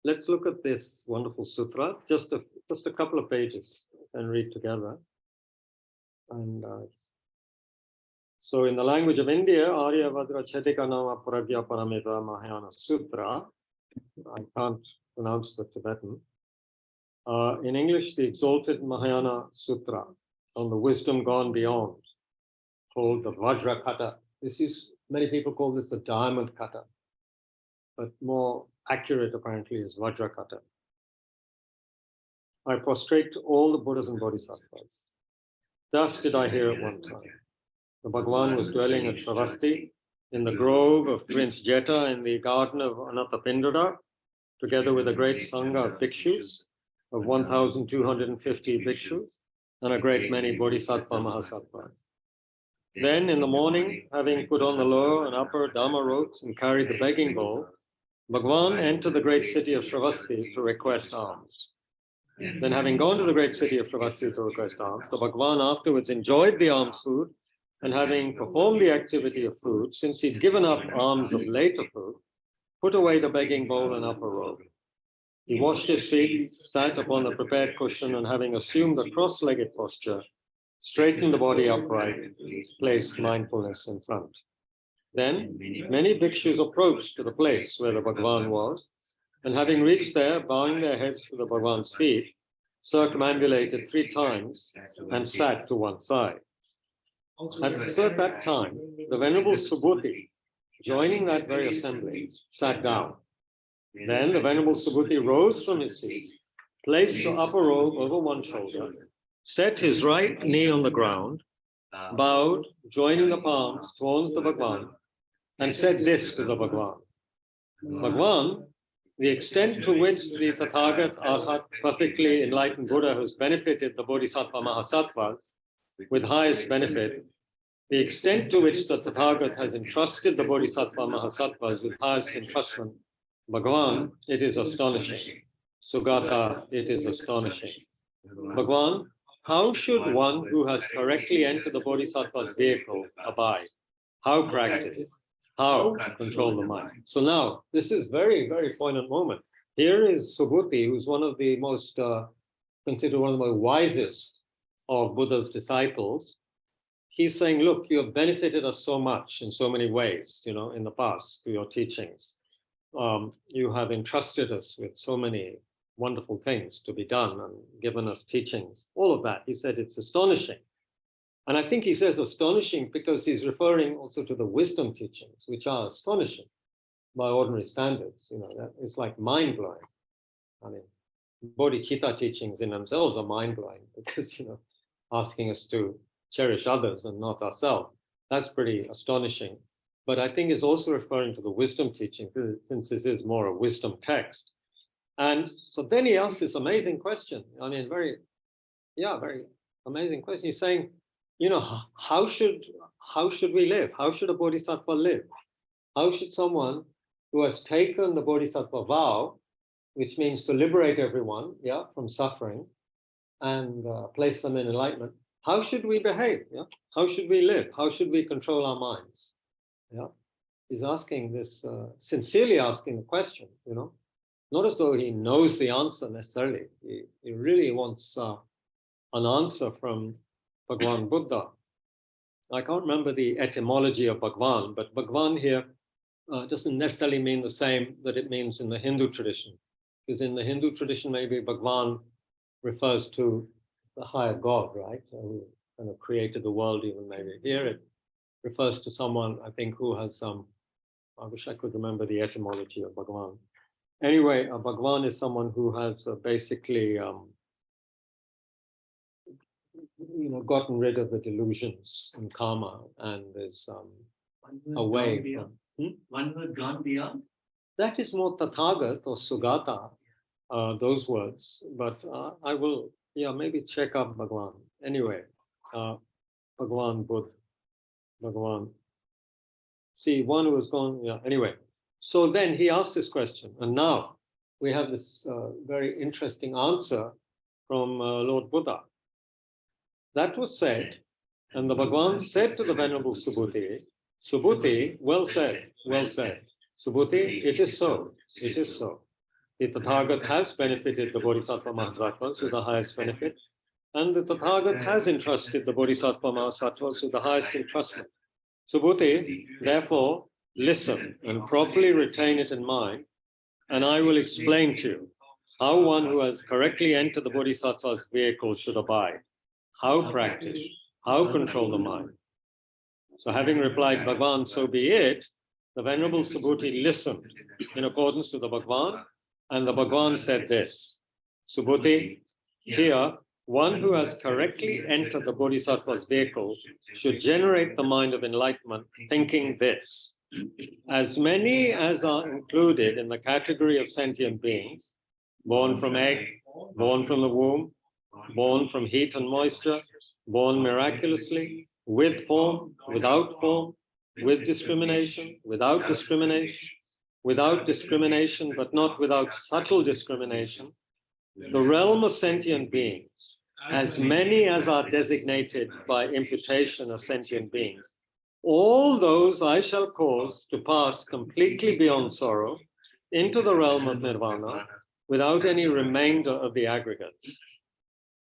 let's look at this wonderful sutra, just a couple of pages and read together. And so in the language of India, Arya Vajra Chetika Nama Pragya Paramita Mahayana Sutra, I can't pronounce the Tibetan. In English, the Exalted Mahayana Sutra on the wisdom gone beyond, called the Vajra Kata. Many people call this the diamond kata, but more accurate apparently is Vajra Kata. I prostrate to all the Buddhas and Bodhisattvas. Thus did I hear at one time. The Bhagavan was dwelling at Shravasti in the grove of Prince Jeta in the garden of Anathapindara, together with a great Sangha of bhikshus, of 1,250 bhikshus, and a great many Bodhisattva Mahasattvas. Then in the morning, having put on the lower and upper Dhamma robes and carried the begging bowl, Bhagavan entered the great city of Shravasti to request alms. Then having gone to the great city of Shravasti to request alms, the Bhagavan afterwards enjoyed the alms food, and having performed the activity of food, since he'd given up alms of later food, put away the begging bowl and upper robe. He washed his feet, sat upon the prepared cushion, and having assumed a cross-legged posture, straightened the body upright, placed mindfulness in front. Then many bhikshus approached to the place where the Bhagavan was, and having reached there, bowing their heads to the Bhagavan's feet, circumambulated 3 times and sat to one side. So at that time, the Venerable Subhuti, joining that very assembly, sat down. Then the Venerable Subhuti rose from his seat, placed the upper robe over one shoulder, set his right knee on the ground, bowed, joining the palms towards the Bhagavan, and said this to the Bhagavan. Bhagavan, the extent to which the Tathagat Arhat, perfectly enlightened Buddha, has benefited the Bodhisattva Mahasattvas with highest benefit, the extent to which the Tathagat has entrusted the Bodhisattva Mahasattvas with highest entrustment, Bhagavan, it is astonishing. Sugata, it is astonishing. Bhagavan, how should one who has correctly entered the Bodhisattva's vehicle abide? How practice? How control the mind? So now, this is very, very poignant moment. Here is Subhuti, who's one of the most, considered one of the most wisest of Buddha's disciples. He's saying, look, you have benefited us so much in so many ways, you know, in the past through your teachings. You have entrusted us with so many wonderful things to be done and given us teachings, all of that. He said it's astonishing. And I think he says astonishing because he's referring also to the wisdom teachings, which are astonishing by ordinary standards. You know, that it's like mind-blowing. I mean, bodhicitta teachings in themselves are mind-blowing because, you know, asking us to cherish others and not ourselves. That's pretty astonishing. But I think it's also referring to the wisdom teaching, since this is more a wisdom text. And so then he asks this amazing question. I mean, very amazing question. He's saying, you know, how should we live? How should a bodhisattva live? How should someone who has taken the bodhisattva vow, which means to liberate everyone, yeah, from suffering and place them in enlightenment, how should we behave? Yeah, how should we live? How should we control our minds? Yeah, he's asking this, sincerely asking the question, you know, not as though he knows the answer necessarily. He really wants an answer from Bhagwan Buddha. I can't remember the etymology of Bhagwan, but Bhagwan here doesn't necessarily mean the same that it means in the Hindu tradition. Because in the Hindu tradition, maybe Bhagwan refers to the higher God, right? Who kind of created the world even maybe. Here it refers to someone, I think, who has some, I wish I could remember the etymology of Bhagwan. Anyway, Bhagwan is someone who has basically, you know, gotten rid of the delusions and karma and is away from. One who has gone beyond. That is more Tathagat or Sugata, those words. But I will, yeah, maybe check up Bhagwan. Anyway, Bhagwan, Buddha, Bhagwan. See, one who has gone, yeah, anyway. So then he asked this question, and now we have this very interesting answer from Lord Buddha. That was said, and the Bhagwan said to the Venerable Subhuti, Subhuti, well said, well said. Subhuti, it is so, it is so. The Tathagat has benefited the Bodhisattva Mahasattvas with the highest benefit, and the Tathagat has entrusted the Bodhisattva Mahasattvas with the highest entrustment. Subhuti, therefore, listen and properly retain it in mind, and I will explain to you how one who has correctly entered the Bodhisattva's vehicle should abide, how practice, how control the mind. So having replied, Bhagwan, so be it, the Venerable Subhuti listened in accordance with the Bhagwan, and the Bhagwan said this, Subhuti, here, one who has correctly entered the Bodhisattva's vehicle should generate the mind of enlightenment, thinking this, as many as are included in the category of sentient beings, born from egg, born from the womb, born from heat and moisture, born miraculously, with form, without form, with discrimination, without discrimination, but not without subtle discrimination, the realm of sentient beings, as many as are designated by imputation as sentient beings, all those I shall cause to pass completely beyond sorrow into the realm of nirvana without any remainder of the aggregates.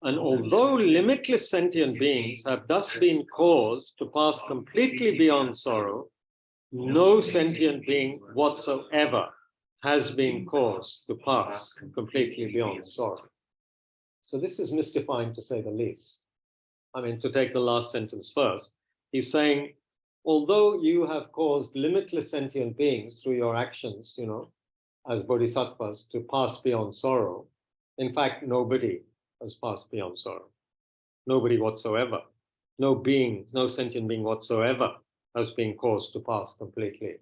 And although limitless sentient beings have thus been caused to pass completely beyond sorrow, no sentient being whatsoever has been caused to pass completely beyond sorrow. So this is mystifying to say the least. I mean, to take the last sentence first, he's saying, although you have caused limitless sentient beings through your actions, you know, as bodhisattvas to pass beyond sorrow, in fact, nobody has passed beyond sorrow. Nobody whatsoever. No being, no sentient being whatsoever has been caused to pass completely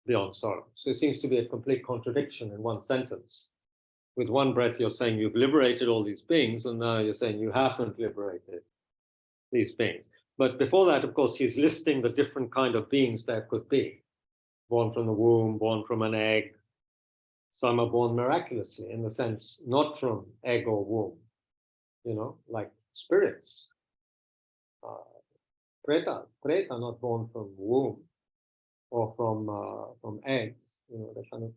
beyond sorrow. So it seems to be a complete contradiction in one sentence. With one breath, you're saying you've liberated all these beings, and now you're saying you haven't liberated these beings. But before that, of course, he's listing the different kind of beings there could be. Born from the womb, born from an egg. Some are born miraculously, in the sense, not from egg or womb, you know, like spirits. Preta are not born from womb or from eggs. You know, they kind of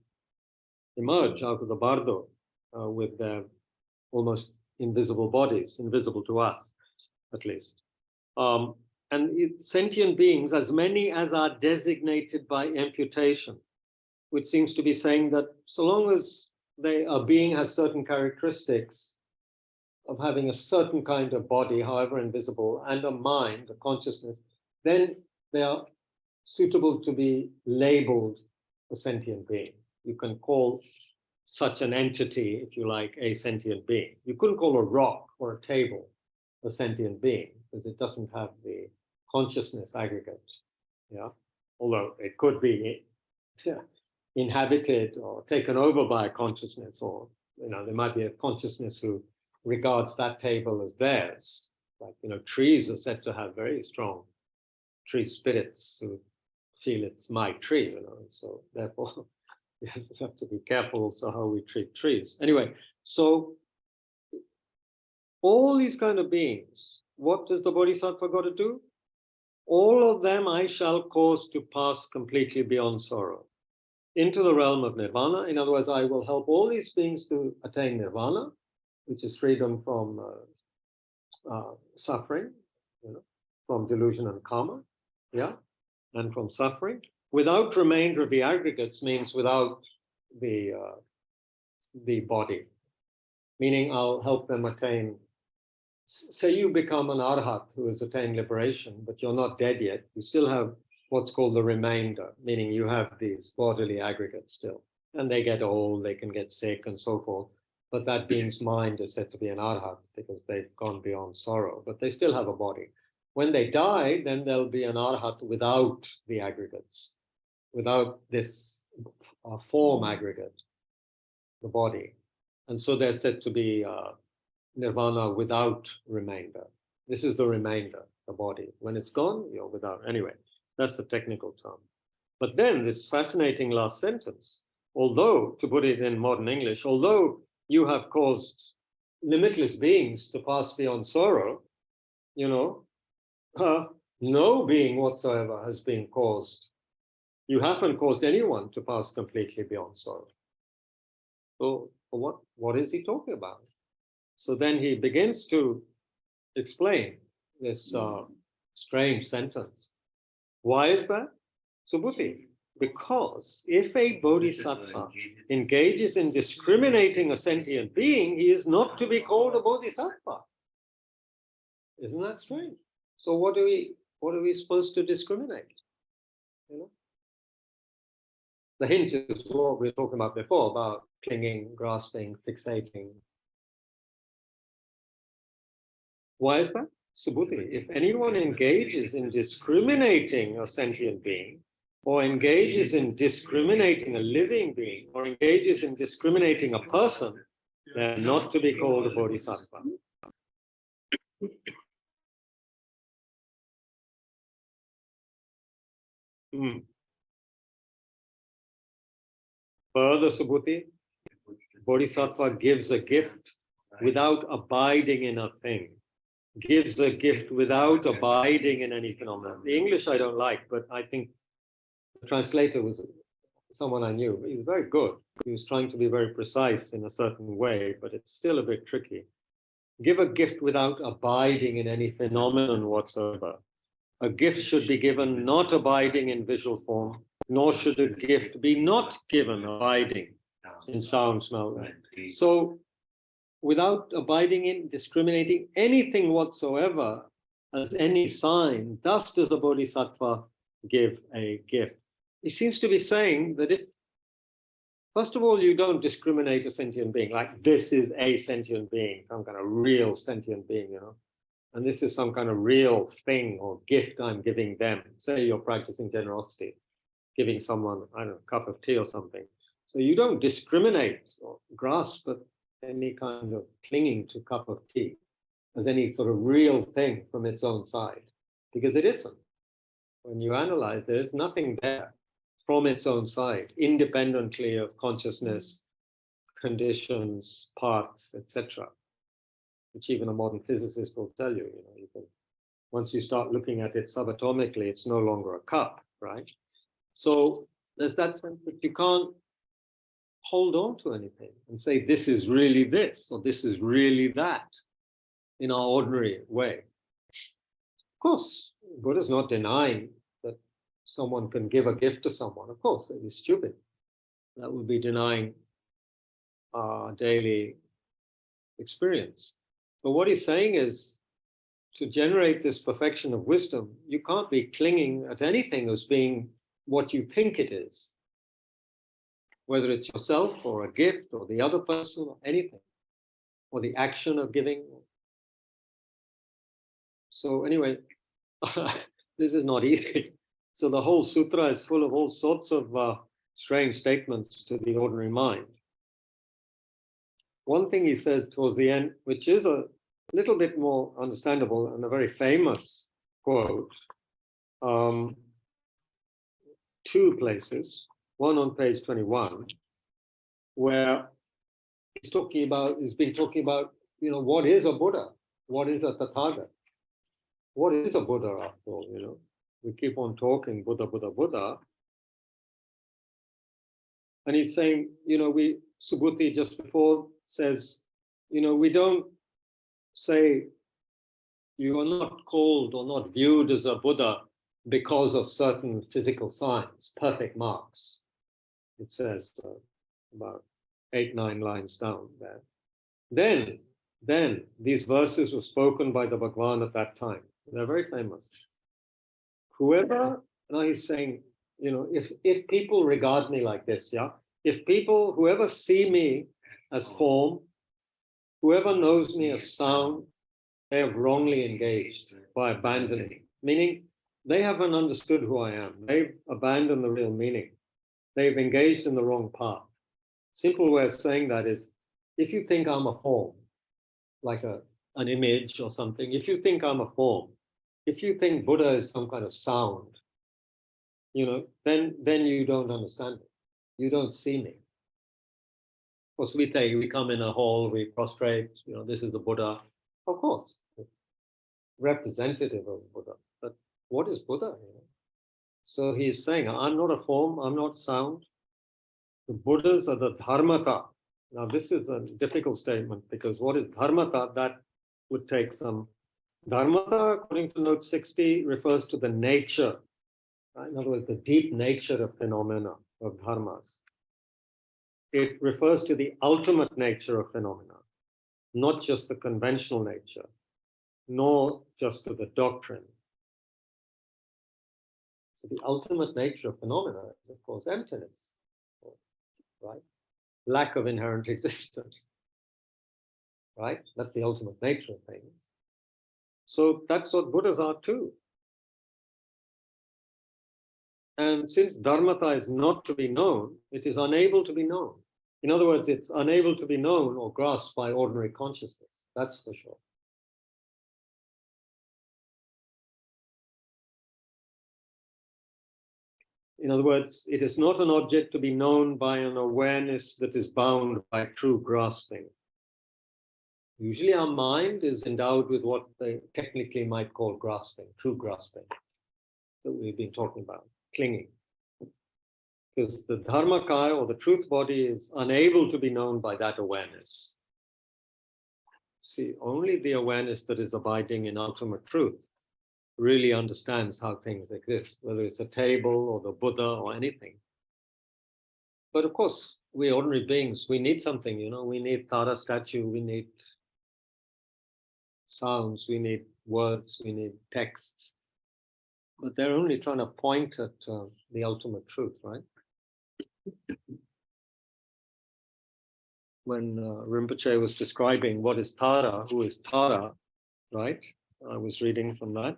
emerge out of the bardo with their almost invisible bodies, invisible to us, at least. And sentient beings, as many as are designated by imputation, which seems to be saying that so long as a being has certain characteristics of having a certain kind of body, however invisible, and a mind, a consciousness, then they are suitable to be labeled a sentient being. You can call such an entity, if you like, a sentient being. You couldn't call a rock or a table a sentient being because it doesn't have the consciousness aggregate. Yeah, although it could be inhabited or taken over by a consciousness, or you know, there might be a consciousness who regards that table as theirs. Like, trees are said to have very strong tree spirits who feel it's my tree, so therefore we have to be careful also how we treat trees. Anyway, so all these kind of beings, what does the Bodhisattva got to do? All of them I shall cause to pass completely beyond sorrow into the realm of nirvana. In other words, I will help all these beings to attain nirvana, which is freedom from suffering, from delusion and karma, and from suffering. Without remainder of the aggregates means without the body, meaning I'll help them attain. Say you become an arhat who has attained liberation, but you're not dead yet. You still have what's called the remainder, meaning you have these bodily aggregates still, and they get old, they can get sick and so forth. But that being's mind is said to be an arhat because they've gone beyond sorrow, but they still have a body. When they die, then there'll be an arhat without the aggregates, without this form aggregate, the body. And so they're said to be nirvana without remainder. This is the remainder, the body. When it's gone, you're without. Anyway, that's the technical term. But then this fascinating last sentence, although, to put it in modern English, although you have caused limitless beings to pass beyond sorrow, no being whatsoever has been caused. You haven't caused anyone to pass completely beyond sorrow. So what is he talking about? So then he begins to explain this strange sentence. Why is that? Subhuti, because if a bodhisattva engages in discriminating a sentient being, he is not to be called a bodhisattva. Isn't that strange? So what are we supposed to discriminate? The hint is what we were talking about before, about clinging, grasping, fixating. Why is that? Subhuti, if anyone engages in discriminating a sentient being, or engages in discriminating a living being, or engages in discriminating a person, they're not to be called a bodhisattva. Further, Subhuti, bodhisattva gives a gift without abiding in a thing. Gives a gift without abiding in any phenomenon. The English I don't like, but I think the translator was someone I knew. He was very good. He was trying to be very precise in a certain way, but it's still a bit tricky. Give a gift without abiding in any phenomenon whatsoever. A gift should be given not abiding in visual form, nor should a gift be not given abiding in sound, smell. So without abiding in, discriminating anything whatsoever as any sign, thus does the bodhisattva give a gift. He seems to be saying that if, first of all, you don't discriminate a sentient being, like this is a sentient being, some kind of real sentient being, and this is some kind of real thing or gift I'm giving them. Say you're practicing generosity, giving someone, I don't know, a cup of tea or something. So you don't discriminate or grasp at any kind of clinging to cup of tea as any sort of real thing from its own side, because it isn't. When you analyze, there is nothing there from its own side, independently of consciousness, conditions, parts, etc., which even a modern physicist will tell you. You can, once you start looking at it subatomically, it's no longer a cup, right? So there's that sense that you can't hold on to anything and say this is really this or this is really that in our ordinary way. Of course, Buddha's not denying that someone can give a gift to someone. Of course, it is stupid. That would be denying our daily experience. But what he's saying is, to generate this perfection of wisdom, you can't be clinging at anything as being what you think it is, whether it's yourself or a gift or the other person or anything, or the action of giving. So anyway, this is not easy. So the whole sutra is full of all sorts of strange statements to the ordinary mind. One thing he says towards the end, which is a a little bit more understandable and a very famous quote. Two places, one on page 21, where he's been talking about, what is a Buddha? What is a Tathagat? What is a Buddha after all, We keep on talking Buddha, Buddha, Buddha. And he's saying, Subhuti just before says, we don't say you are not called or not viewed as a Buddha because of certain physical signs, perfect marks. It says about 8-9 lines down there. Then these verses were spoken by the Bhagwan at that time. They're very famous. Whoever, now he's saying, if people regard me like this, whoever see me as form, whoever knows me as sound, they have wrongly engaged by abandoning, meaning they haven't understood who I am. They've abandoned the real meaning. They've engaged in the wrong path. Simple way of saying that is, if you think I'm a form, like an image or something, if you think I'm a form, if you think Buddha is some kind of sound, then you don't understand it. You don't see me. Of course, we come in a hall, we prostrate, this is the Buddha. Of course, representative of Buddha. But what is Buddha? So he's saying, I'm not a form, I'm not sound. The Buddhas are the dharmata. Now, this is a difficult statement because what is dharmata? That would take some. Dharmata, according to note 60, refers to the nature. Right? In other words, the deep nature of phenomena, of dharmas. It refers to the ultimate nature of phenomena, not just the conventional nature, nor just to the doctrine. So the ultimate nature of phenomena is, of course, emptiness, right? Lack of inherent existence, right? That's the ultimate nature of things. So that's what Buddhas are too. And since dharmata is not to be known, it is unable to be known. In other words, it's unable to be known or grasped by ordinary consciousness. That's for sure. In other words, it is not an object to be known by an awareness that is bound by true grasping. Usually our mind is endowed with what they technically might call grasping, true grasping, that we've been talking about, clinging. Because the dharmakaya or the truth body is unable to be known by that awareness. See, only the awareness that is abiding in ultimate truth really understands how things exist, whether it's a table or the Buddha or anything. But of course, we ordinary beings, we need something, we need Tara statue, we need sounds, we need words, we need texts. But they're only trying to point at the ultimate truth, right? When Rinpoche was describing what is Tara, who is Tara, right? I was reading from that.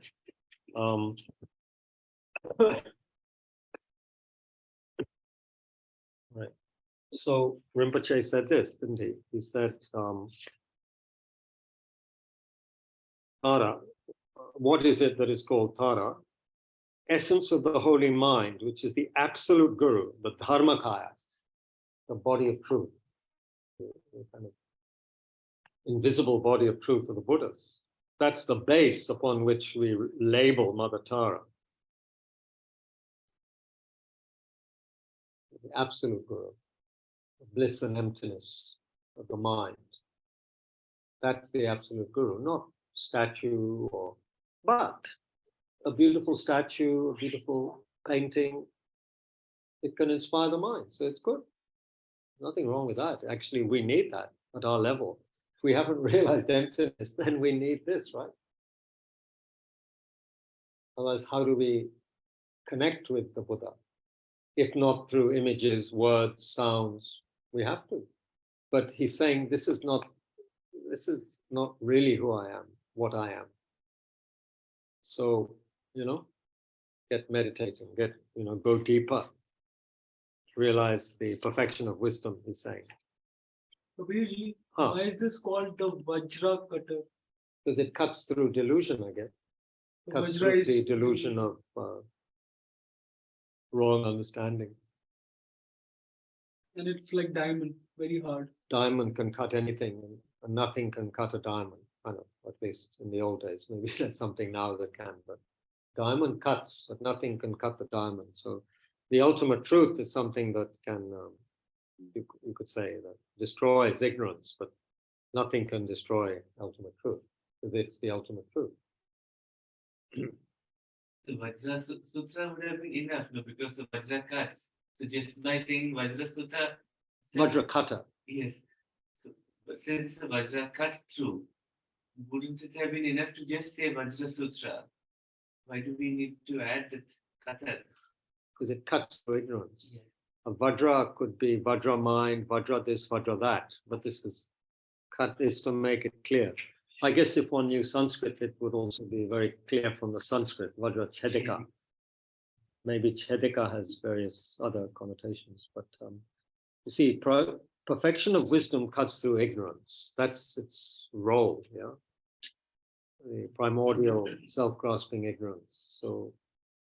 Right. So Rinpoche said this, didn't he? He said, Tara, what is it that is called Tara? Essence of the holy mind, which is the absolute guru, the dharmakaya, the body of truth, the kind of invisible body of truth of the Buddhas. That's the base upon which we label Mother Tara. The absolute guru, the bliss and emptiness of the mind. That's the absolute guru, not statue but a beautiful statue, a beautiful painting, it can inspire the mind, so it's good. Nothing wrong with that. Actually, we need that at our level. If we haven't realized emptiness, then we need this, right? Otherwise, how do we connect with the Buddha? If not through images, words, sounds, we have to. But he's saying this is not really who I am, what I am. So, get meditating, go deeper, realize the perfection of wisdom, he's saying. So basically, why is this called the Vajra cutter? Because it cuts through delusion, I guess. So Cuts Vajra through is the delusion of wrong understanding. and it's like diamond, very hard. Diamond can cut anything, and nothing can cut a diamond. Kind of, at least in the old days. Maybe there's something now that can, but diamond cuts, but nothing can cut the diamond. So the ultimate truth is something that can, you could say, that destroys ignorance, but nothing can destroy ultimate truth, because it's the ultimate truth. The Vajra Sutra would have been enough, no, because the Vajra cuts. So just by saying Vajra Sutra, Vajrakata. yes. So, but since the Vajra cuts through, wouldn't it have been enough to just say Vajra Sutra? Why do we need to add that kata? Because it cuts through ignorance. Yeah. A Vajra could be Vajra mind, Vajra this, Vajra that, but this is cut this to make it clear. I guess if one knew Sanskrit, it would also be very clear from the Sanskrit, Vajra Chedika. Maybe Chedika has various other connotations, but you see, perfection of wisdom cuts through ignorance. That's its role, yeah. The primordial self-grasping ignorance. So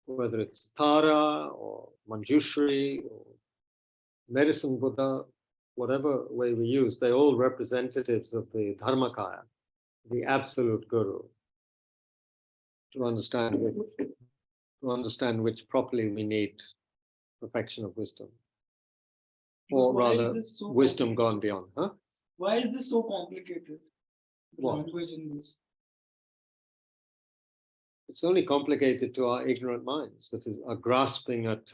whether it's Tara or Manjushri or medicine Buddha, whatever way we use, they're all representatives of the Dharmakaya, the absolute guru, to understand which properly we need perfection of wisdom. Or Why is rather, this so wisdom gone complicated? beyond. Huh? Why is this so complicated? The What? language in this. It's only complicated to our ignorant minds, that is, are grasping at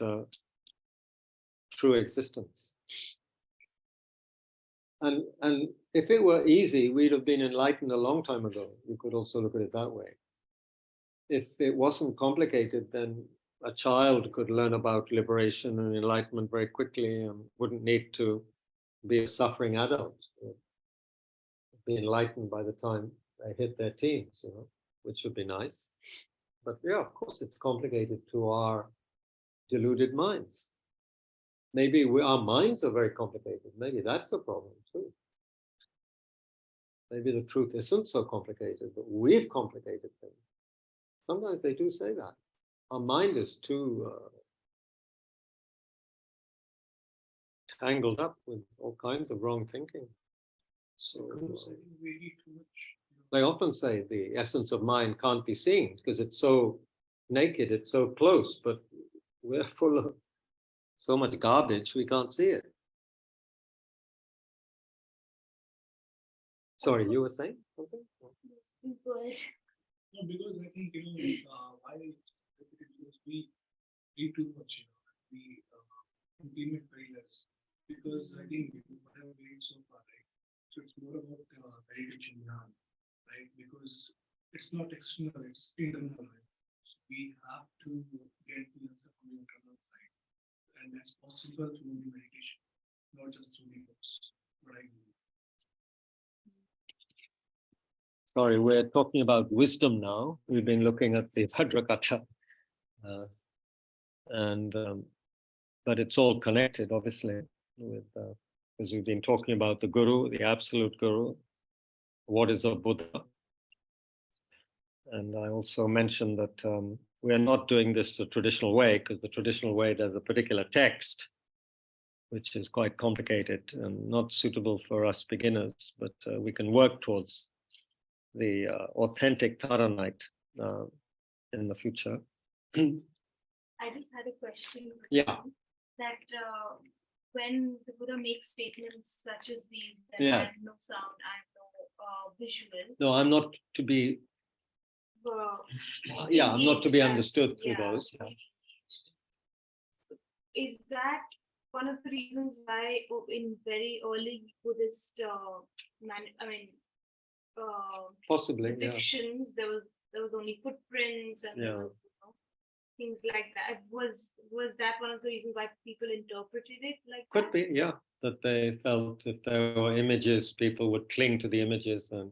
true existence. And if it were easy, we'd have been enlightened a long time ago. You could also look at it that way. If it wasn't complicated, then a child could learn about liberation and enlightenment very quickly and wouldn't need to be a suffering adult. Be enlightened by the time they hit their teens, which would be nice. But yeah, of course, it's complicated to our deluded minds. Maybe our minds are very complicated. Maybe that's a problem too. Maybe the truth isn't so complicated, but we've complicated things. Sometimes they do say that. Our mind is too tangled up with all kinds of wrong thinking. So they often say the essence of mind can't be seen because it's so naked, it's so close, but we're full of so much garbage, we can't see it. Sorry, you were saying something? Go ahead. No, because I think, why repetitions we read too much, we implement very less. Because I think whatever we read so far, right? So it's more about meditation now, right? Because it's not external, it's internal. Right? So we have to get the answer from the internal side. And that's possible through the meditation, not just through the books. What I mean. Sorry, we're talking about wisdom now. We've been looking at the Vajrakata. But it's all connected, obviously, with because we've been talking about the Guru, the absolute Guru. What is a Buddha? And I also mentioned that we are not doing this the traditional way, because the traditional way there's a particular text, which is quite complicated and not suitable for us beginners, but we can work towards the authentic Taranite in the future. I just had a question. Yeah. That when the Buddha makes statements such as these, that Yeah. I have no sound, I have no visual. No, I'm not to be. I'm not to be understood through those. Yeah. So is that one of the reasons why in very early Buddhist Possibly, yeah. depictions there was only footprints and there was things like that. Was that one of the reasons why people interpreted it like Could that? be, yeah. That they felt if there were images, people would cling to the images and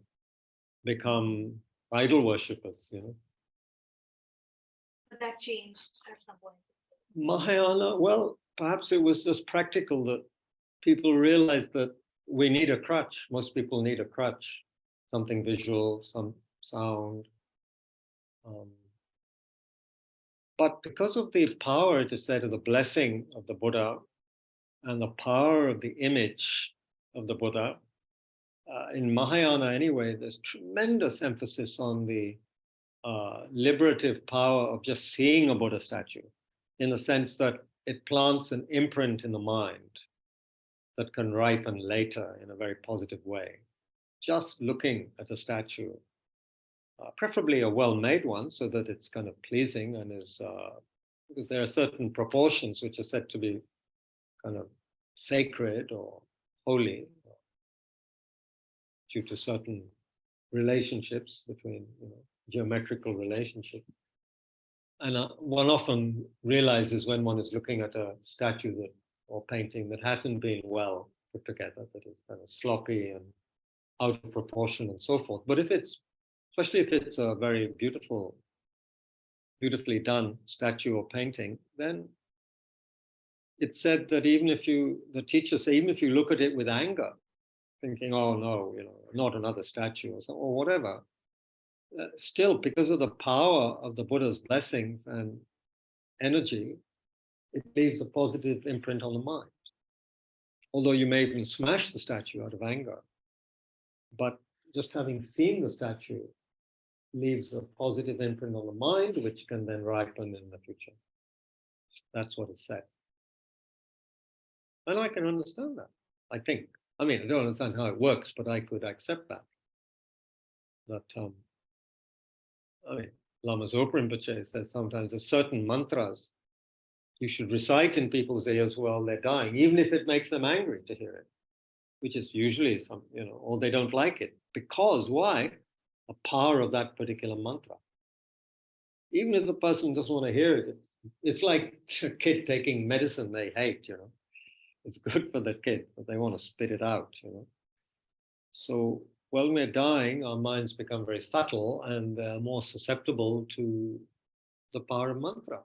become idol worshippers, But that changed at some point. Mahayana, well, perhaps it was just practical that people realized that we need a crutch. Most people need a crutch, something visual, sound. But because of the power, it is said, of the blessing of the Buddha and the power of the image of the Buddha, in Mahayana anyway, there's tremendous emphasis on the liberative power of just seeing a Buddha statue, in the sense that it plants an imprint in the mind that can ripen later in a very positive way. Just looking at a statue, preferably a well-made one, so that it's kind of pleasing and is, because there are certain proportions which are said to be kind of sacred or holy due to certain relationships between, geometrical relationships. And one often realizes when one is looking at a statue that or painting that hasn't been well put together, that is kind of sloppy and out of proportion and so forth. But if it's, especially if it's a very beautifully done statue or painting, then it's said that the teachers say, even if you look at it with anger, thinking, oh no, not another statue or whatever, still, because of the power of the Buddha's blessings and energy, it leaves a positive imprint on the mind. Although you may even smash the statue out of anger, but just having seen the statue leaves a positive imprint on the mind, which can then ripen in the future. That's what is said. And I can understand that, I think. I mean, I don't understand how it works, but I could accept that. Lama Zopa Rinpoche says sometimes there's certain mantras you should recite in people's ears while they're dying, even if it makes them angry to hear it, which is usually or they don't like it. Because why? The power of that particular mantra. Even if the person doesn't want to hear it, it's like a kid taking medicine they hate, It's good for the kid, but they want to spit it out, So when we're dying, our minds become very subtle and more susceptible to the power of mantra,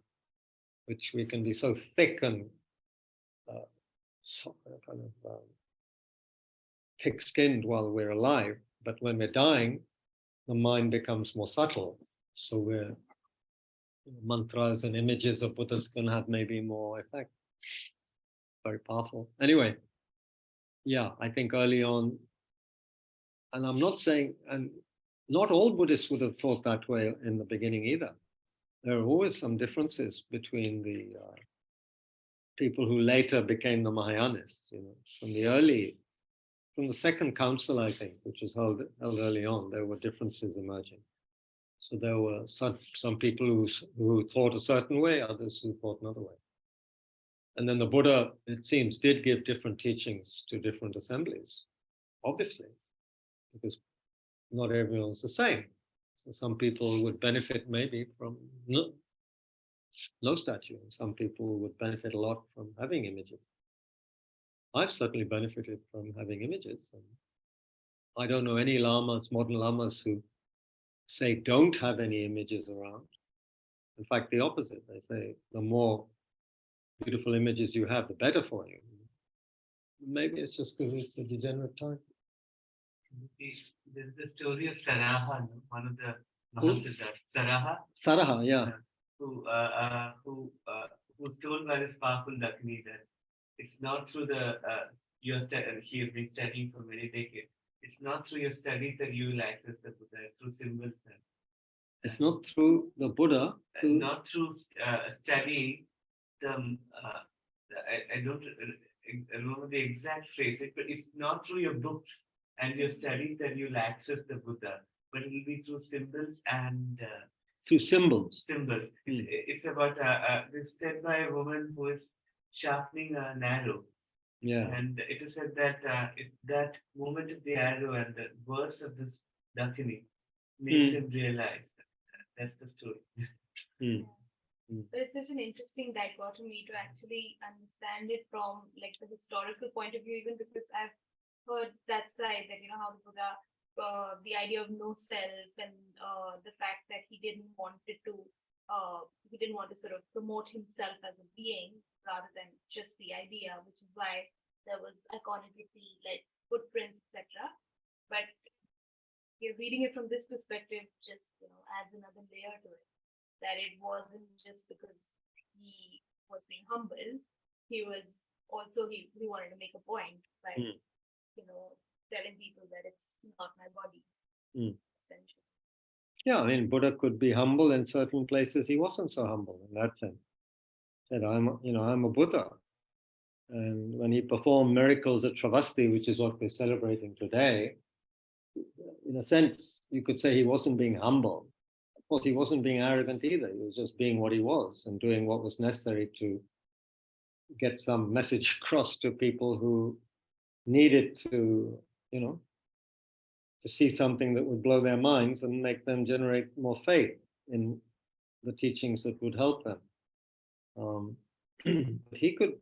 which we can be so thick and thick-skinned while we're alive, but when we're dying, the mind becomes more subtle. So mantras and images of Buddhas can have maybe more effect. Very powerful. Anyway, yeah, I think early on, and I'm not saying, and not all Buddhists would have thought that way in the beginning either. There are always some differences between the people who later became the Mahayanists, from the second council, I think, which was held early on, there were differences emerging. So there were some people who thought a certain way, others who thought another way. And then the Buddha, it seems, did give different teachings to different assemblies, obviously, because not everyone's the same. So some people would benefit maybe from no statue, and some people would benefit a lot from having images. I've certainly benefited from having images. And I don't know any lamas, modern lamas, who say don't have any images around. In fact, the opposite. They say the more beautiful images you have, the better for you. Maybe it's just because it's a degenerate time. There's the story of Saraha, one of the Mahasiddhas. Saraha, yeah. Who's told by this powerful Dakini that it's not through he has been studying for many decades. It's not through your studies that you will access the Buddha. It's through symbols. It's not through the Buddha. Not through studying the. I don't remember the exact phrase, but it's not through your books and your studies that you'll access the Buddha, but it will be through symbols and. Through symbols. Symbols. It's about this said by a woman who is sharpening an arrow. Yeah. And it is said that if that moment of the arrow and the words of this Dakini makes him realize that's the story. But it's such an interesting dichotomy to actually understand it from like the historical point of view, even because I've heard that side that how the Buddha, the idea of no self and the fact that he didn't want to sort of promote himself as a being rather than just the idea, which is why there was iconography like footprints, etc. But you're reading it from this perspective, just adds another layer to it. That it wasn't just because he was being humble, he was also he wanted to make a point by telling people that it's not my body, essentially. Yeah, I mean, Buddha could be humble in certain places. He wasn't so humble in that sense. He said, I'm a Buddha. And when he performed miracles at Travasti, which is what we're celebrating today, in a sense, you could say he wasn't being humble. Of course, he wasn't being arrogant either. He was just being what he was and doing what was necessary to get some message across to people who needed to, to see something that would blow their minds and make them generate more faith in the teachings that would help them. He could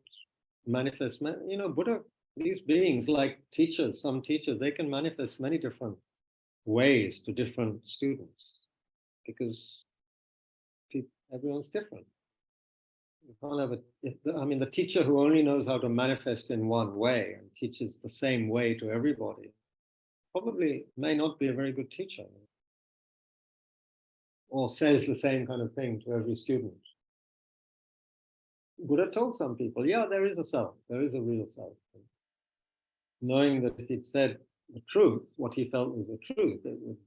manifest, Buddha, these beings like teachers, some teachers, they can manifest many different ways to different students because everyone's different. You can't have the teacher who only knows how to manifest in one way and teaches the same way to everybody probably may not be a very good teacher or says the same kind of thing to every student. Buddha told some people, yeah, there is a self, there is a real self. Knowing that if he'd said the truth, what he felt was the truth, it would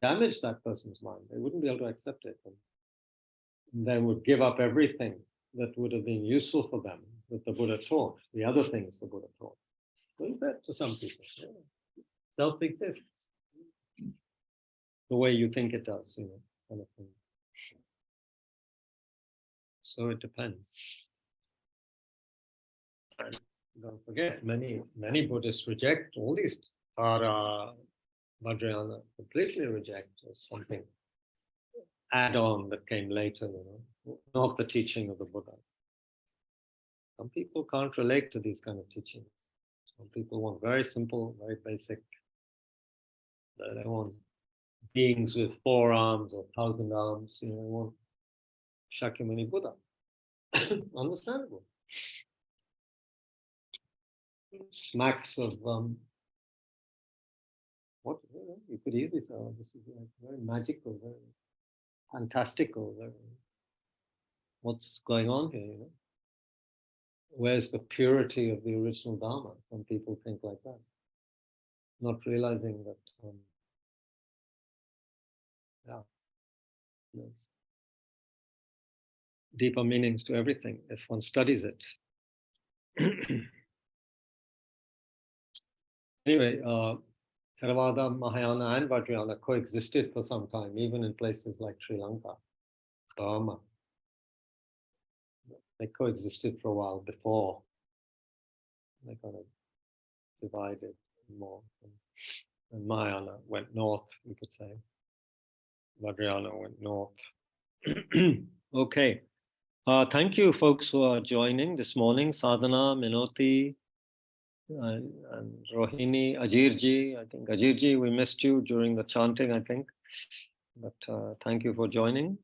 damage that person's mind. They wouldn't be able to accept it. And they would give up everything that would have been useful for them that the Buddha taught, the other things the Buddha taught. So he said to some people, self exists the way you think it does, kind of thing. So it depends. And don't forget, many Buddhists reject all these Tara, Vajrayana, completely reject as something add-on that came later, not the teaching of the Buddha. Some people can't relate to these kind of teachings. Some people want very simple, very basic. They want beings with 4 arms or 1,000 arms. They want Shakyamuni Buddha. Understandable. Smacks of what you could easily say, this is like very magical, very fantastical. What's going on here? Where's the purity of the original Dharma? Some people think like that, not realizing that there's deeper meanings to everything if one studies it. Anyway, Theravada, Mahayana, and Vajrayana coexisted for some time, even in places like Sri Lanka, Burma. They coexisted for a while before they kind of divided more. And Mahayana went north, you could say. Vajrayana went north. Okay. Thank you, folks, who are joining this morning. Sadhana, Minoti, and Rohini, Ajirji. I think Ajirji, we missed you during the chanting, I think. But thank you for joining.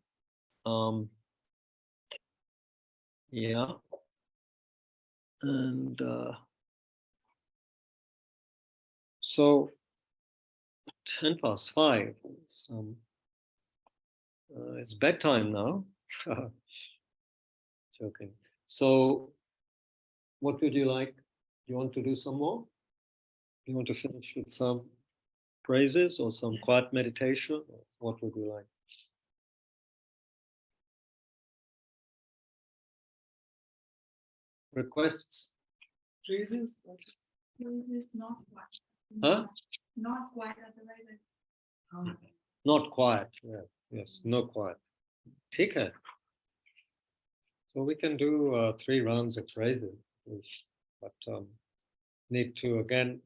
Yeah. And so 5:10. It's bedtime now. Joking. So what would you like? You want to do some more? You want to finish with some praises or some quiet meditation? What would you like? Requests? Praises? It's not quiet. Huh? Not quiet, otherwise Not quiet. Yeah. Yes, no quiet. Take it. So we can do 3 rounds of praises, but need to again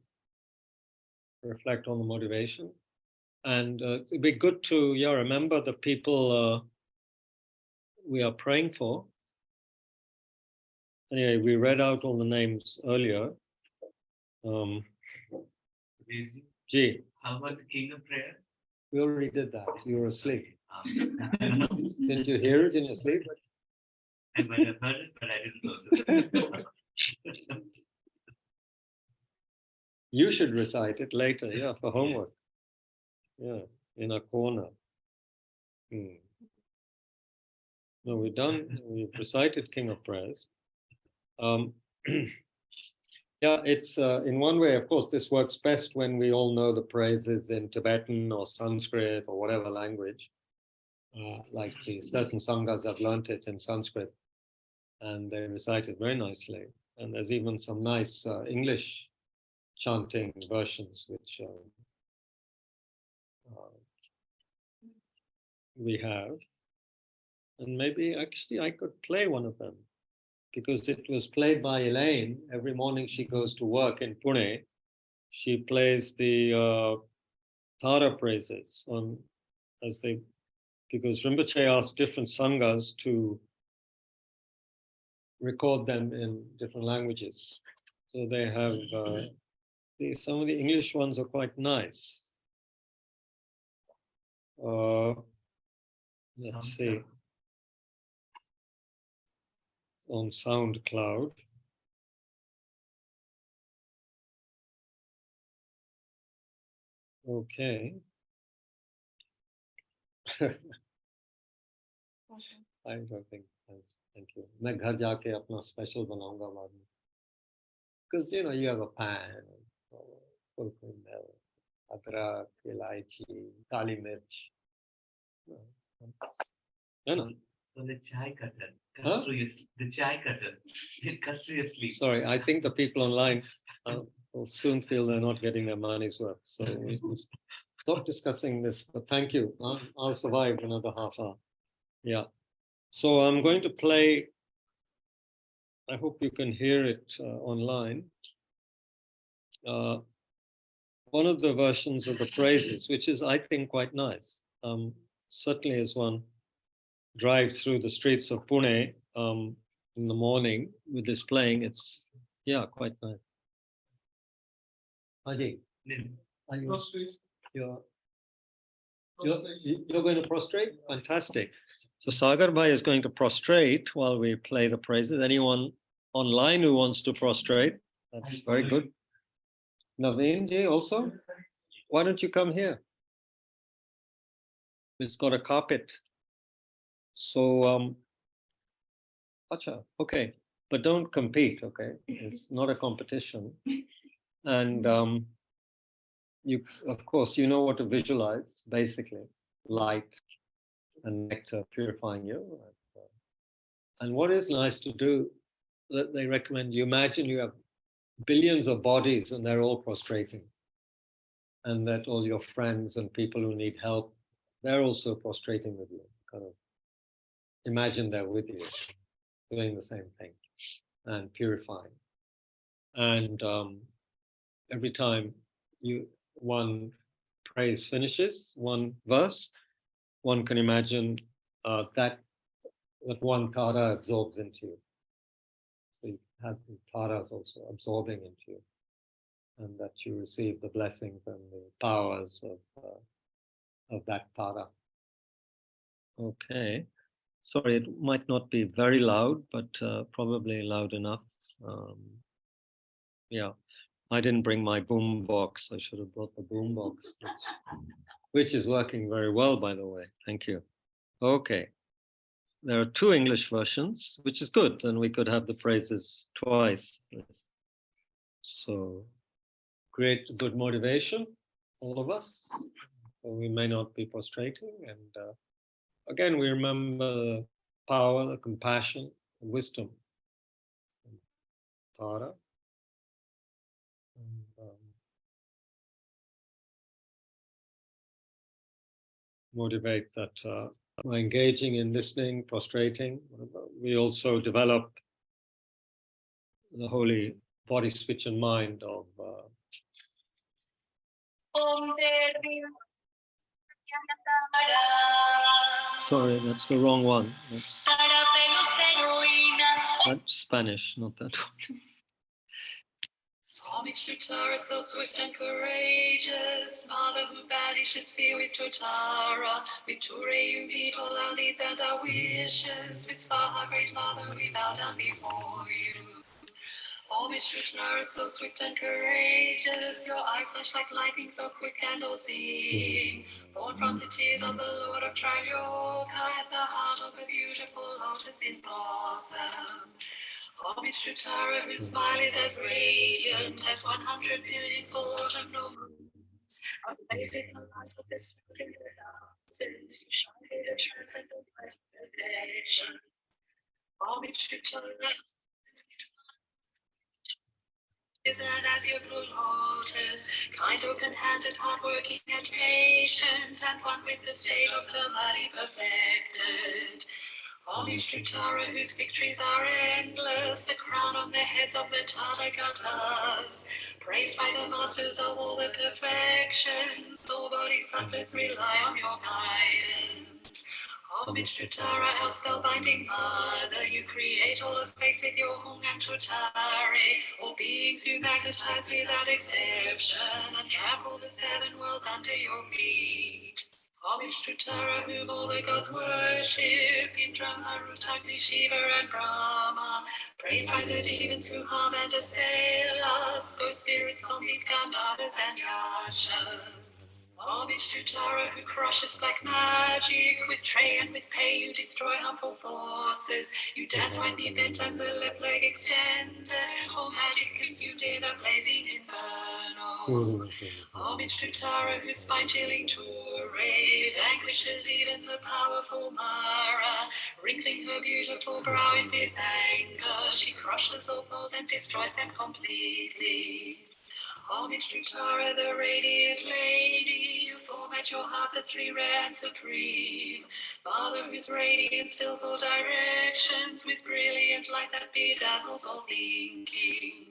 reflect on the motivation. And it'd be good to remember the people we are praying for. Anyway, we read out all the names earlier. Gee, How about the King of Prayer? we already did that. You were asleep. Didn't you hear it in your sleep? I might have heard it, but I didn't know. You should recite it later, for homework. Yeah, in a corner. No, we've recited King of Prayers. Um, yeah, it's in one way, of course, this works best when we all know the praises in Tibetan or Sanskrit or whatever language. Like the certain sanghas have learnt it in Sanskrit and they recite it very nicely. And there's even some nice English chanting versions which we have. And maybe actually I could play one of them because it was played by Elaine. Every morning she goes to work in Pune. She plays the Tara praises on as they because Rinpoche asked different sanghas to record them in different languages. So they have some of the English ones are quite nice. Let's see. On SoundCloud. Okay. I don't think. Thank you. मैं घर जाके अपना special बनाऊंगा बाद में. Because you know you have a pan, full cream milk, अदरक, इलायची, काली मिर्च. You know. So the chai cutter, Huh? the chai cutter, cuts through your sleep. Sorry, I think the people online will soon feel they're not getting their money's worth. So we must stop discussing this. But thank you. I'll survive another half hour. Yeah. So I'm going to play. I hope you can hear it online. One of the versions of the praises, which is, I think, quite nice. Certainly, as one drives through the streets of Pune in the morning with this playing, it's quite nice. Ajay, are you? You're going to prostrate? Fantastic. So Sagar Bhai is going to prostrate while we play the praises. Anyone online who wants to prostrate, that's very good. Naveen ji also? Why don't you come here? It's got a carpet. So, acha, okay. But don't compete, okay? It's not a competition. And you, of course, you know what to visualize, basically. Light and nectar purifying you. And what is nice to do, that they recommend, you imagine you have billions of bodies and they're all prostrating. And that all your friends and people who need help, they're also prostrating with you. Kind of imagine they're with you, doing the same thing and purifying. And every time one praise finishes, one verse, one can imagine that one tara absorbs into you. So you have the taras also absorbing into you, and that you receive the blessings and the powers of that tara. Okay. Sorry, it might not be very loud, but probably loud enough. Yeah, I didn't bring my boom box. I should have brought the boom box, which is working very well, by the way. Thank you. Okay. There are two English versions, which is good. Then we could have the praises twice. So create good motivation, all of us. We may not be prostrating. And again, we remember the power, the compassion, the wisdom. Tara. And, motivate that by engaging in listening, prostrating. We also develop the holy body, speech, and mind of. Sorry, that's the wrong one. That's Spanish, not that one. Tara, so swift and courageous, mother who banishes fear with Totara, with Ture you meet all our needs and our wishes, with Spaha, great mother, we bow down before you. Homage to Tara, so swift and courageous, your eyes flash like lightning, so quick and all-seeing. Born from the tears of the Lord of Trioka, at the heart of a beautiful lotus in blossom. Homage to Tara, whose smile is as radiant as 100 billion full autumnal moons. Amazing the light of this single since you shine the transcendent light of perfection. Homage to Tara, and as your blue lotus, kind, open-handed, hardworking, and patient, and one with the state of samadhi perfected. Homage to Tara, whose victories are endless, the crown on the heads of the Tathagatas, praised by the masters of all the perfections. All bodhisattvas rely on your guidance. Homage to Tara, our spellbinding mother, you create all of space with your Hung and Tutare. All beings you magnetize without exception, and trample the seven worlds under your feet. Homage to Tara, whom all the gods worship, Indra, Marutagni, Shiva, and Brahma, praised by the demons who harm and assail us, ghost spirits, zombies, Gandharvas, and Yakshas. Homage to Tara, who crushes black magic, with Trey and with Pei you destroy harmful forces, you dance when knee bent and the left leg extended, all magic consumed in a blazing inferno. Homage to Tara, whose spine-chilling Touré vanquishes even the powerful Mara, wrinkling her beautiful brow in fierce anger, she crushes all foes and destroys them completely. Homage to Tara, the radiant lady, you form at your heart the three rare and supreme, Mother whose radiance fills all directions with brilliant light that bedazzles all thinking.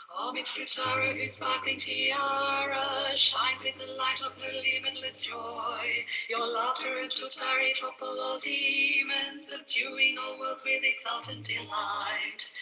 Homage to Tara, whose sparkling tiara shines with the light of her limitless joy. Your laughter and tutari topple all demons, subduing all worlds with exultant delight.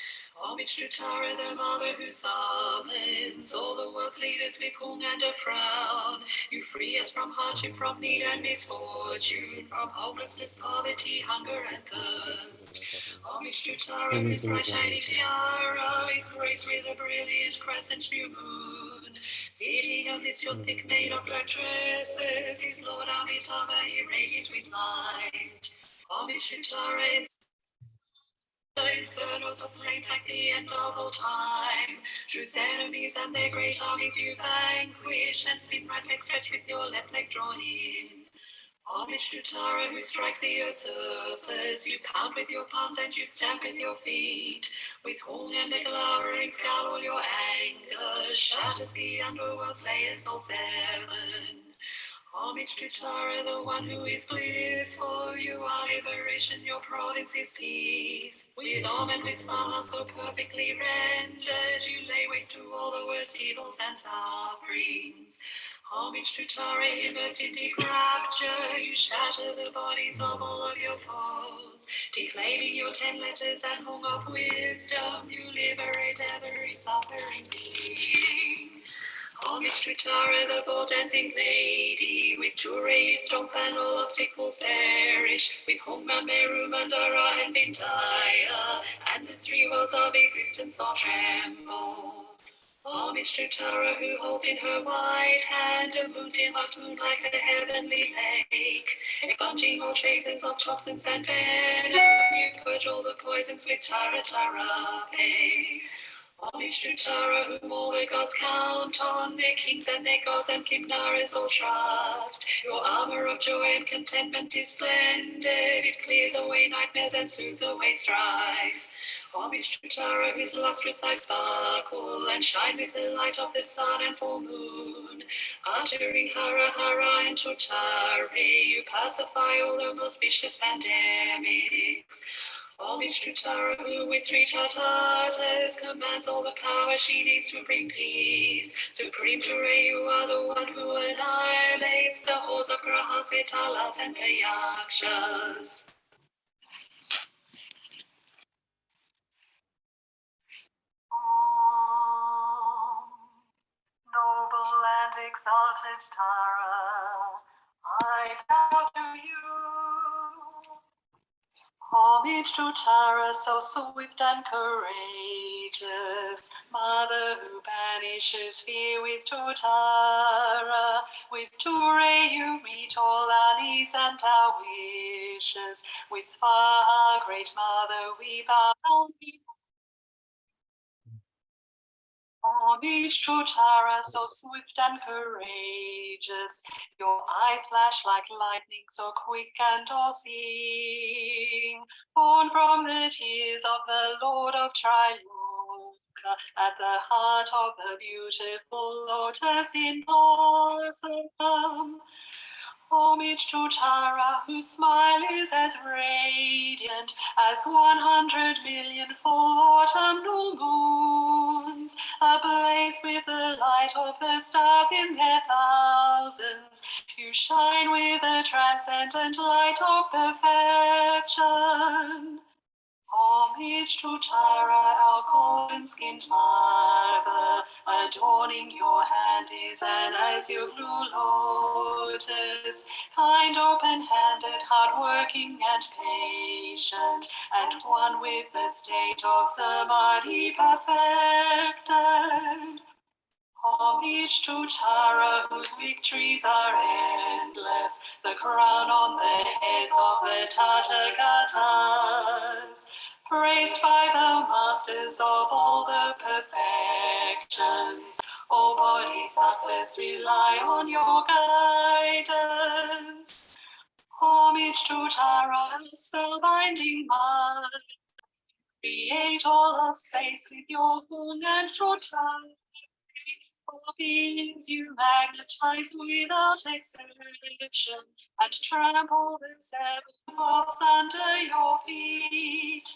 Homage to Tara, the mother who summons all the world's leaders with Hung and a frown. You free us from hardship, from need and misfortune, from hopelessness, poverty, hunger, and thirst. Homage to Tara, whose bright shiny tiara is graced with a brilliant crescent new moon. Sitting amidst your thick mane of black tresses is Lord Amitabha, irradiant with light. Homage to Tara, the infernos of flames like the end of all time. Truth's enemies and their great armies you vanquish, and spin right leg stretched with your left leg drawn in. Homage to Tara, who strikes the earth's surface, you count with your palms and you stamp with your feet. With Hung and a glowering scowl all your anger shatters the underworld's layers all seven. Homage to Tara, the one who is blissful, you are liberation, your province is peace. With Om and with Smaha so perfectly rendered, you lay waste to all the worst evils and sufferings. Homage to Tara, immersed in deep rapture, you shatter the bodies of all of your foes. Declaiming your 10 letters and Hung of wisdom, you liberate every suffering being. Homage to Tara, the bold dancing lady, with Touré you stomp and all obstacles perish, with Homa, Meru, Mandara, and Vindaya, and the three worlds of existence all tremble. Homage to Tara, who holds in her white hand a moon-dim moon like a heavenly lake, expunging all traces of toxins and venom, you purge all the poisons with Tara Tarape. Homage to Tara, whom all the gods count on, their kings and their gods and Kimnaras all trust. Your armor of joy and contentment is splendid, it clears away nightmares and soothes away strife. Homage to Tara, whose lustrous eyes sparkle and shine with the light of the sun and full moon. Uttering Hara Hara and Tutare, you pacify all the most vicious pandemics. Homage to Tara, who with three Tatatas commands all the power she needs to bring peace. Supreme Ture, you are the one who annihilates the hordes of Grahas, Vitalas, and Payakshas. Noble and exalted Tara, I bow to you. Homage to Tara, so swift and courageous, mother who banishes fear with Tara. With Ture you meet all our needs and our wishes. With Svaha, great mother, we bow down. Homage to Tara, so swift and courageous. Your eyes flash like lightning, so quick and all-seeing. Born from the tears of the Lord of Triloka, at the heart of the beautiful lotus in blossom. Homage to Tara, whose smile is as radiant as 100 million full autumnal moons, ablaze with the light of the stars in their thousands. You shine with the transcendent light of perfection. Homage to Tara, our golden-skinned mother, adorning your hand is an azure blue lotus, kind, open-handed, hard-working and patient, and one with the state of samadhi perfected. Homage to Tara, whose victories are endless, the crown on the heads of the Tathagatas, praised by the masters of all the perfections. O Bodhisattvas, rely on your guidance. Homage to Tara, spellbinding mind, create all of space with your Hung and Chota. All beings you magnetize without exception, and trample the seven paths under your feet.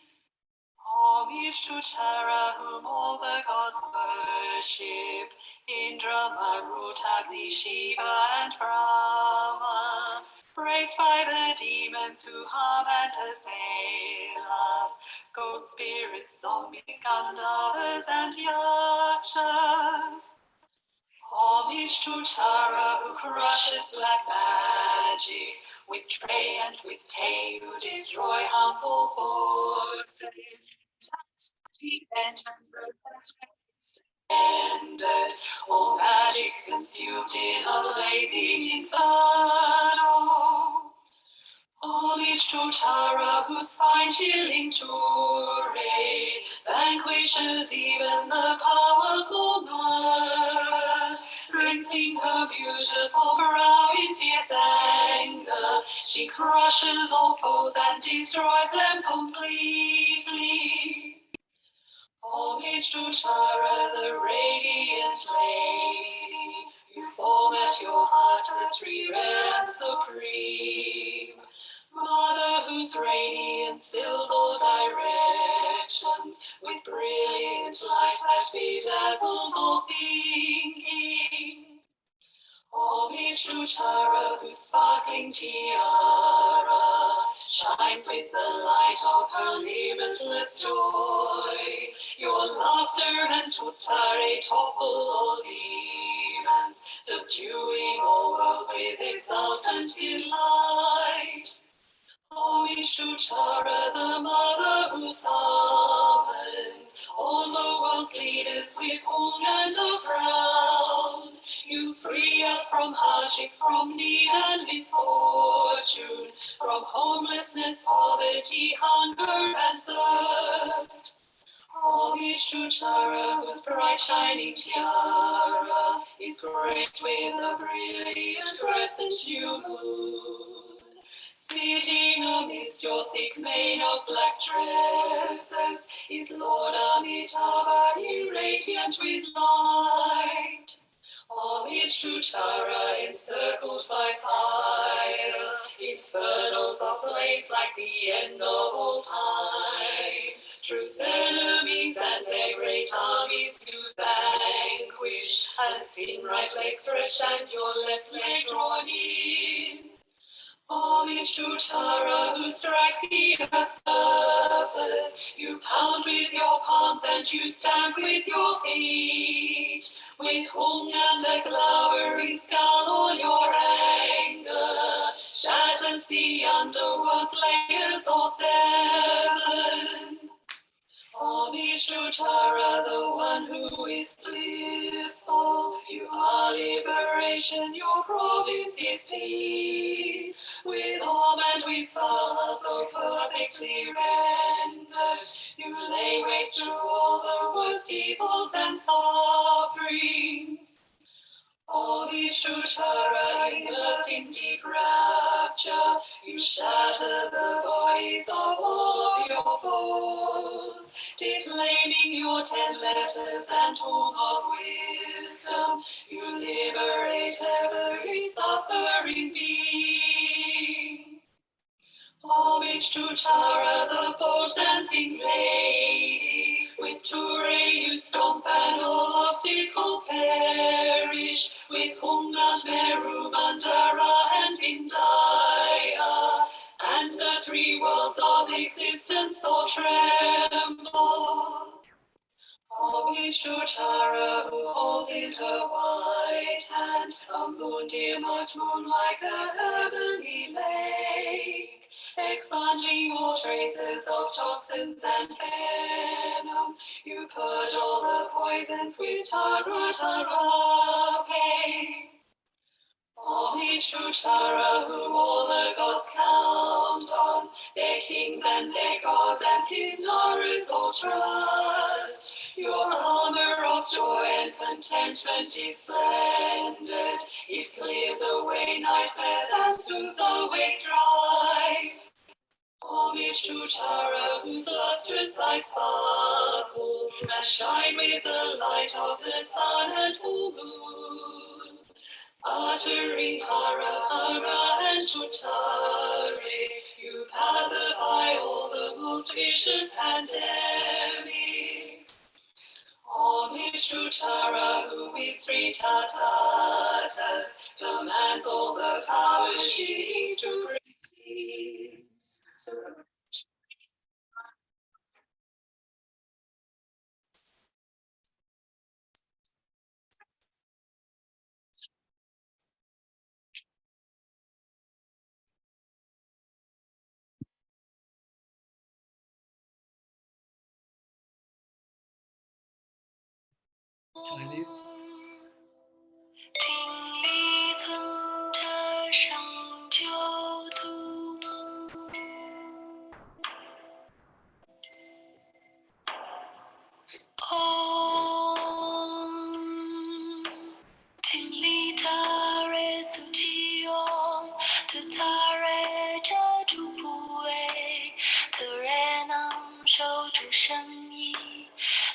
Homage to Tara, whom all the gods worship, Indra, Marut, Agni, Shiva, and Brahma, praised by the demons who harm and assail us, ghost spirits, zombies, Gandharvas, and Yakshas. Homage to Tara, who crushes black magic, with Trey and with Pei, who destroy harmful forces. Ended, all magic consumed in a blazing inferno. Homage to Tara, whose spine-chilling Ture vanquishes even the powerful Mara. Wrinkling her beautiful brow in fierce anger, she crushes all foes and destroys them completely. Homage to Tara, the radiant lady, you form at your heart the three rare and supreme. Mother whose radiance fills all directions with brilliant light that bedazzles all thinking. Homage to Tara, whose sparkling tiara shines with the light of her limitless joy. Your laughter and tutare topple all demons, subduing all worlds with exultant delight. Homage to Tara, the mother who summons all the world's leaders with Hung and a frown. You free us from hardship, from need and misfortune, from homelessness, poverty, hunger, and thirst. Homage to Tara, whose bright shining tiara is graced with a brilliant crescent new moon. Sitting amidst your thick mane of black tresses is Lord Amitabha, irradiant with light. Homage to Tara, encircled by fire, infernos of flames like the end of all time. Truth's enemies and their great armies you vanquish, and sin right leg stretched and your left leg drawn in. Homage to Tara, who strikes the earth's surface. You pound with your palms and you stamp with your feet. With Hung and a glowering skull all your anger shatters the underworld's layers all seven. Homage to Tara, the one who is blissful. You are liberation, your province is peace. With Om and with Saha so perfectly rendered, you lay waste to all the worst evils and sufferings. Homage to Tara, immersed in deep rapture, you shatter the bodies of all of your foes, declaiming your 10 letters and tome of wisdom. You liberate every suffering being. Homage to Tara, the bold dancing lady. With Ture you stomp and all obstacles perish. With Humnat, Meru, Mandara, and Vindaya. And the 3 worlds of existence all tremble. Homage to Tara, who holds in her white hand a moon, dear marked moon like a heavenly lake, expunging all traces of toxins and venom. You purge all the poisons with Tara, Tara, pain. Homage to Tara, whom all the gods count on, their kings and their gods and Kinnaras all trust. Your armor of joy and contentment is splendid. It clears away nightmares and soothes away strife. Homage to Tara, whose lustrous eyes sparkle and shine with the light of the sun and full moon. Uttering Hara, Hara, and Chutare, you pacify all the most vicious pandemics. Homage to Tara, who with 3 tatatas commands all the powers she needs to bring peace. Chinese. 听里存着上九度，嗡，听里塔瑞苏吉嗡，特塔瑞遮住部位，特瑞能守住生意，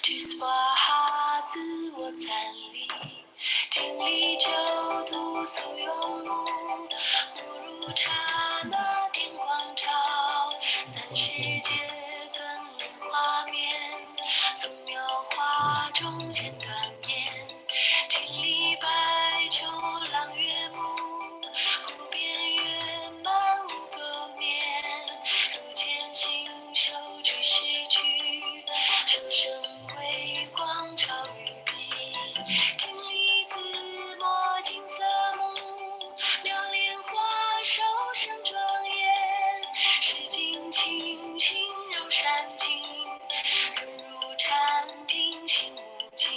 居斯瓦哈自我参礼。听里九度所用木，木如刹那电光照，3世界尊临画面，从描画中见断言。听里白秋朗月暮，湖边圆满无垢面，如见星宿俱逝去，生生微光照于彼。听里紫墨金色目，妙莲花手生庄严，诗经清新柔善境，人如禅定心无尽。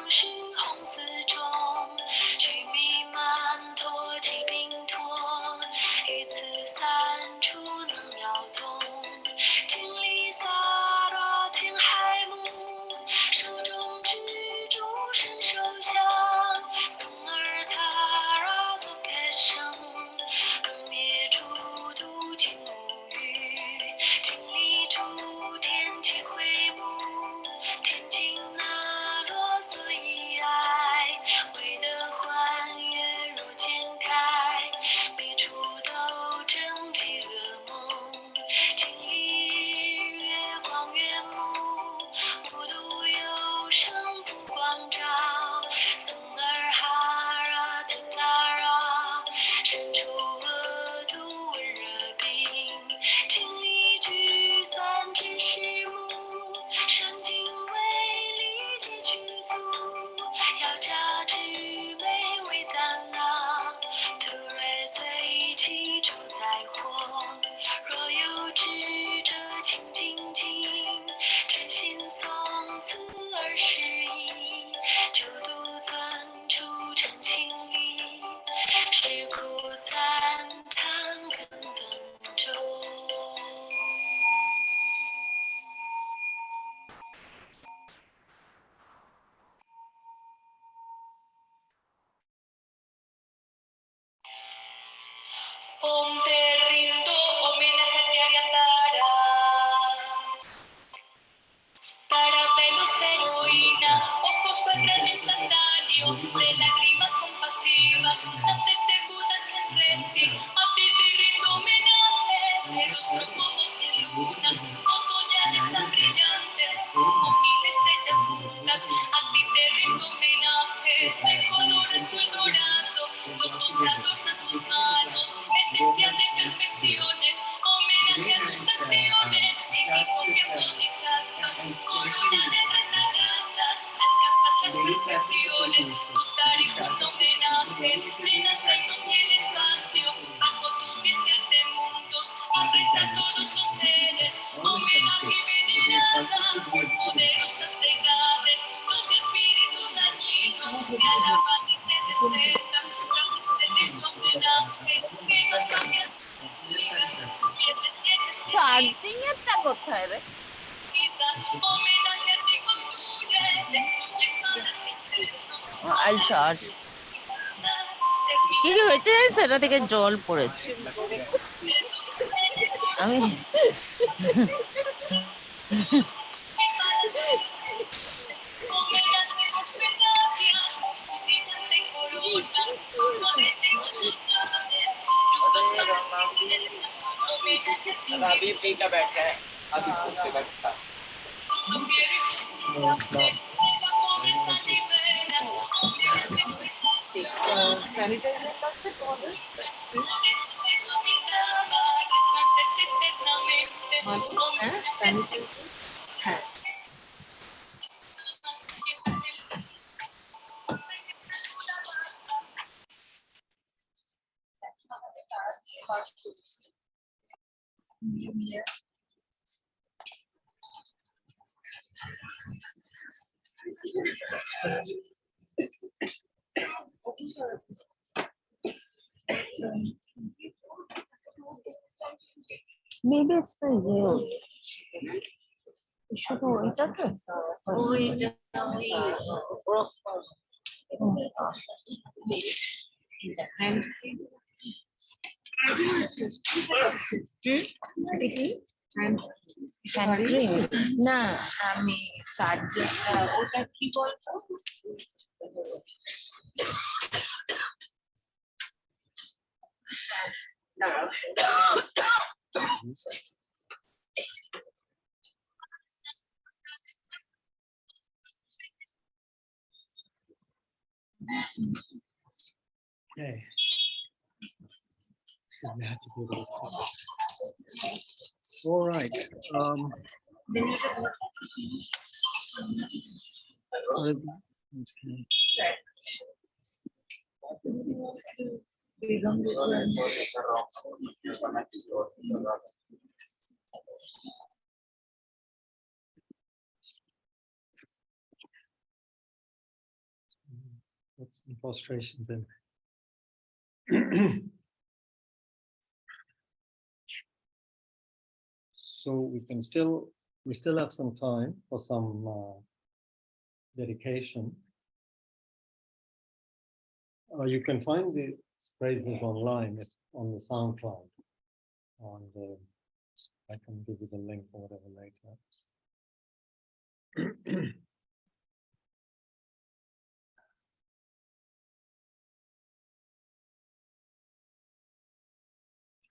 熏红紫中，须弥满陀齐并托，于此三处能摇动。经历萨罗天海母，手中蜘蛛伸手相，松尔塔拉作别生，更灭诸毒尽无余，经历诸天齐会幕，天津那罗色以爱，为得欢悦若见开，彼处斗争及噩梦，经历日月光月幕，普度有声不光照，松尔哈拉特达拉，身处恶毒温热病，经历聚散之时目，善尽为利皆具足，要加之美为赞郎，突锐贼气出灾祸，若有智者请精进，真心诵此而释疑，就独尊出诚心意，是苦赞叹根本中。Om te rindo homenaje te Ariandara. Para pelos heroína, ojos verdes instantáneo, de lágrimas compasivas, haces de Buda Chenresi. A ti te rindo homenaje, de rostro como sin lunas, otoñales tan brillantes como mil estrellas juntas. A ti te rindo homenaje, de color azul dorado, lotos adornan tus manos, esencial de perfecciones, homenaje a tus acciones, épico que bodhisattvas, corona de tathagatas, alcanzas las perfecciones, tu tarifa un homenaje, llenas reinos y el espacio, bajo tus pies 7 mundos, abres a todos los seres, homenaje venerada, por poderosas deidades, los espíritus dañinos te alaban y te respetan, te rindo homenaje, que nos cambias vidas, pierdes 7 charging এরটা কোথায় রে? homenaje a ti con tu red, destruyes malas internos, I'll charge. কি হয়েছে সেটা থেকে জল পড়েছে। আমি अभी पी का बैठा है अभी सोचते बैठा maybe it's the yellow. শুধু ওইটাতে না আমি চার্জারটা ওটা কি বলতো Okay. We have to do this. All right. Put some prostrations in. So we still have some time for some dedication. You can find the phrases online on the SoundCloud. And I can give you the link or whatever later.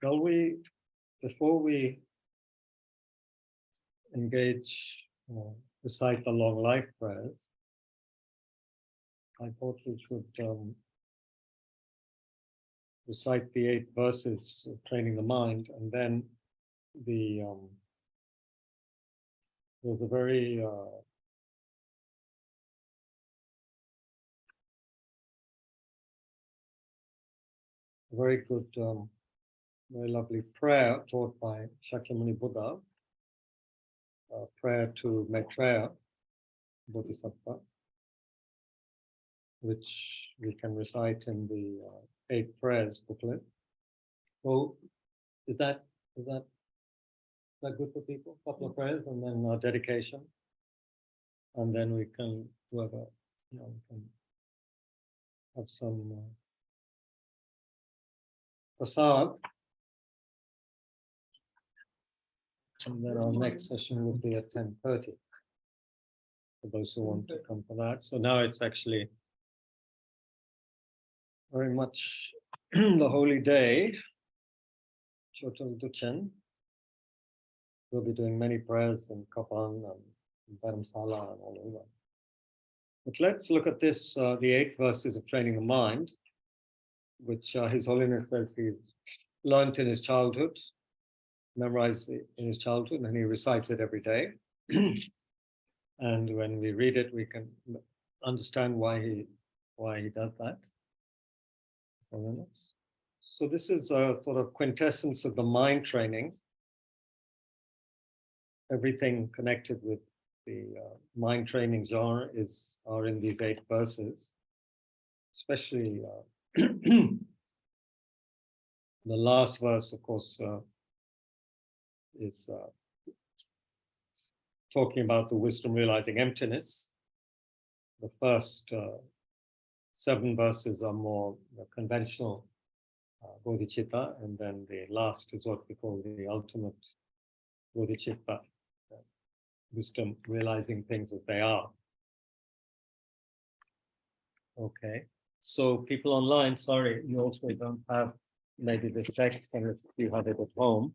Shall we, before we engage, recite the long life prayers, I thought we should recite the 8 verses of training the mind, and then there's a very good, very lovely prayer taught by Shakyamuni Buddha, prayer to Maitreya Bodhisattva, which we can recite in the 8 prayers booklet. So is that good for people? A couple of prayers and then our dedication, and then we can whoever we can have some prasad, and then our next session will be at 10:30 for those who want to come for that. So now it's actually very much the holy day, Chotal Duchen. We'll be doing many prayers in Kapan and Dharamsala and all over. But let's look at this, the 8 verses of training the mind, which His Holiness says he's learnt in his childhood, memorized in his childhood, and he recites it every day. And when we read it, we can understand why he does that. So this is a sort of quintessence of the mind training. Everything connected with the mind training genre are in these 8 verses, especially the last verse, of course, is talking about the wisdom realizing emptiness. The first 7 verses are more conventional bodhicitta, and then the last is what we call the ultimate bodhicitta, wisdom realizing things as they are. Okay, so people online, sorry, you also don't have maybe this text, and if you have it at home,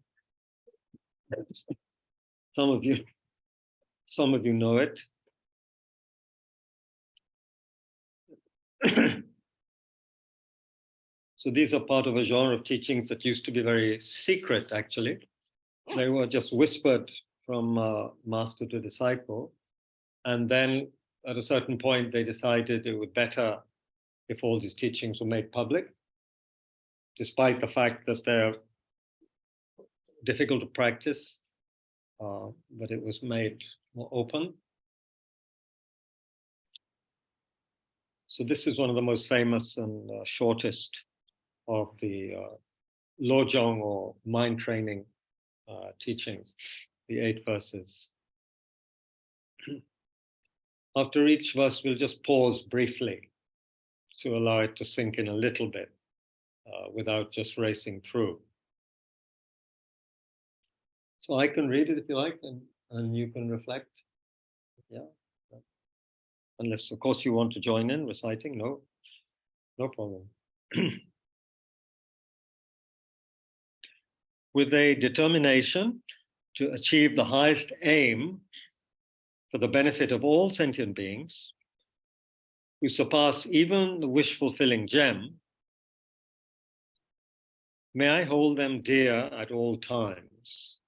some of you know it. So these are part of a genre of teachings that used to be very secret, actually. They were just whispered from master to disciple. And then at a certain point, they decided it would be better if all these teachings were made public, despite the fact that they're difficult to practice, but it was made more open. So this is one of the most famous and shortest of the Lojong or mind training teachings, the 8 verses. After each verse, we'll just pause briefly to allow it to sink in a little bit without just racing through. So I can read it if you like, and you can reflect. Yeah. Unless, of course, you want to join in reciting. No problem. With a determination to achieve the highest aim for the benefit of all sentient beings, who surpass even the wish-fulfilling gem, may I hold them dear at all times.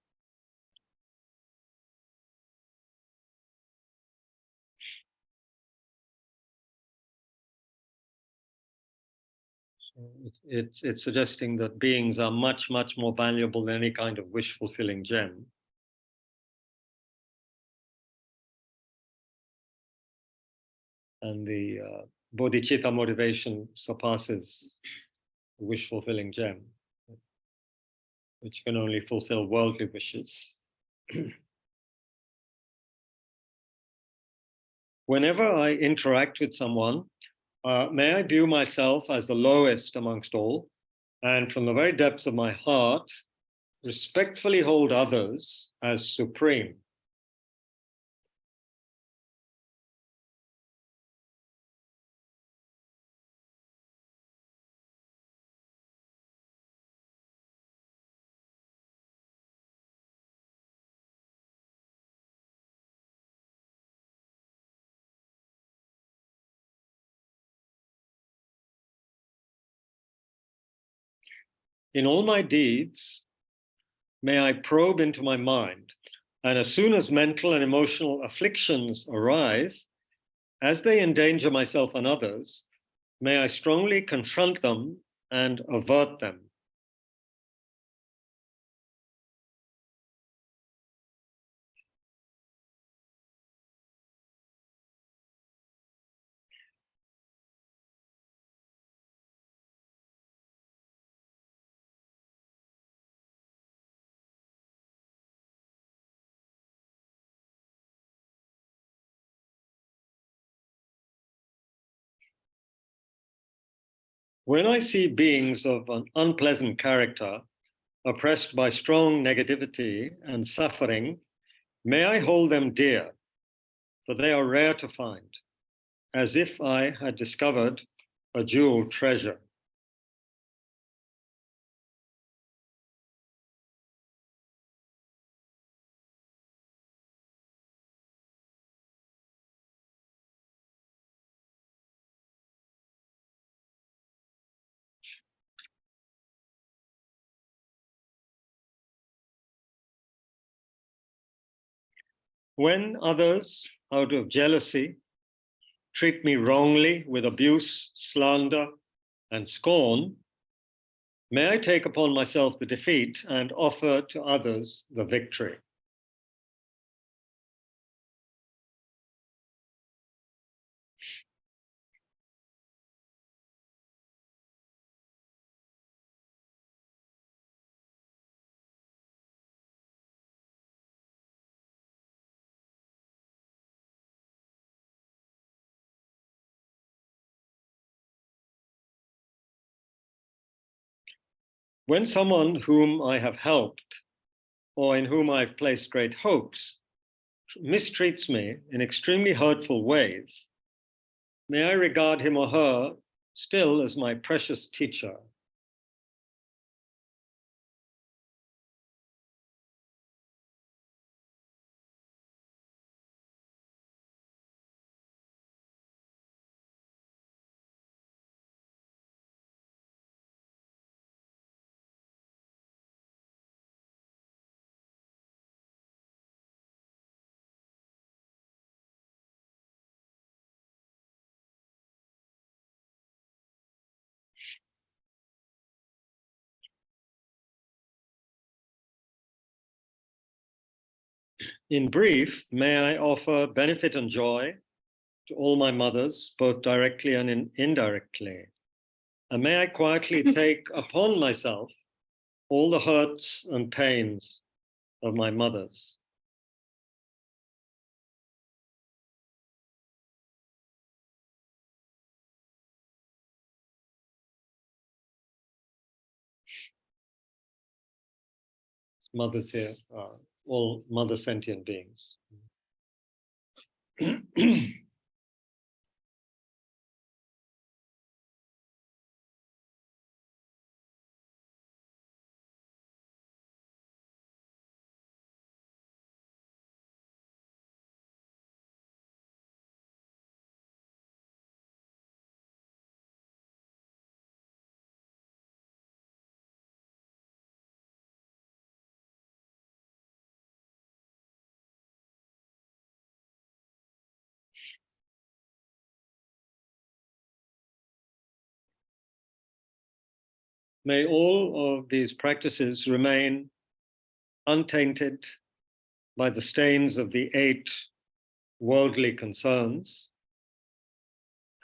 So it's suggesting that beings are much, much more valuable than any kind of wish-fulfilling gem. And the bodhicitta motivation surpasses the wish-fulfilling gem, which can only fulfill worldly wishes. Whenever I interact with someone, may I view myself as the lowest amongst all, and from the very depths of my heart, respectfully hold others as supreme. In all my deeds, may I probe into my mind, and as soon as mental and emotional afflictions arise, as they endanger myself and others, may I strongly confront them and avert them. When I see beings of an unpleasant character oppressed by strong negativity and suffering, may I hold them dear, for they are rare to find, as if I had discovered a jeweled treasure. When others, out of jealousy, treat me wrongly with abuse, slander, and scorn, may I take upon myself the defeat and offer to others the victory. When someone whom I have helped or in whom I've placed great hopes mistreats me in extremely hurtful ways, may I regard him or her still as my precious teacher. In brief, may I offer benefit and joy to all my mothers, both directly and indirectly. And may I quietly take upon myself all the hurts and pains of my mothers. Mothers here are all mother sentient beings. May all of these practices remain untainted by the stains of the 8 worldly concerns,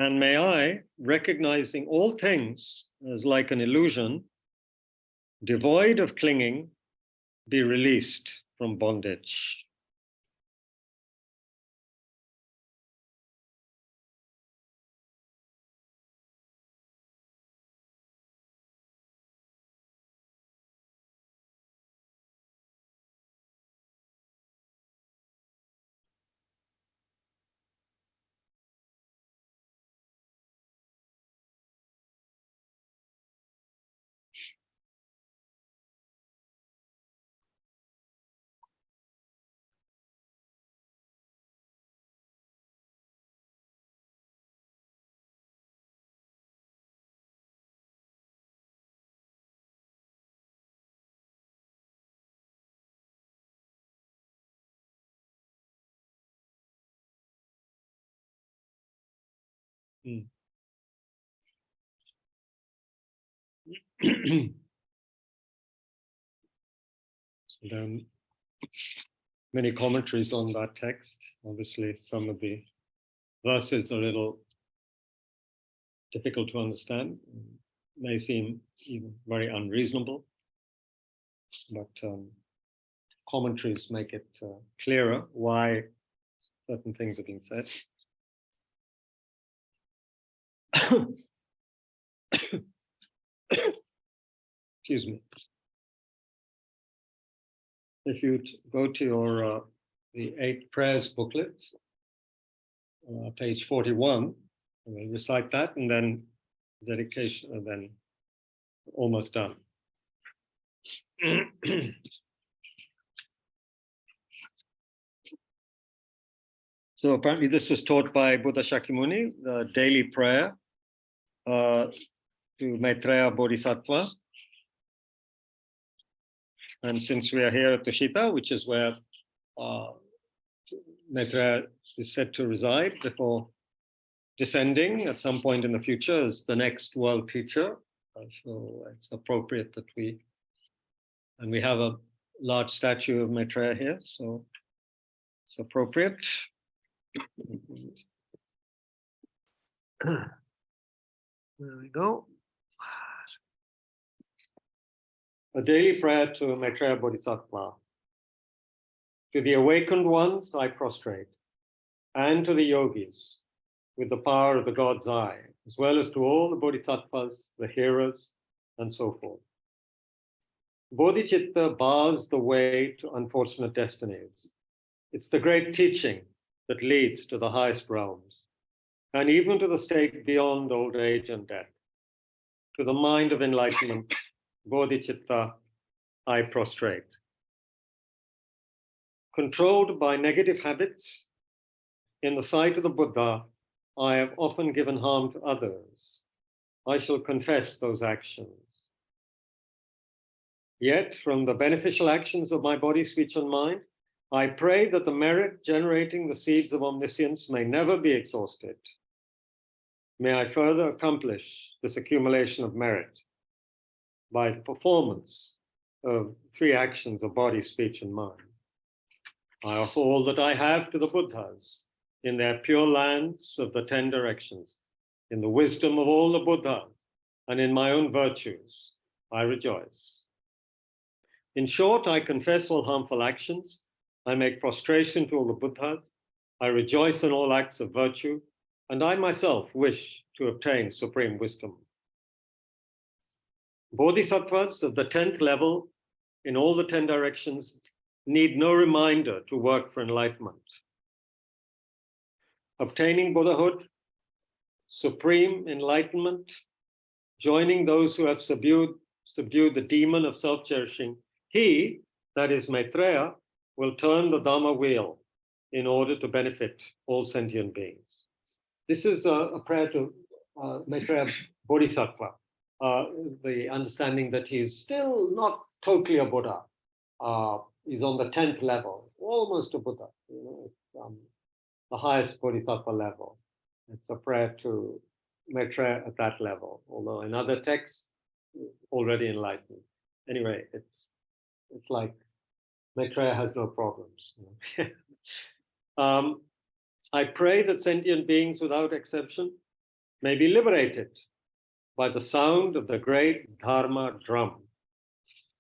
And may I, recognizing all things as like an illusion, devoid of clinging, be released from bondage. There are many commentaries on that text. Obviously, some of the verses are a little difficult to understand, may seem even very unreasonable, but commentaries make it clearer why certain things are being said. Excuse me. If you go to your the 8 prayers booklet, page 41, we'll recite that and then dedication, and then almost done. So apparently this was taught by Buddha Shakyamuni, the daily prayer to Maitreya Bodhisattva. And since we are here at Tushita, which is where Maitreya is said to reside before descending at some point in the future as the next world teacher, so it's appropriate that we have a large statue of Maitreya here, so it's appropriate. There we go. A daily prayer to Maitreya Bodhisattva. To the awakened ones I prostrate, and to the yogis, with the power of the God's eye, as well as to all the bodhisattvas, the hearers, and so forth. Bodhicitta bars the way to unfortunate destinies. It's the great teaching that leads to the highest realms, and even to the state beyond old age and death. To the mind of enlightenment, Bodhicitta, I prostrate. Controlled by negative habits, in the sight of the Buddha, I have often given harm to others. I shall confess those actions. Yet, from the beneficial actions of my body, speech, and mind, I pray that the merit generating the seeds of omniscience may never be exhausted. May I further accomplish this accumulation of merit by the performance of 3 actions of body, speech, and mind. I offer all that I have to the Buddhas in their pure lands of the 10 directions, in the wisdom of all the Buddhas, and in my own virtues, I rejoice. In short, I confess all harmful actions, I make prostration to all the Buddhas, I rejoice in all acts of virtue, and I myself wish to obtain supreme wisdom. Bodhisattvas of the 10th level in all the 10 directions need no reminder to work for enlightenment. Obtaining Buddhahood, supreme enlightenment, joining those who have subdued the demon of self-cherishing, he, that is Maitreya, will turn the Dhamma wheel in order to benefit all sentient beings. This is a prayer to Maitreya Bodhisattva, the understanding that he's still not totally a Buddha. He's on the 10th level, almost a Buddha, the highest Bodhisattva level. It's a prayer to Maitreya at that level, although in other texts, already enlightened. Anyway, it's like Maitreya has no problems. I pray that sentient beings without exception may be liberated by the sound of the great Dharma drum.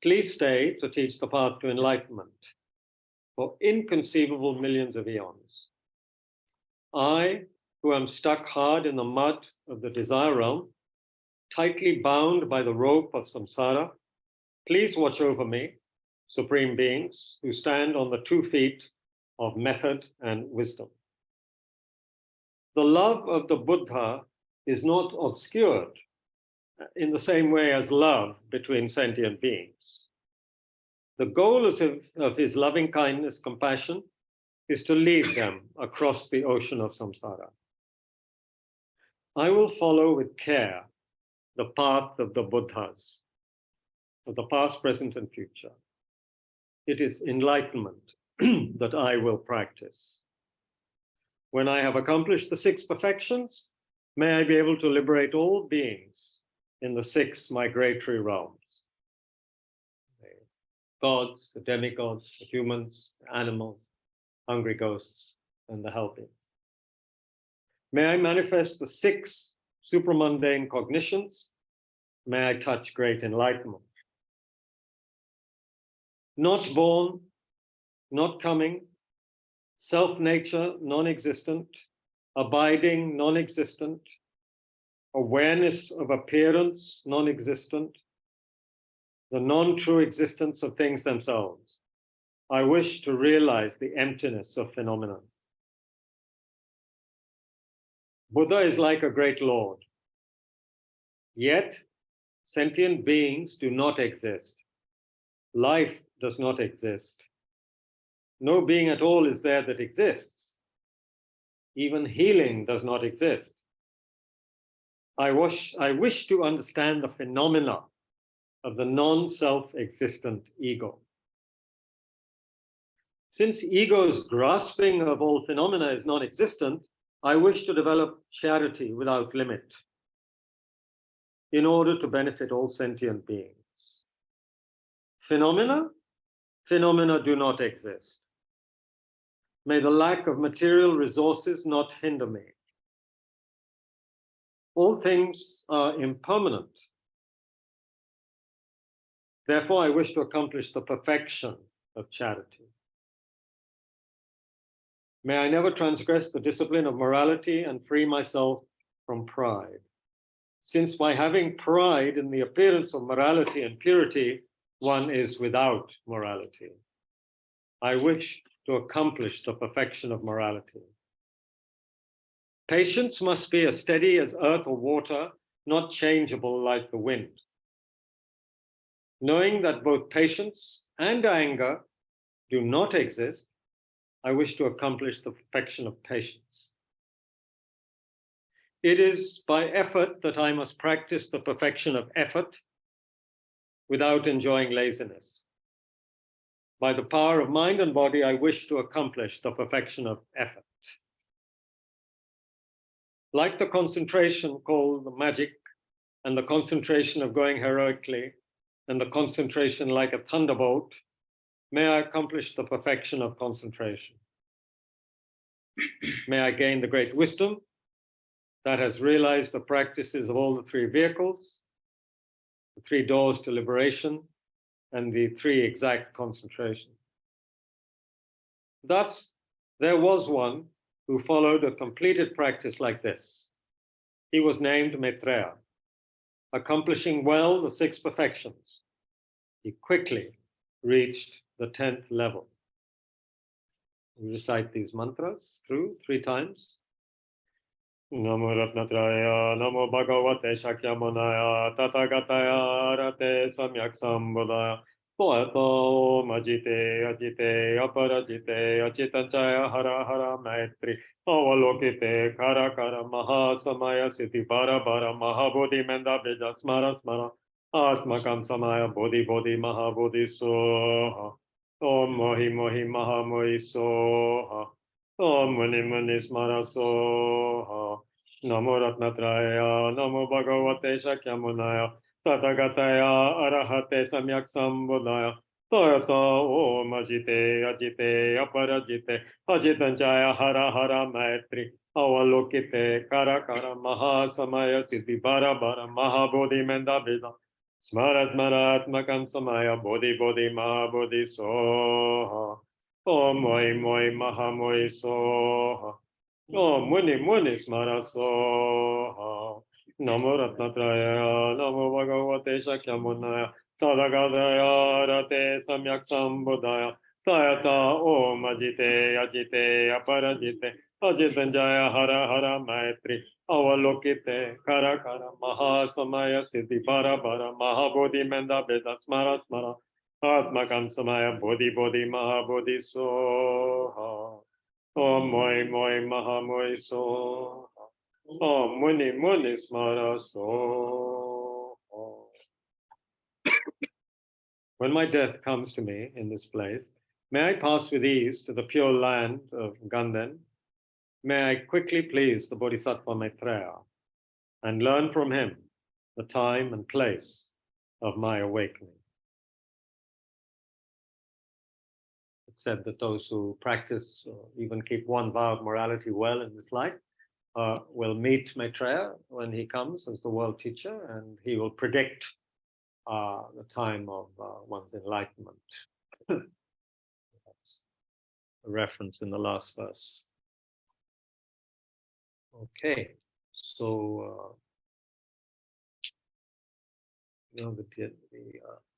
Please stay to teach the path to enlightenment for inconceivable millions of eons. I, who am stuck hard in the mud of the desire realm, tightly bound by the rope of samsara, please watch over me, supreme beings who stand on the 2 feet of method and wisdom. The love of the Buddha is not obscured in the same way as love between sentient beings. The goal of his loving kindness, compassion, is to lead them across the ocean of samsara. I will follow with care the path of the Buddhas, of the past, present, and future. It is enlightenment that I will practice. When I have accomplished the 6 perfections, may I be able to liberate all beings in the 6 migratory realms. The gods, the demigods, the humans, the animals, hungry ghosts, and the hell beings. May I manifest the 6 supramundane cognitions. May I touch great enlightenment. Not born, not coming, self-nature, non-existent, abiding, non-existent, awareness of appearance, non-existent, the non-true existence of things themselves. I wish to realize the emptiness of phenomena. Buddha is like a great Lord. Yet, sentient beings do not exist. Life does not exist. No being at all is there that exists. Even healing does not exist. I wish to understand the phenomena of the non-self-existent ego. Since ego's grasping of all phenomena is non-existent, I wish to develop charity without limit in order to benefit all sentient beings. Phenomena do not exist. May the lack of material resources not hinder me. All things are impermanent. Therefore, I wish to accomplish the perfection of charity. May I never transgress the discipline of morality and free myself from pride. Since by having pride in the appearance of morality and purity, one is without morality. I wish to accomplish the perfection of morality. Patience must be as steady as earth or water, not changeable like the wind. Knowing that both patience and anger do not exist, I wish to accomplish the perfection of patience. It is by effort that I must practice the perfection of effort without enjoying laziness. By the power of mind and body, I wish to accomplish the perfection of effort. Like the concentration called the magic, and the concentration of going heroically, and the concentration like a thunderbolt, may I accomplish the perfection of concentration. May I gain the great wisdom that has realized the practices of all the 3 vehicles, the 3 doors to liberation, and the 3 exact concentration. Thus, there was one who followed a completed practice like this. He was named Maitreya, accomplishing well the 6 perfections. He quickly reached the 10th level. We recite these mantras through 3 times. Namo Ratnatraya, Namo Bhagavate Shakyamunaya, Tathagataya, Arate Samyak Sambuddhaya, Poeto Majite, Ajite, Aparajite, Achitanchaya, Hara Hara Maitri, Avalokite, Kara Kara, Maha Samaya, Siddhi Bara Bara, Mahabodhi Menda Bija, Smara Smara, Atmakam Samaya, Bodhi Bodhi, Mahabodhi Soha, Om Mohi Mohi Mahamohi Soha, Om Mani Mani Smara Soha, Namo Ratnatraya, Namo Bhagavate Shakyamunaya, Tathagataya, Arahate Samyak Sambuddhaya, Toyata Om Ajite, Ajite, Aparajite, Ajitanjaya, Hara Hara Maitri, Avalokite Kara Kara Maha Samaya Siddhi Bara Bara Maha Bodhi Menda Veda Smarat Maratmakam Samaya Bodhi Bodhi Maha Bodhi Soha Om Moi Moi Maha Moi Soha Om Muni Muni Smara Soha Namo Ratnatraya Namo Bhagavate Shakyamunaya Tadagadaya Rate Samyak Sambudaya Tayata Om Ajite Ajite Aparajite Ajitanjaya Hara Hara Maitri Avalokite Kara Kara Maha Samaya Siddhi Bara Bara Maha Bodhi Menda Veda Smara Smara Atmakam Samaya Bodhi Bodhi Maha Bodhi Soha Om Moi Moi Maha Moi Soha Om Muni Muni Smara Soha. When my death comes to me in this place, may I pass with ease to the pure land of Ganden. May I quickly please the Bodhisattva Maitreya and learn from him the time and place of my awakening. It's said that those who practice or even keep one vow of morality well in this life will meet Maitreya when he comes as the world teacher, and he will predict the time of one's enlightenment. That's a reference in the last verse. Okay, so the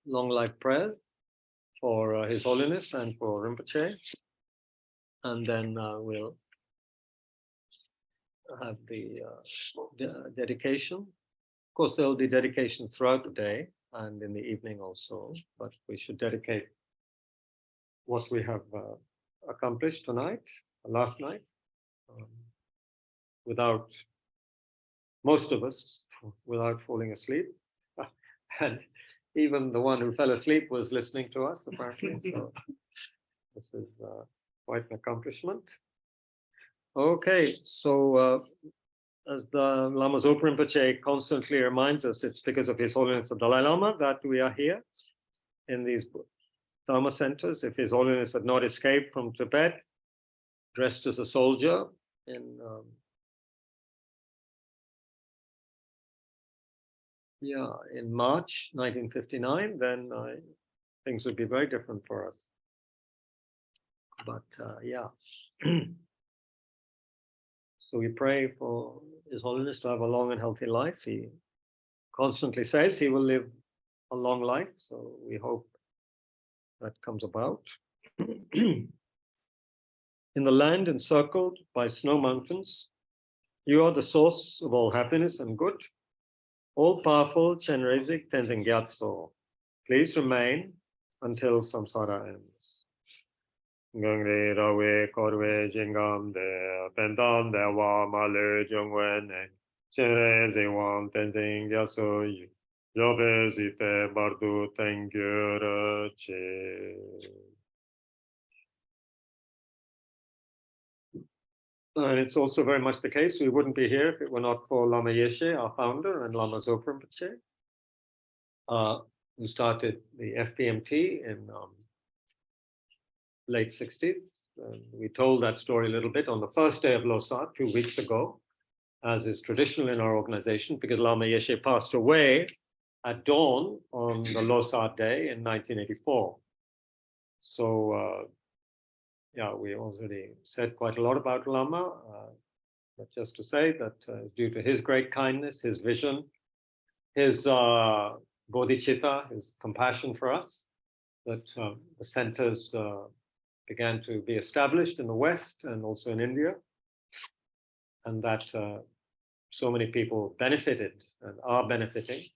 long life prayers for His Holiness and for Rinpoche, and then we'll have the dedication. Of course, there will be dedication throughout the day and in the evening also, but we should dedicate what we have accomplished tonight, last night, without, most of us, without falling asleep. And even the one who fell asleep was listening to us, apparently. So this is quite an accomplishment. Okay, so as the Lama Zopa Rinpoche constantly reminds us, it's because of His Holiness the Dalai Lama that we are here in these Dharma centers. If His Holiness had not escaped from Tibet, dressed as a soldier in March 1959, then things would be very different for us. But yeah. So we pray for His Holiness to have a long and healthy life. He constantly says he will live a long life, so we hope that comes about. In the land encircled by snow mountains, you are the source of all happiness and good. All-powerful Chenrezig Tenzin Gyatso, please remain until samsara ends. Gangre rawe korwe jingam de pendan de wa male jongwene Chenrezig Wang Tenzin Gyatso Yobe zite bardu tengyura che. And it's also very much the case. We wouldn't be here if it were not for Lama Yeshe, our founder, and Lama Zopa Rinpoche, who started the FPMT in late 60s. We told that story a little bit on the first day of Losar 2 weeks ago, as is traditional in our organization, because Lama Yeshe passed away at dawn on the Losar day in 1984. So, yeah, we already said quite a lot about Lama, but just to say that due to his great kindness, his vision, his bodhicitta, his compassion for us, that the centers began to be established in the West and also in India, and that so many people benefited and are benefiting,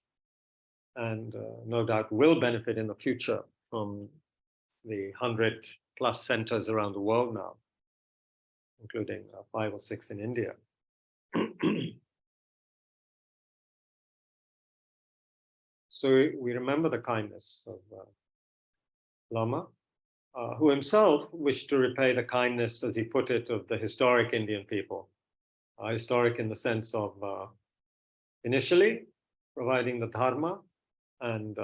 and no doubt will benefit in the future from the 100+ centers around the world now, including 5 or 6 in India. So we remember the kindness of Lama, who himself wished to repay the kindness, as he put it, of the historic Indian people. Historic in the sense of initially providing the dharma and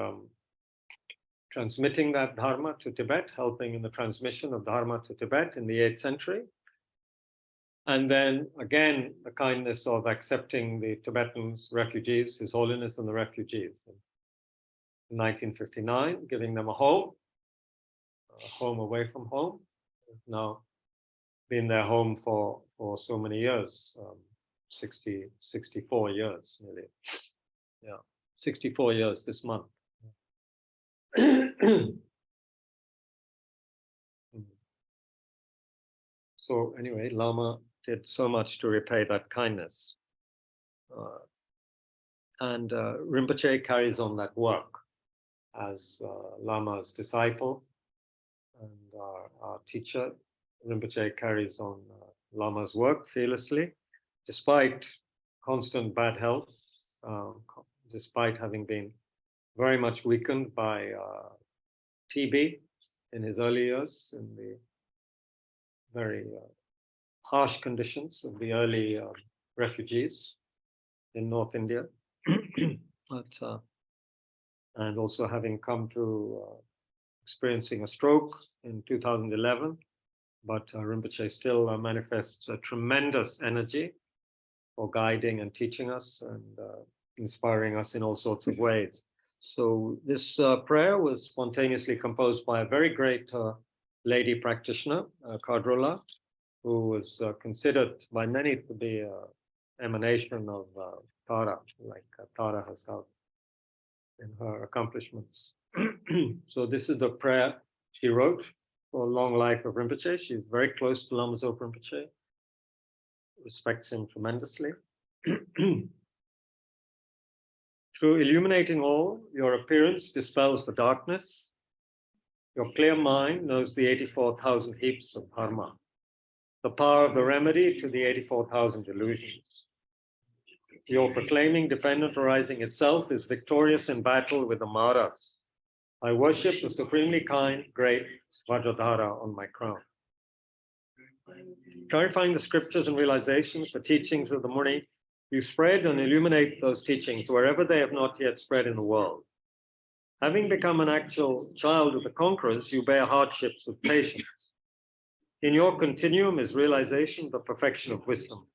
transmitting that dharma to Tibet, helping in the transmission of dharma to Tibet in the 8th century. And then again, the kindness of accepting the Tibetans, refugees, His Holiness and the refugees. In 1959, giving them a home away from home. Now been their home for so many years, 64 years nearly. Yeah, 64 years this month. So anyway, Lama did so much to repay that kindness. And Rinpoche carries on that work as Lama's disciple and our teacher. Rinpoche carries on Lama's work fearlessly, despite constant bad health, despite having been very much weakened by TB in his early years, in the very harsh conditions of the early refugees in North India. But, and also having come to experiencing a stroke in 2011, but Rinpoche still manifests a tremendous energy for guiding and teaching us and inspiring us in all sorts of ways. So this prayer was spontaneously composed by a very great lady practitioner, Kadrola, who was considered by many to be an emanation of Tara, like Tara herself in her accomplishments. So this is the prayer she wrote for a long life of Rinpoche. She's very close to Lama Zopa Rinpoche, respects him tremendously. Through illuminating all, your appearance dispels the darkness. Your clear mind knows the 84,000 heaps of karma, the power of the remedy to the 84,000 illusions. Your proclaiming dependent arising itself is victorious in battle with the Maras. I worship the supremely kind, great Vajradhara on my crown. Clarifying the scriptures and realizations, the teachings of the Muni, you spread and illuminate those teachings wherever they have not yet spread in the world. Having become an actual child of the conquerors, you bear hardships with patience. In your continuum is realization of the perfection of wisdom,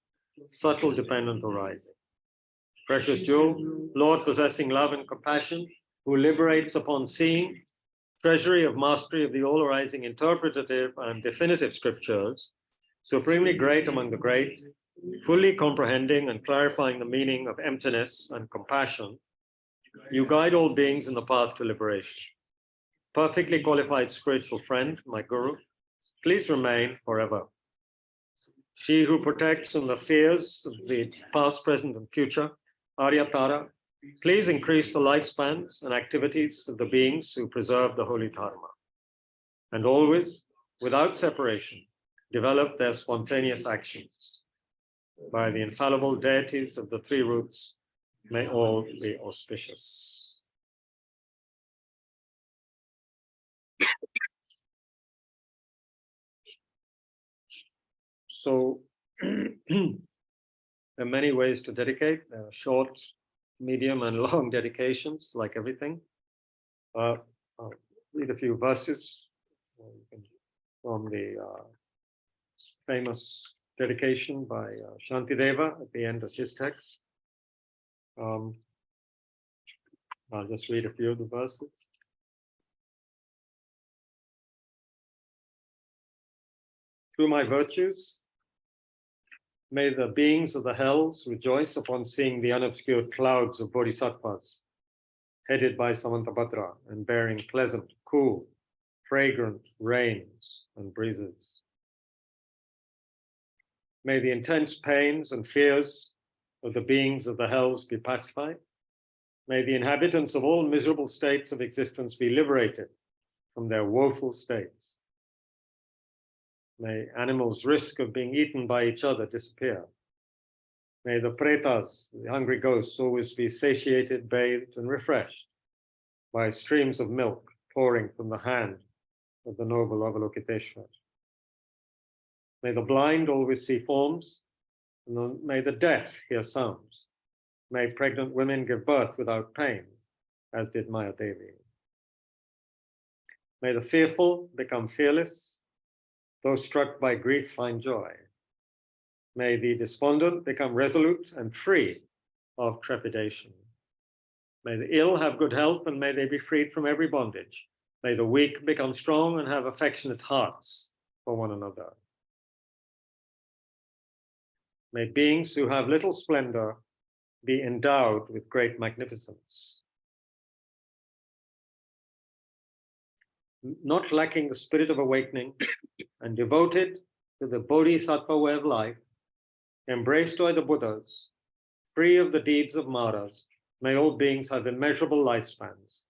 subtle dependent arising. Precious jewel, Lord possessing love and compassion, who liberates upon seeing, treasury of mastery of the all-arising interpretative and definitive scriptures, supremely great among the great, fully comprehending and clarifying the meaning of emptiness and compassion, you guide all beings in the path to liberation. Perfectly qualified spiritual friend, my Guru, please remain forever. She who protects from the fears of the past, present, and future, Aryatara, please increase the lifespans and activities of the beings who preserve the holy Dharma. And always, without separation, develop their spontaneous actions. By the infallible deities of the three roots, may all be auspicious. So, there are many ways to dedicate. There are short, medium, and long dedications, like everything. I'll read a few verses from the famous dedication by Shantideva at the end of his text. I'll just read a few of the verses. Through my virtues, may the beings of the hells rejoice upon seeing the unobscured clouds of bodhisattvas, headed by Samantabhadra and bearing pleasant, cool, fragrant rains and breezes. May the intense pains and fears of the beings of the hells be pacified. May the inhabitants of all miserable states of existence be liberated from their woeful states. May animals' risk of being eaten by each other disappear. May the pretas, the hungry ghosts, always be satiated, bathed, and refreshed by streams of milk pouring from the hand of the noble Avalokiteshvara. May the blind always see forms, and may the deaf hear sounds. May pregnant women give birth without pain, as did Maya Devi. May the fearful become fearless, those struck by grief find joy. May the despondent become resolute and free of trepidation. May the ill have good health, and may they be freed from every bondage. May the weak become strong and have affectionate hearts for one another. May beings who have little splendor be endowed with great magnificence. Not lacking the spirit of awakening and devoted to the bodhisattva way of life, embraced by the Buddhas, free of the deeds of Maras, may all beings have immeasurable lifespans.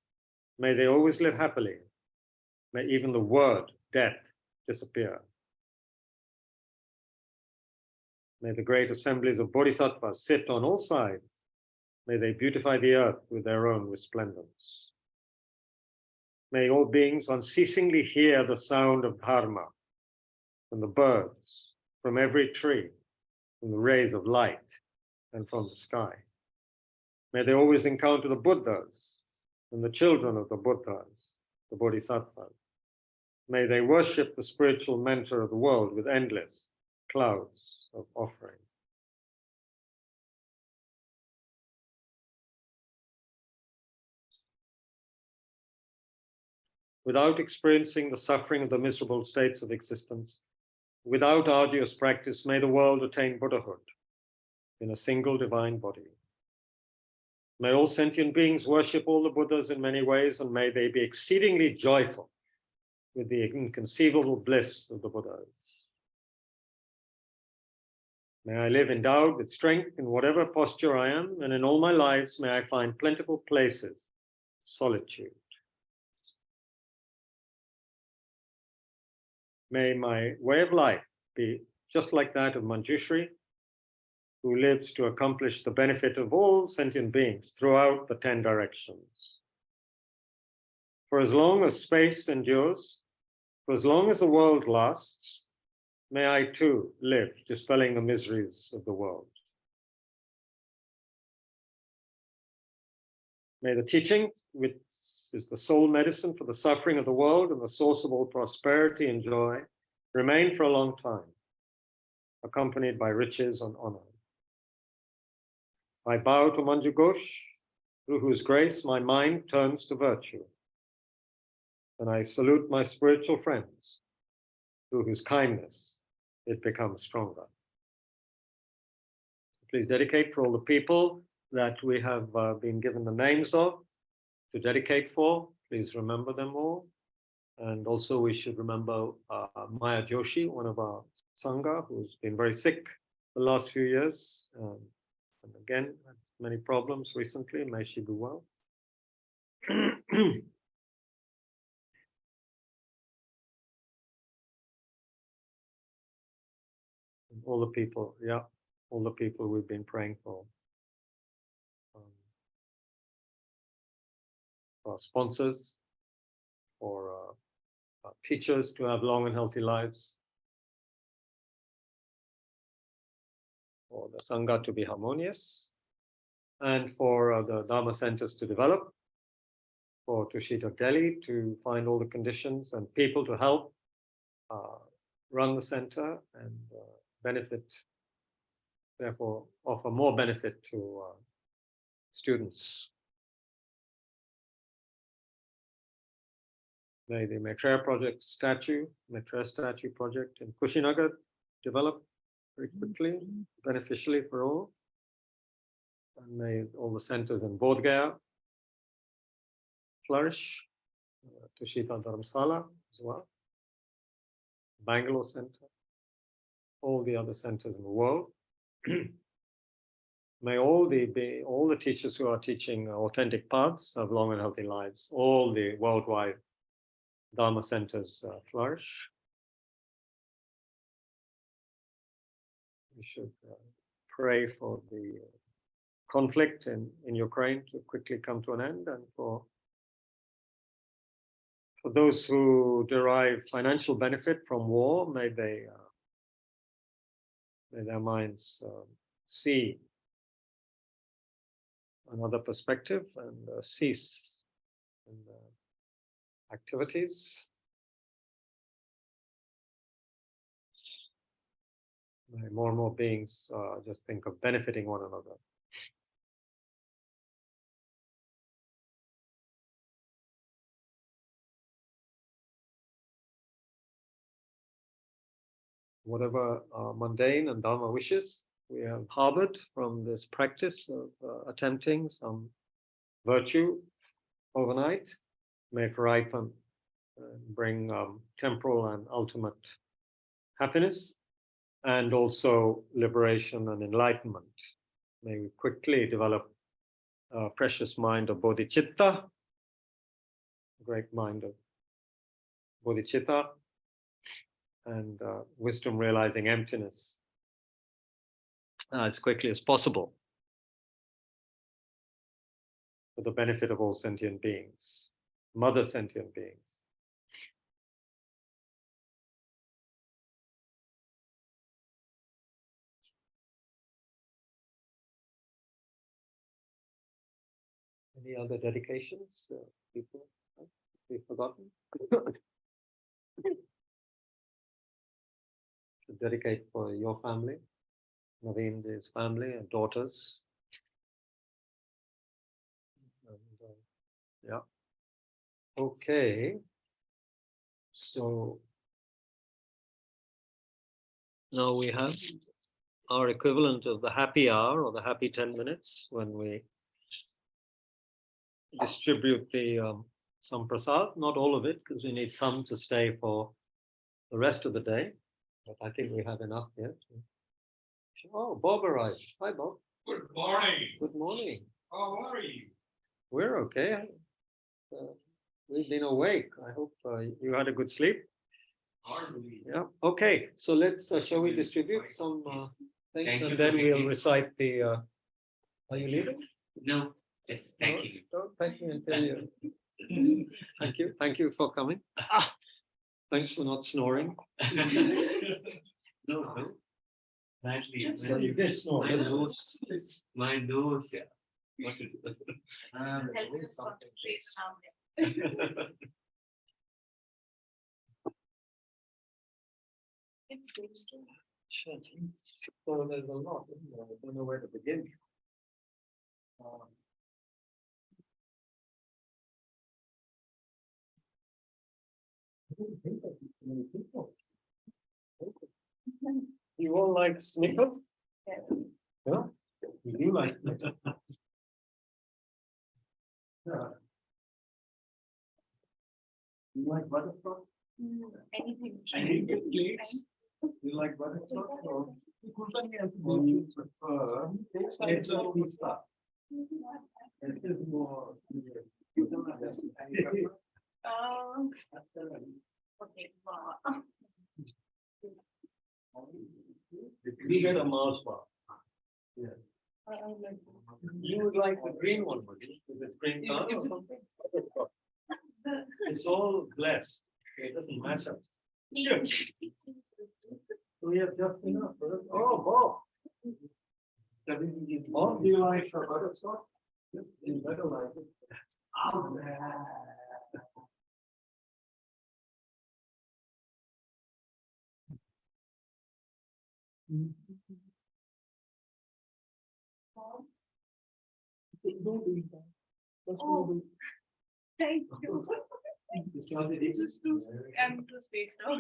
May they always live happily. May even the word death disappear. May the great assemblies of bodhisattvas sit on all sides. May they beautify the earth with their own resplendence. May all beings unceasingly hear the sound of dharma from the birds, from every tree, from the rays of light, and from the sky. May they always encounter the Buddhas and the children of the Buddhas, the bodhisattvas. May they worship the spiritual mentor of the world with endless clouds of offering. Without experiencing the suffering of the miserable states of existence, without arduous practice, may the world attain Buddhahood in a single divine body. May all sentient beings worship all the Buddhas in many ways, and may they be exceedingly joyful with the inconceivable bliss of the Buddhas. May I live endowed with strength in whatever posture I am, and in all my lives may I find plentiful places, solitude. May my way of life be just like that of Manjushri, who lives to accomplish the benefit of all sentient beings throughout the 10 directions. For as long as space endures, for as long as the world lasts, may I too live dispelling the miseries of the world. May the teaching, which is the sole medicine for the suffering of the world and the source of all prosperity and joy, remain for a long time, accompanied by riches and honor. I bow to Manju Ghosh, through whose grace my mind turns to virtue. And I salute my spiritual friends, through whose kindness it becomes stronger. Please dedicate for all the people that we have been given the names of to dedicate for. Please remember them all. And also we should remember Maya Joshi, one of our Sangha, who's been very sick the last few years. And again, had many problems recently. May she do well. And all the people, yeah, all the people we've been praying for our sponsors, for our teachers to have long and healthy lives, for the Sangha to be harmonious, and for the Dharma centers to develop, for Tushita Delhi to find all the conditions and people to help run the center and benefit, therefore offer more benefit to students. May the Maitreya project Maitreya statue project in Kushinagar develop very quickly, beneficially for all. And may all the centers in Bodh Gaya flourish, Tushita Dharamsala as well, Bangalore Center, all the other centers in the world. May all the teachers who are teaching authentic paths have long and healthy lives. All the worldwide Dharma centers flourish. We should pray for the conflict in Ukraine to quickly come to an end, and for those who derive financial benefit from war, may their minds see another perspective and cease in activities. More and more beings just think of benefiting one another. Whatever mundane and dharma wishes we have harbored from this practice of attempting some virtue overnight, may it ripen and bring temporal and ultimate happiness, and also liberation and enlightenment. May we quickly develop a precious mind of bodhicitta, great mind of bodhicitta, and wisdom realizing emptiness as quickly as possible for the benefit of all sentient beings, mother sentient beings. Any other dedications, people? We've forgotten? To dedicate for your family, Naveen, his family and daughters. And, yeah. Okay. So now we have our equivalent of the happy hour or the happy 10 minutes when we distribute the some prasad, not all of it, because we need some to stay for the rest of the day. But I think we have enough here. Oh, Bob arrived. Hi, Bob. Good morning. Good morning. How are you? We're okay. We've been awake. I hope you had a good sleep. Hardly. Yeah. Okay. So let's. Shall we distribute some things, Thank you and for then we'll making- recite the. Are you leaving? No, just thank you. Don't thank me until you. Thank you. Thank you for coming. Thanks for not snoring. No, no. Actually, Well, you did snore. my nose, yeah. What to do? Help us concentrate now. So there's a lot, isn't there? I don't know where to begin. I didn't think of this many people. You all like Snickers? Yeah. You do like Snickers. Yeah. You like butterscotch? Anything. Anything, please? You like butterscotch or you prefer it's all good stuff? It is more. Okay. We get a Mars bar. Yeah. You would like the green one, would you? With the green color or something? It's all blessed. It doesn't matter. We have just enough. Oh, Bob. Bob, do you like butterscotch? You better like it. Oh, thank you. Just too, I'm too spaced out.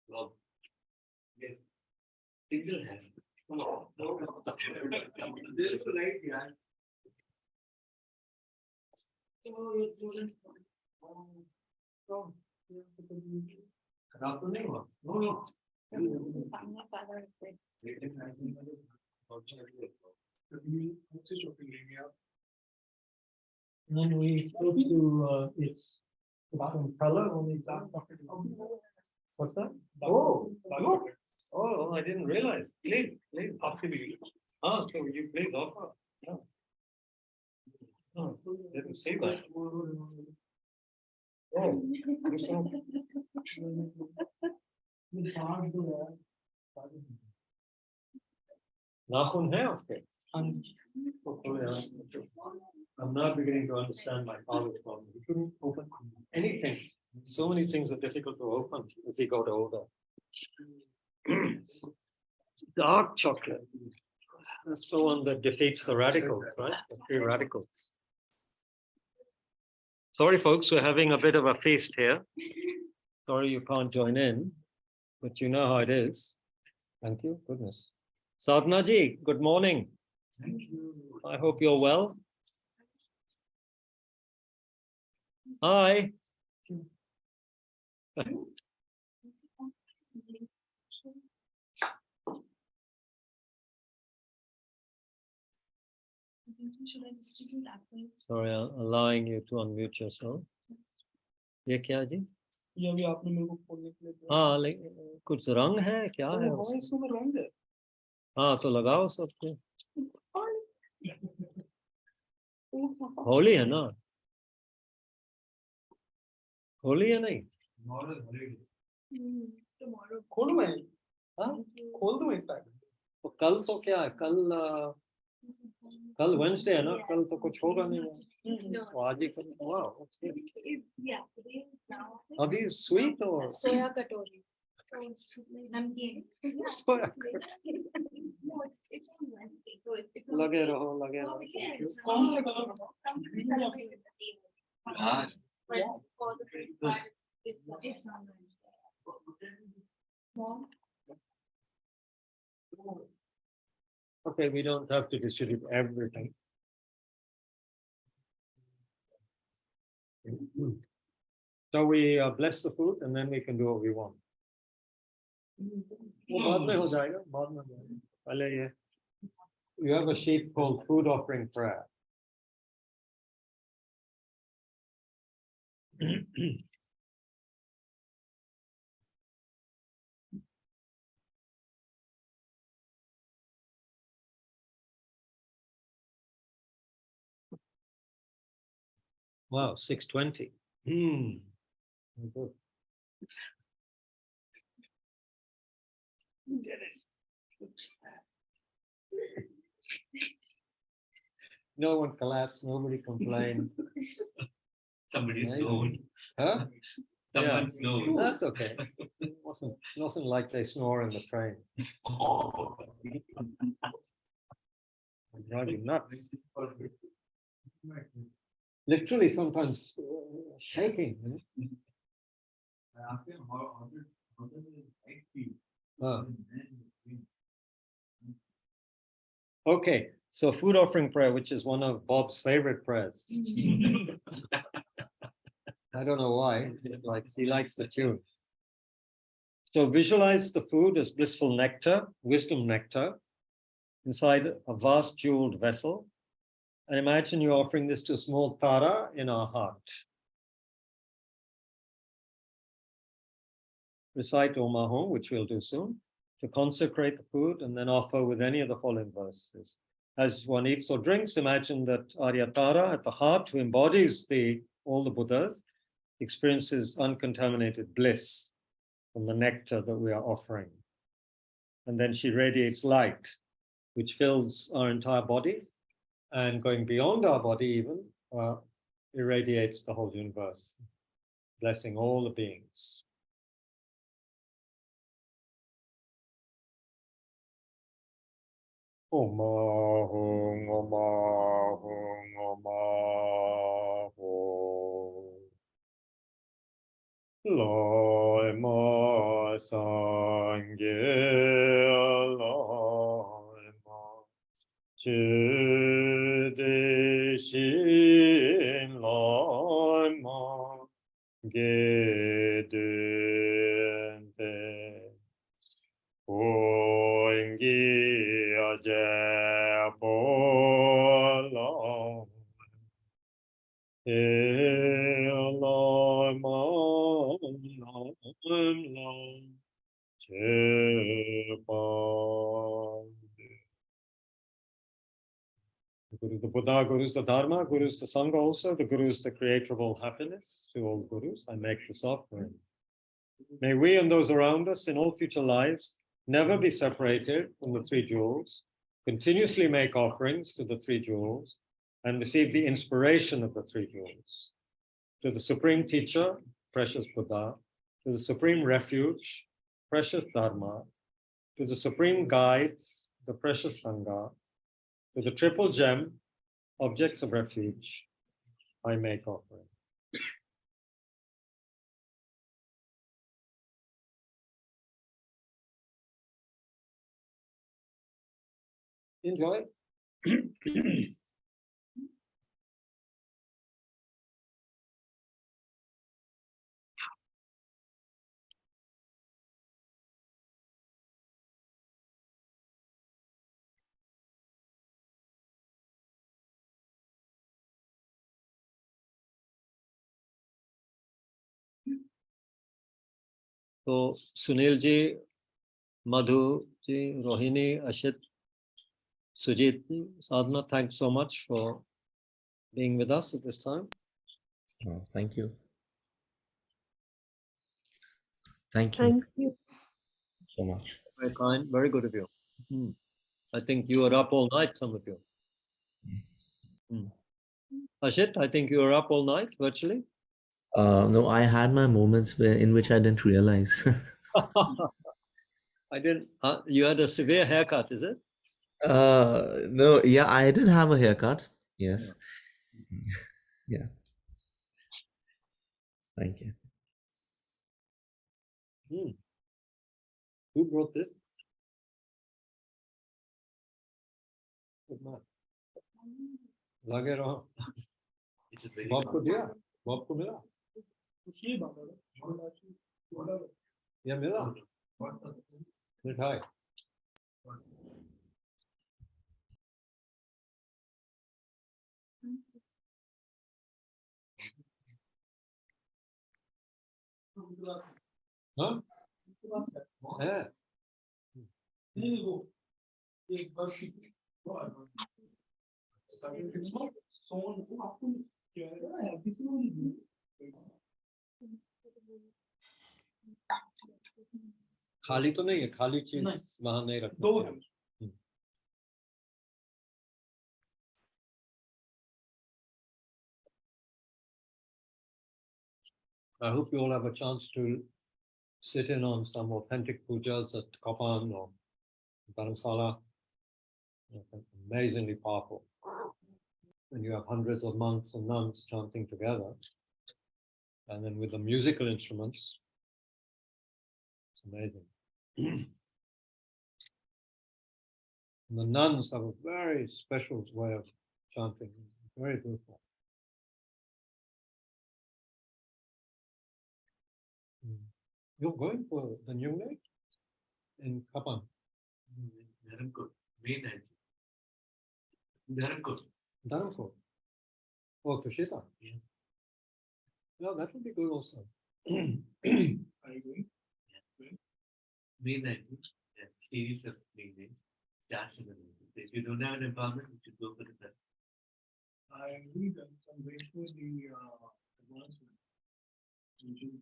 Well, yes. Finger hand. Come on. This is right, yeah. What's your opinion? And then we go to it's bottom color when we start talking about. What's that? Oh, look. Oh, I didn't realize. Please, please. Ah, so you played offer. Yeah. Oh, didn't see that. Oh, नाखून है आपके I'm now beginning to understand my father's problem. He couldn't open anything. So many things are difficult to open as he got older. Dark chocolate. That's the one that defeats the radicals, right? The free radicals. Sorry, folks, we're having a bit of a feast here. Sorry you can't join in, but you know how it is. Thank you. Goodness. Sadhana ji, good morning. I hope you're well. Hi. Sorry, I'm allowing you to unmute yourself. ये क्या जी? ये अभी आपने मेरे को खोलने के लिए दिया। हाँ, कुछ रंग है क्या है? हाँ, इसमें रंग है। हाँ, तो लगाओ सबको। होली है ना? होली है नहीं? खोल मैं हाँ? खोल दूं एक पैक। तो कल तो क्या है? कल वेडनेसडे है ना? कल तो कुछ होगा नहीं। तो आज ही कल। वाह, अभी स्वीट और सोया कटोरी नमकीन सोया लगे रहो। कौन से कलर का? Okay, we don't have to distribute everything. So we bless the food and then we can do what we want. वो बाद में हो जाएगा, बाद में हो जाएगा। पहले ये you have a sheet called food offering prayer. Wow, 6:20. Good. No one collapsed, nobody complained. Somebody's Amazing. known. Huh? Someone's known. That's okay. Wasn't like they snore in the train. Drive you nuts. Literally sometimes shaking. I asked him how does the light feel? Huh. Okay, so food offering prayer, which is one of Bob's favorite prayers. I don't know why, he likes the tune. So visualize the food as blissful nectar, wisdom nectar, inside a vast jeweled vessel. And imagine you're offering this to a small tara in our heart. Recite Om Ahom, which we'll do soon, to consecrate the food and then offer with any of the following verses. As one eats or drinks, imagine that Aryatara at the heart, who embodies all the Buddhas, experiences uncontaminated bliss from the nectar that we are offering. And then she radiates light, which fills our entire body, and going beyond our body even, irradiates the whole universe, blessing all the beings. Om Ahom, Om Ahom, Om Ahom. Lai Ma Sangye, Lai Ma Chudeshin, Lai Ma Gedente. Oingi Ajapola Eloi Mam Guru is the Buddha, Guru is the Dharma, Guru is the Sangha also. The Guru is the creator of all happiness to all Gurus. I make this offering. May we and those around us in all future lives never be separated from the three jewels continuously make offerings to the three jewels and receive the inspiration of the three jewels. To the Supreme Teacher, precious Buddha, to the Supreme Refuge, precious Dharma, to the Supreme Guides, the precious Sangha, to the Triple Gem, objects of refuge, I make offering. Enjoy. So, Sunil ji, Madhu ji, Rohini, Ashit, Sujit, Sadhana, thanks so much for being with us at this time. Oh, thank you. Thank you Thank you. so much. Very kind, very good of you. I think you were up all night, some of you. Ashit, I think you were up all night virtually. No, I had my moments in which I didn't realize. I didn't. You had a severe haircut, is it? No, yeah, I did have a haircut. Yes. Yeah. Thank you. Who brought this? Good man. लगे रहो बाप को दिया बाप को मिला या मिला मिठाई हाँ है खाली तो नहीं है खाली चीज वहां नहीं रखना I hope you all have a chance to sit in on some authentic pujas at Kapan or Dharamsala. Amazingly powerful. And you have hundreds of monks and nuns chanting together. And then with the musical instruments, it's amazing. And the nuns have a very special way of chanting, very beautiful. You're going for the new lake in Kapan? Dharamkot, May 19th. Dharamkot. Dharamkot. Oh, Tushita. Yeah. Yeah, that would be good also. Are you going? May 19th, a series of 3 days. Starts in the morning. If you don't have an apartment, you should go for the festival. I agree that I'm waiting for the advancement. In June.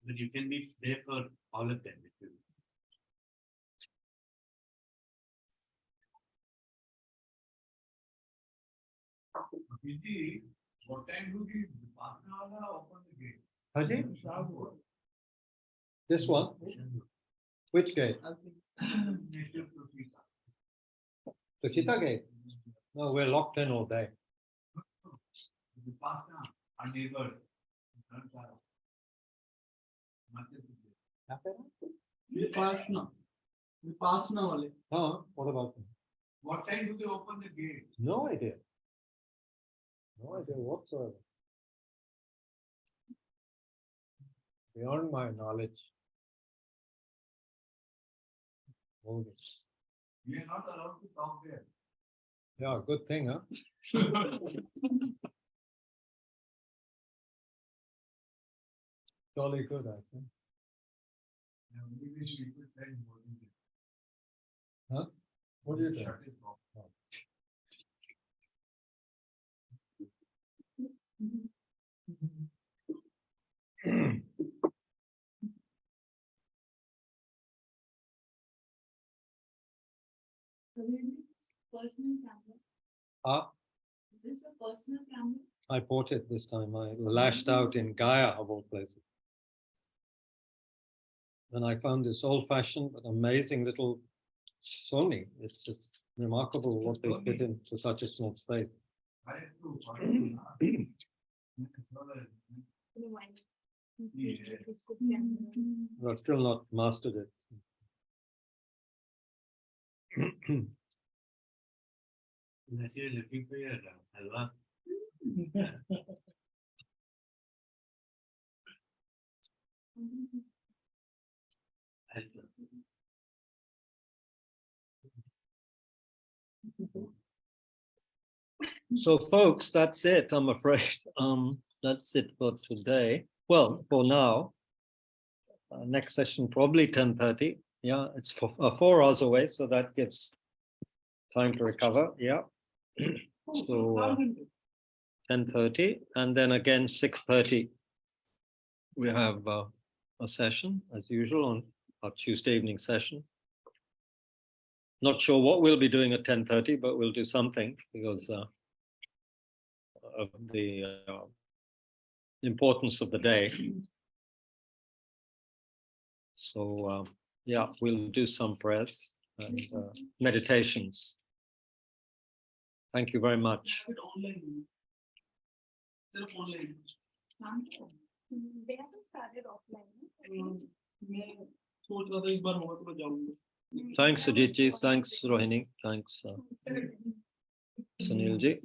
But you can be there for all of them if you. What time do the Pasna open the gate? Haji? This one? Which gate? Tushita gate? No, we're locked in all day. The Pasna, our neighbor. Vipassana wale. Huh? What about them? What time do they open the gate? No idea. No idea whatsoever. Beyond my knowledge. All this. We are not allowed to talk there. Yeah, good thing, huh? Jolly good, I think. We wish we could tell more than that. Huh? What do you think? Shut it off. Personal camera. Ah, Is this a personal camera? I bought it this time. I lashed out in Gaia of all places. And I found this old-fashioned but amazing little Sony. It's just remarkable what they fit into such a small space. I've still not mastered it. Unless you're looking for your halwa. So, folks, that's it. I'm afraid. That's it for today. Well, for now. Next session probably 10:30. Yeah, it's 4 hours away, so that gives time to recover. Yeah. So 10:30, and then again 6:30. We have a session as usual on our Tuesday evening session. Not sure what we'll be doing at 10:30, but we'll do something because of the importance of the day. So yeah, we'll do some prayers and meditations. Thank you very much. They haven't started offline. Thanks, Ajit ji. Thanks, Rohini. Thanks, Sunil ji.